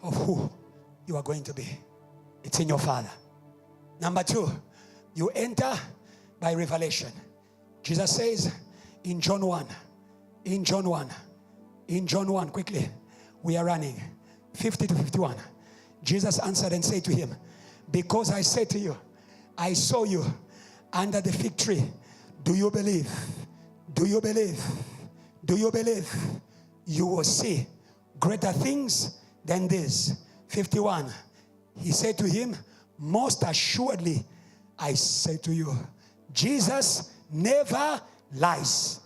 of who you are going to be. It's in your Father. Number 2, you enter by revelation. Jesus says in John 1, quickly, we are running, 50 to 51. Jesus answered and said to him, because I said to you, I saw you under the fig tree. Do you believe? Do you believe? Do you believe? You will see greater things than this. 51. He said to him, most assuredly, I say to you, Jesus never lies.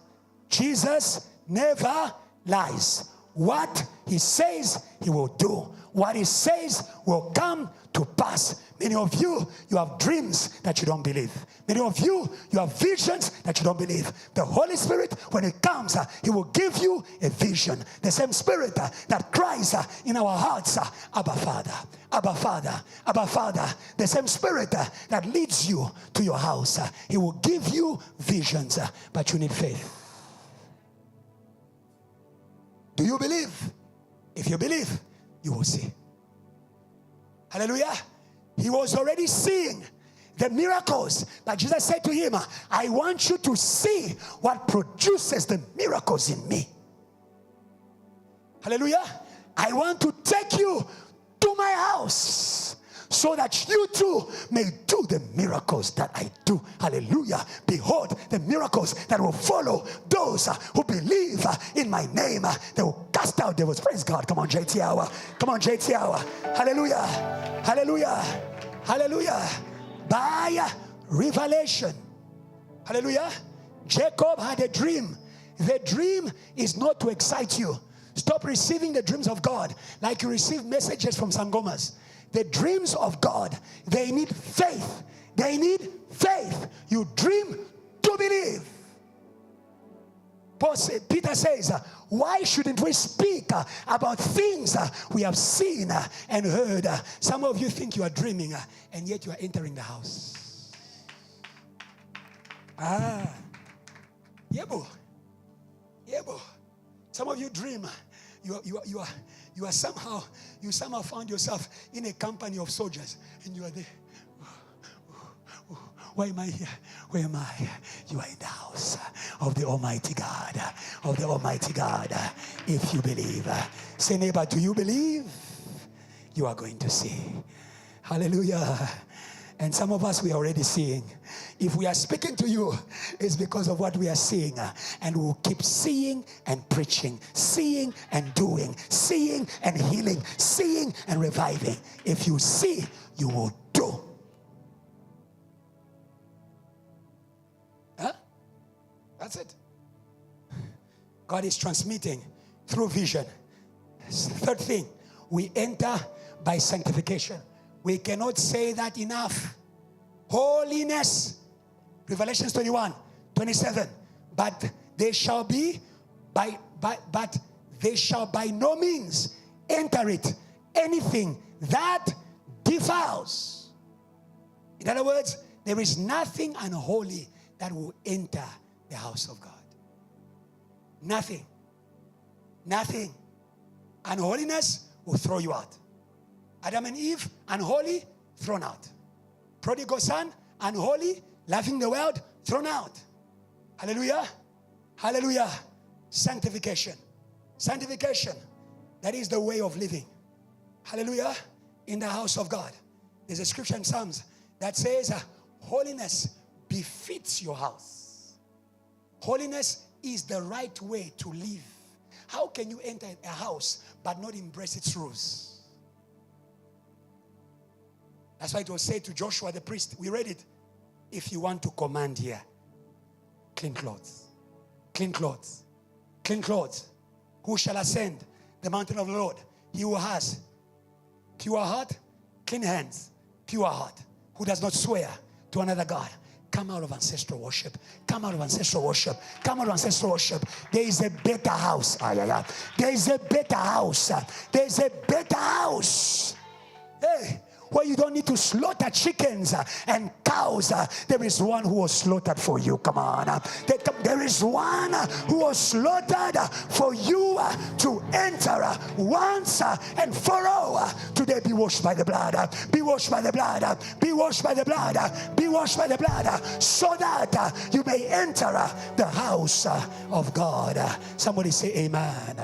Jesus never lies. What he says, he will do. What he says will come to pass. Many of you, you have dreams that you don't believe. Many of you, you have visions that you don't believe. The Holy Spirit, when it comes, he will give you a vision. The same Spirit that cries in our hearts, Abba Father, Abba Father, Abba Father. The same Spirit that leads you to your house. He will give you visions, but you need faith. Do you believe? If you believe, you will see. Hallelujah. He was already seeing the miracles, but Jesus said to him, I want you to see what produces the miracles in me. Hallelujah. I want to take you to my house so that you too may do the miracles that I do. Hallelujah. Behold, the miracles that will follow those who believe in my name. They will cast out devils. Praise God. Come on, JT Hour. Come on, JT Hour. Hallelujah. Hallelujah. Hallelujah. By revelation. Hallelujah. Jacob had a dream. The dream is not to excite you. Stop receiving the dreams of God like you receive messages from Sangomas. The dreams of God, they need faith. They need faith. You dream to believe. Peter says, why shouldn't we speak about things we have seen and heard? Some of you think you are dreaming and yet you are entering the house. Yebo. Some of you dream. You somehow found yourself in a company of soldiers and you are there. Why am I here? Where am I? You are in the house of the Almighty God. Of the Almighty God. If you believe. Say, neighbor, do you believe? You are going to see. Hallelujah. And some of us, we are already seeing. If we are speaking to you, it's because of what we are seeing. And we'll keep seeing and preaching, seeing and doing, seeing and healing, seeing and reviving. If you see, you will do. Huh? That's it. God is transmitting through vision. Third thing, we enter by sanctification. We cannot say that enough. Holiness. Revelations 21:27. But they shall by no means enter it anything that defiles. In other words, there is nothing unholy that will enter the house of God. Nothing. Nothing. Unholiness will throw you out. Adam and Eve, unholy, thrown out. Prodigal son, unholy, loving the world, thrown out. Hallelujah. Hallelujah. Sanctification. Sanctification. That is the way of living. Hallelujah. In the house of God. There's a scripture in Psalms that says, holiness befits your house. Holiness is the right way to live. How can you enter a house but not embrace its rules? That's why it was said to Joshua the priest. We read it. If you want to command here, clean clothes. Clean clothes. Clean clothes. Who shall ascend the mountain of the Lord? He who has pure heart, clean hands, pure heart. Who does not swear to another God. Come out of ancestral worship. Come out of ancestral worship. Come out of ancestral worship. There is a better house. There is a better house. There is a better house. Hey. where you don't need to slaughter chickens and cows. There is one who was slaughtered for you. Come on. There is one who was slaughtered for you to enter once and for all. Today be washed by the blood. Be washed by the blood. Be washed by the blood. Be washed by the blood, so that you may enter the house of God. Somebody say amen.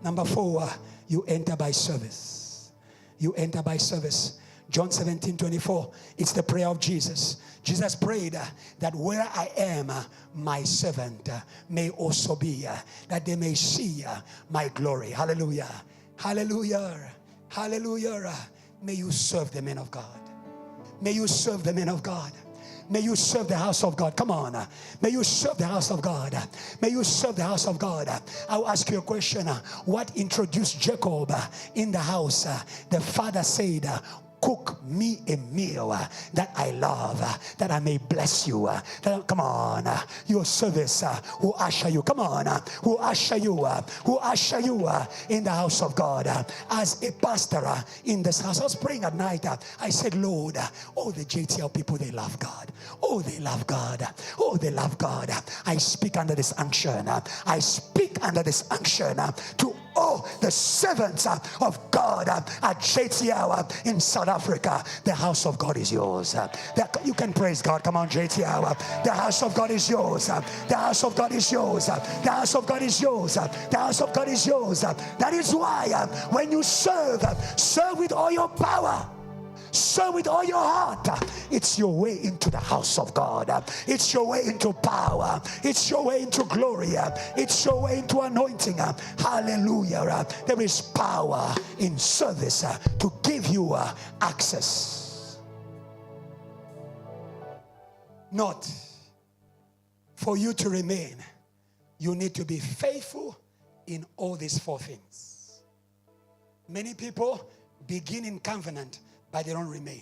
Number 4, you enter by service. You enter by service. John 17:24. It's the prayer of Jesus. Jesus prayed that where I am, my servant may also be, that they may see my glory. Hallelujah. Hallelujah. Hallelujah. May you serve the men of God. May you serve the men of God. May you serve the house of God. Come on. May you serve the house of God. May you serve the house of God. I'll ask you a question. What introduced Jacob in the house? The father said, cook me a meal that I love, that I may bless you. Come on, your service will usher you. Come on, will usher you in the house of God. As a pastor in this house, I was praying at night. I said, Lord, oh, the JTL people, they love God. Oh, they love God. Oh, they love God. I speak under this unction. I speak under this unction to all the servants of God at JTL in South Africa. The house of God is yours. You can praise God. Come on, JTL. The house of God is yours. The house of God is yours. The house of God is yours. The house of God is yours. That is why when you serve with all your power. Serve with all your heart. It's your way into the house of God. It's your way into power. It's your way into glory. It's your way into anointing. Hallelujah. There is power in service to give you access. Not for you to remain. You need to be faithful in all these 4 things. Many people begin in covenant, but they don't remain.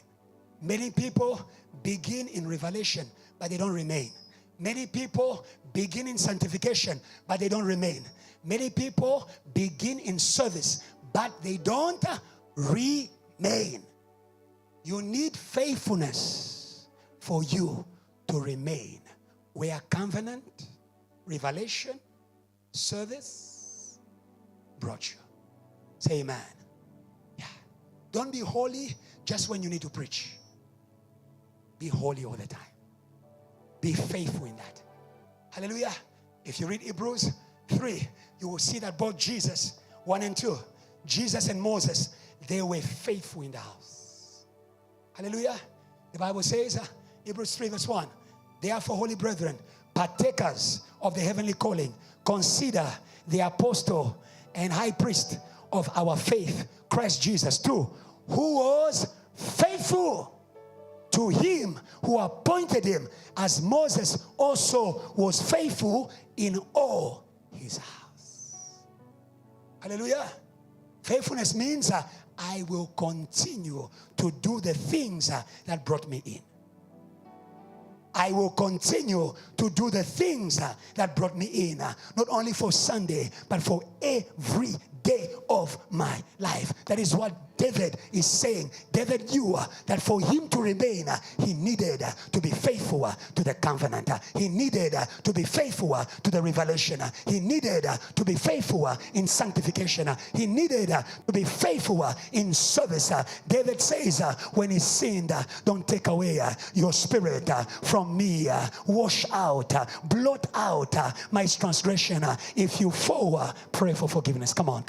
Many people begin in revelation, but they don't remain. Many people begin in sanctification, but they don't remain. Many people begin in service, but they don't remain. You need faithfulness for you to remain where covenant, revelation, service brought you. Say amen. Yeah. Don't be holy just when you need to preach. Be holy all the time. Be faithful in that. Hallelujah. If you read Hebrews 3, you will see that both Jesus, 1 and 2, Jesus and Moses, they were faithful in the house. Hallelujah. The Bible says, Hebrews 3 verse 1, therefore, holy brethren, partakers of the heavenly calling, consider the apostle and high priest of our faith, Christ Jesus, too, who was faithful to him who appointed him, as Moses also was faithful in all his house. Hallelujah. Faithfulness means I will continue to do the things that brought me in. I will continue to do the things that brought me in, not only for Sunday, but for every day of my life. That is what David is saying. David knew that for him to remain, he needed to be faithful to the covenant. He needed to be faithful to the revelation. He needed to be faithful in sanctification. He needed to be faithful in service. David says, when he sinned, don't take away your spirit from me. Wash out, blot out my transgression. If you fall, pray for forgiveness. Come on.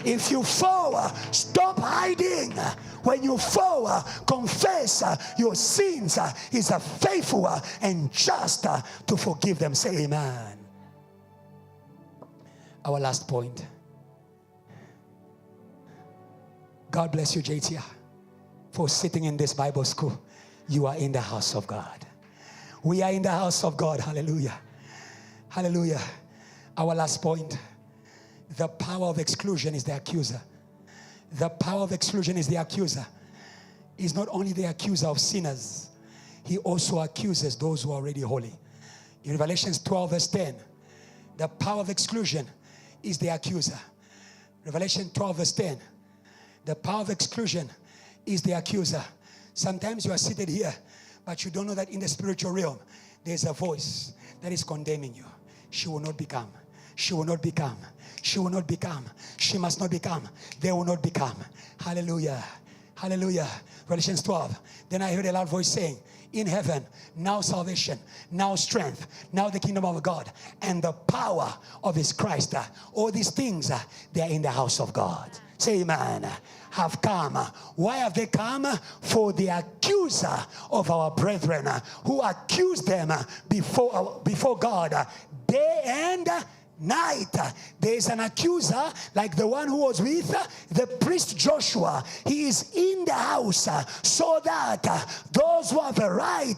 If you fall, stop hiding. When you fall, confess your sins. He's faithful and just to forgive them. Say amen. Our last point. God bless you, JTR, for sitting in this Bible school. You are in the house of God. We are in the house of God. Hallelujah. Hallelujah. Our last point. The power of exclusion is the accuser. The power of exclusion is the accuser. He's not only the accuser of sinners, he also accuses those who are already holy. In Revelation 12 verse 10, the power of exclusion is the accuser. Revelation 12 verse 10. The power of exclusion is the accuser. Sometimes you are seated here, but you don't know that in the spiritual realm, there's a voice that is condemning you. She will not become. She will not become. She will not become. She must not become. They will not become. Hallelujah. Hallelujah. Revelation 12. Then I heard a loud voice saying, in heaven, now salvation, now strength, now the kingdom of God, and the power of his Christ. All these things, they are in the house of God. Say amen. Have come. Why have they come? For the accuser of our brethren, who accused them before God day and night. There is an accuser like the one who was with the priest Joshua. He is in the house so that those who have a right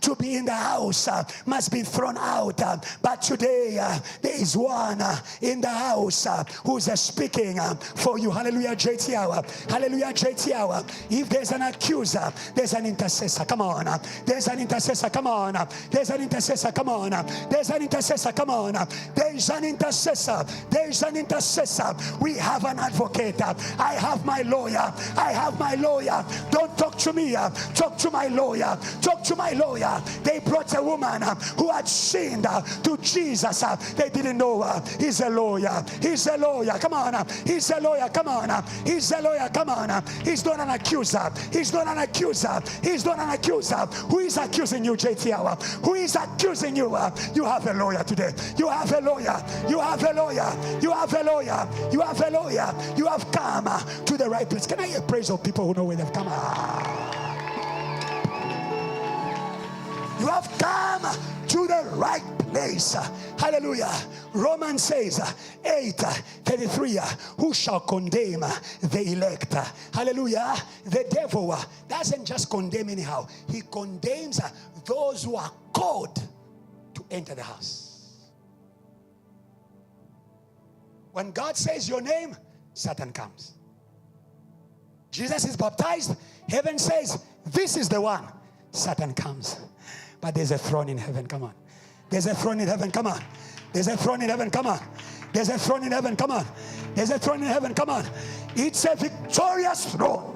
to be in the house must be thrown out. But today there is one in the house who's speaking for you. Hallelujah, JT Hour. Hallelujah, JT Hour. If there's an accuser, there's an intercessor. Come on. There's an intercessor. Come on. There's an intercessor. Come on. There's an intercessor. Come on. There's an intercessor. There is an intercessor. We have an advocate. I have my lawyer. I have my lawyer. Don't talk to me. Talk to my lawyer. Talk to my lawyer. They brought a woman who had sinned to Jesus. They didn't know he's a lawyer. He's a lawyer. Come on. He's a lawyer. Come on. He's a lawyer. Come on. He's not an accuser. He's not an accuser. He's not an accuser. Who is accusing you, JT Hour? Who is accusing you? You have a lawyer today. You have a lawyer. You have a lawyer. You have a lawyer. You have a lawyer. You have come to the right place. Can I hear praise of people who know where they've come? You have come to the right place. Hallelujah. Romans says 8:33, who shall condemn the elect? Hallelujah. The devil doesn't just condemn anyhow. He condemns those who are called to enter the house. When God says your name, Satan comes. Jesus is baptized. Heaven says, this is the one. Satan comes. But there's a throne in heaven. Come on. There's a throne in heaven. Come on. There's a throne in heaven. Come on. There's a throne in heaven. Come on. There's a throne in heaven. Come on. It's a victorious throne.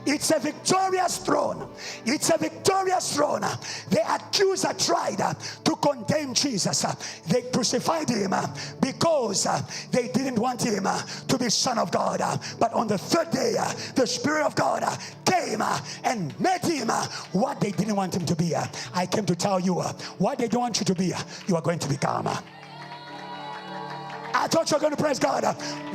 It's a victorious throne. It's a victorious throne. The accuser tried to condemn Jesus. They crucified him because they didn't want him to be Son of God. But on the third day, the Spirit of God came and made him what they didn't want him to be. I came to tell you what they don't want you to be, you are going to become. I thought you were going to praise God.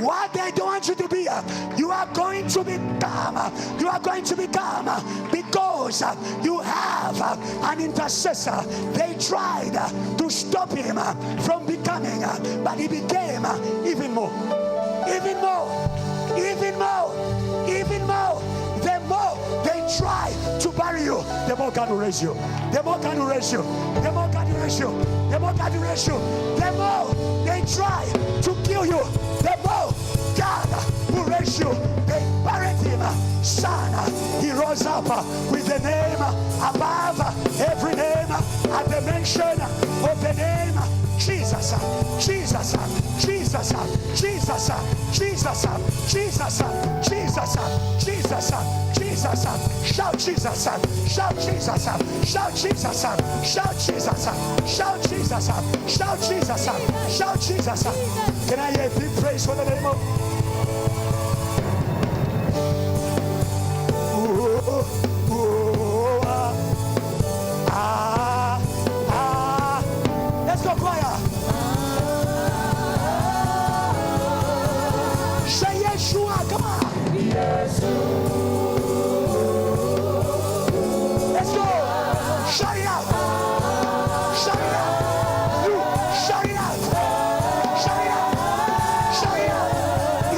What they don't want you to be, you are going to become. You are going to become because you have an intercessor. They tried to stop him from becoming, but he became even more. Even more. Even more. Even more. The more they try to bury you, the more God will raise you. The more God will raise you. The more God will raise you. The more God will raise you. The more they try to kill you, the more God will raise you. They buried him, son. He rose up with the name above every name, at the mention of the name Jesus. Jesus. Jesus. Jesus. Jesus. Jesus. Jesus. Jesus. Jesus. Shout Jesus. Shout Jesus. Shout Jesus. Shout Jesus. Shout Jesus. Shout Jesus. Shout Jesus. Can I hear a big praise for the name of let's go choir. Say Yeshua, come on. Yeshua. Let's go. Shout it out. Shout it out. You shout it out. Shout it out. Shout it out.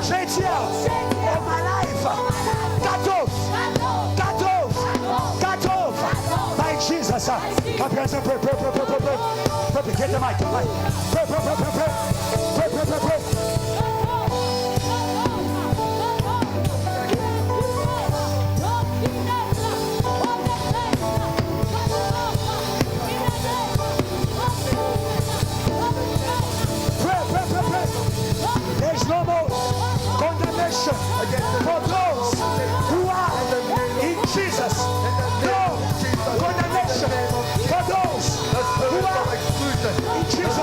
straight here of my life. Cut off. Cut off. Cut off. By Jesus. Clap your hands and pray. Pray. Get the mic. Pray. There's no more condemnation for those who are in Jesus. No condemnation for those who are in Jesus.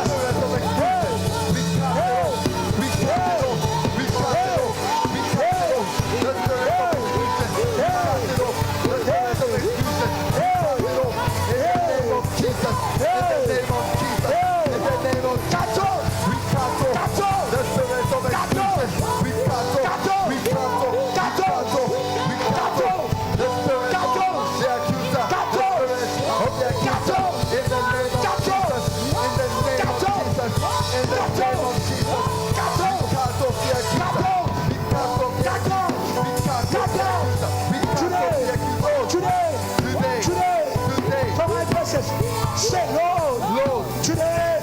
Say, Lord, today,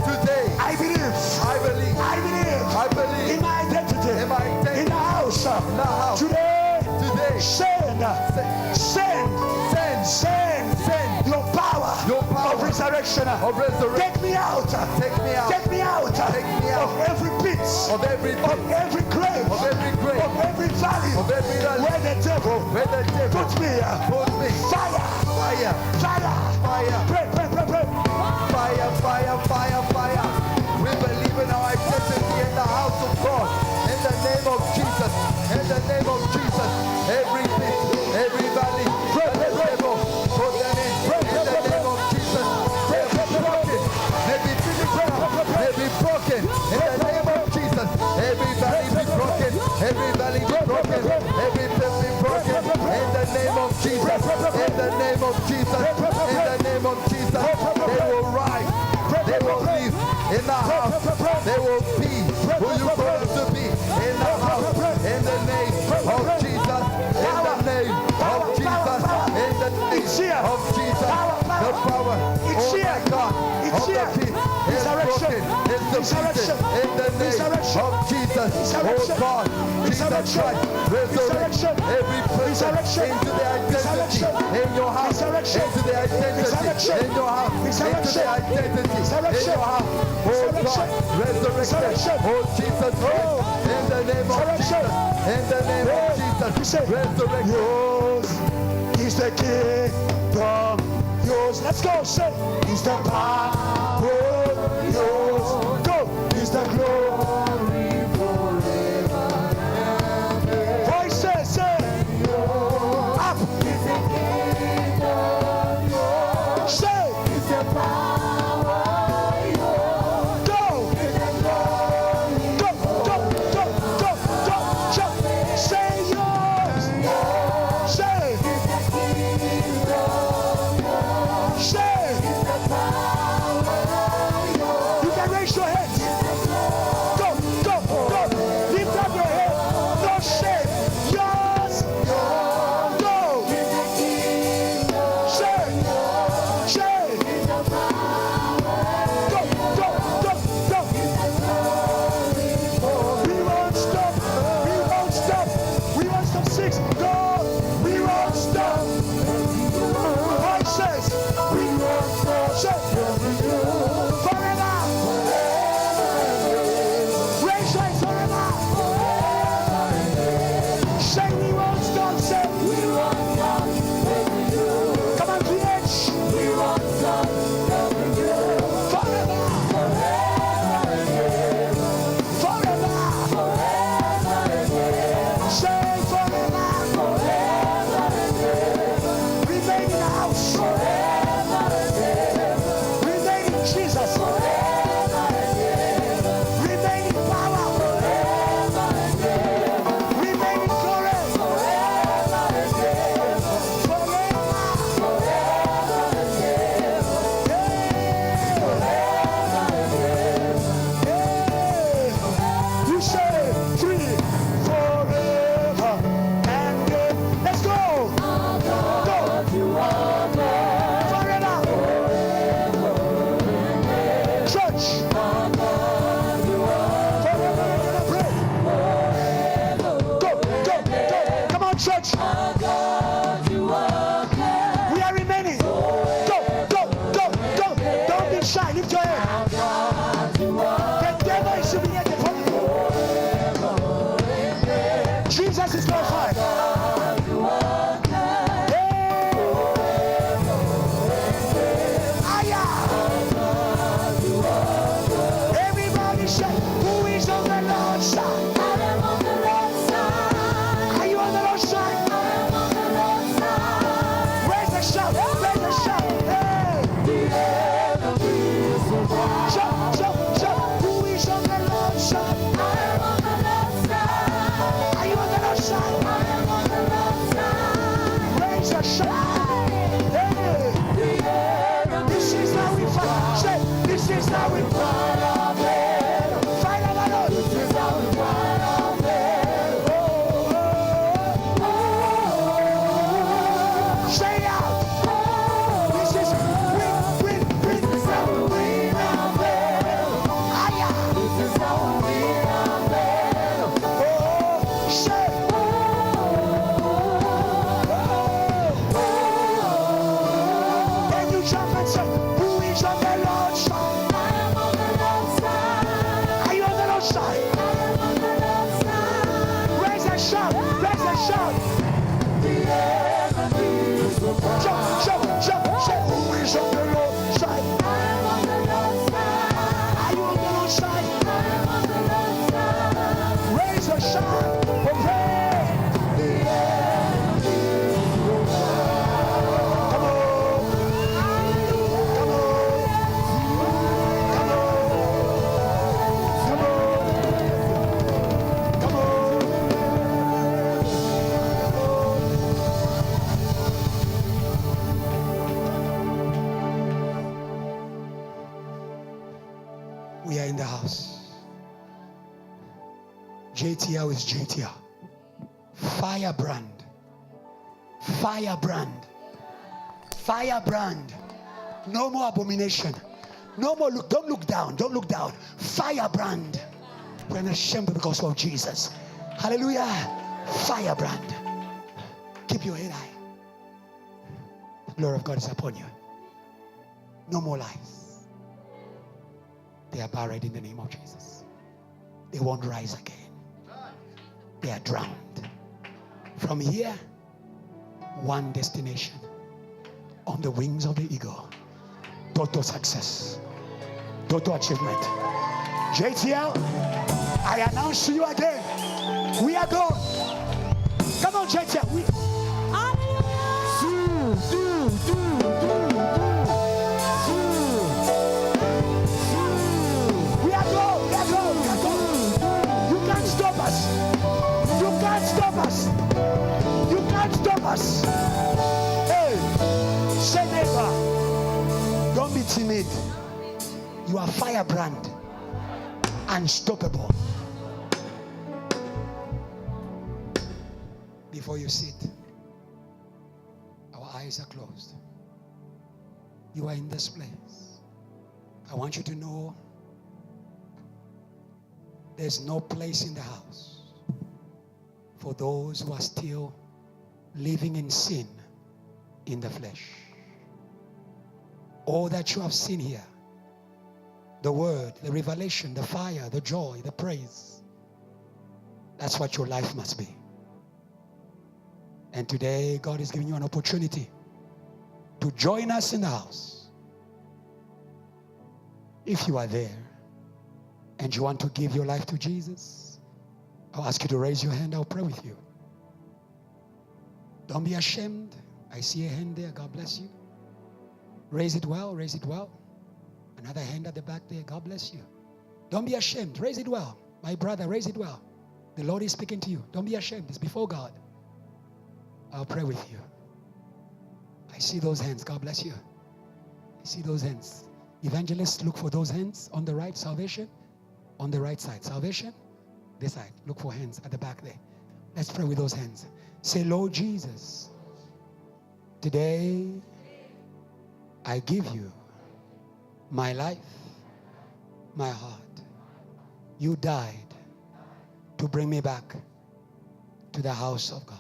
I believe in my identity, in the house. Today, send your power of resurrection. Take me out of every pit, of every grave, of every valley, where the devil put me. Fire. Pray. Fire. We believe in our identity in the house of God. In the name of Jesus. Every pit, every valley, the devil put them in. In the name of Jesus. May be broken. In the name of Jesus. Every valley be broken. Every valley be broken. Every pit be broken. In the name of Jesus. In the name of Jesus. They will rise. They will live in the house. They will be who you call them to be in the house. In the name of Jesus. In the name of Jesus. In the name of Jesus. The power, oh my God, of the pit is broken. It's defeated. In the name of Jesus. Oh God, Jesus Christ, resurrection every person into their identity in your house. Into their identity in your house. Into their identity in your house. Oh God, resurrection. Oh Jesus Christ, in the name of Jesus. In the name of Jesus. Resurrection. Yours is the kingdom. Yours. Let's go. Say, is the power. Yours. Go. Is the glory forever. Voices say, up. Is the kingdom yours. Say, is the power yours. Go. Is the glory. Go. Say yours. Say, is the kingdom yours. Say, you can raise your hands. you jump and say, who is on the Lord's side? I am on the Lord's side. Are you on the Lord's side? I am on the Lord's side. Raise a shout, raise a shout. The enemies will fall. Jump, jump, jump. Say, who is on the Lord's side? I am on the Lord's side. Are you on the Lord's side? I am on the Lord's side. Raise a shout for prayer. The enemies will fall. Come on, come on, come on, come on, come on. We are in the house. JTL is JTL. Firebrand. Firebrand. Firebrand. No more abomination. No more look. Don't look down. Don't look down. Firebrand. We're unashamed because of Jesus. Hallelujah. Firebrand. Keep your head high. The glory of God is upon you. No more lies. They are buried in the name of Jesus. They won't rise again. They are drowned. From here, one destination. On the wings of the eagle. Total success. Total achievement. JTL, I announce to you again. We are gone. Come on, JTL. We are gone. We are gone. We are gone. You can't stop us. You can't stop us. You can't stop us. Hey, say neighbor, don't be timid. You are firebrand. Unstoppable. Before you sit, our eyes are closed. You are in this place. I want you to know there's no place in the house for those who are still living in sin in the flesh. All that you have seen here, the word, the revelation, the fire, the joy, the praise, that's what your life must be. And today, God is giving you an opportunity to join us in the house. If you are there and you want to give your life to Jesus, I'll ask you to raise your hand. I'll pray with you. Don't be ashamed. I see a hand there. God bless you. Raise it well. Raise it well. Another hand at the back there. God bless you. Don't be ashamed. Raise it well. My brother, raise it well. The Lord is speaking to you. Don't be ashamed. It's before God. I'll pray with you. I see those hands. God bless you. I see those hands. Evangelists, look for those hands on the right. Salvation. On the right side. Salvation. This side. Look for hands at the back there. Let's pray with those hands. Say, Lord Jesus, today I give you my life, my heart. You died to bring me back to the house of God.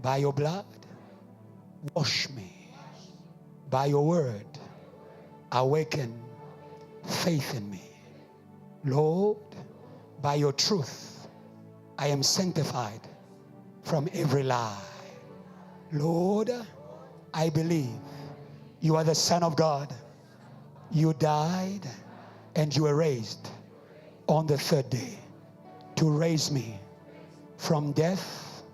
By your blood, wash me. By your word, awaken faith in me. Lord, by your truth, I am sanctified from every lie. Lord, I believe you are the Son of God. You died and you were raised on the third day to raise me from death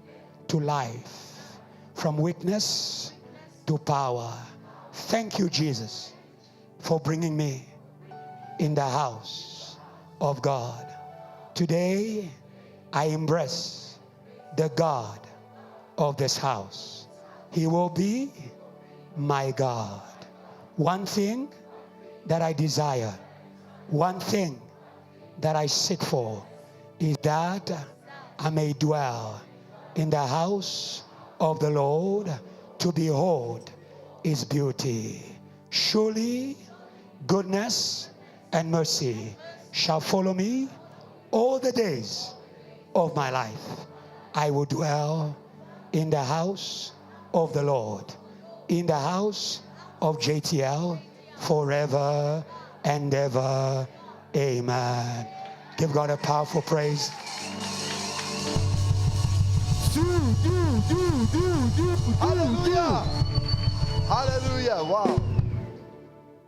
to life, from weakness to power. Thank you, Jesus, for bringing me in the house of God. Today, I embrace the God of this house. He will be my God. One thing that I desire, one thing that I seek for is that I may dwell in the house of the Lord to behold his beauty. Surely goodness and mercy shall follow me all the days of my life. I will dwell in the house of the Lord, in the house of JTL forever and ever. Amen. Give God a powerful praise. Hallelujah. Hallelujah. Wow.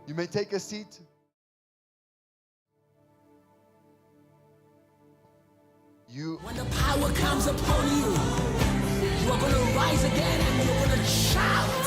You may take a seat. When the power comes upon you, you are going to rise again and you're going to shout.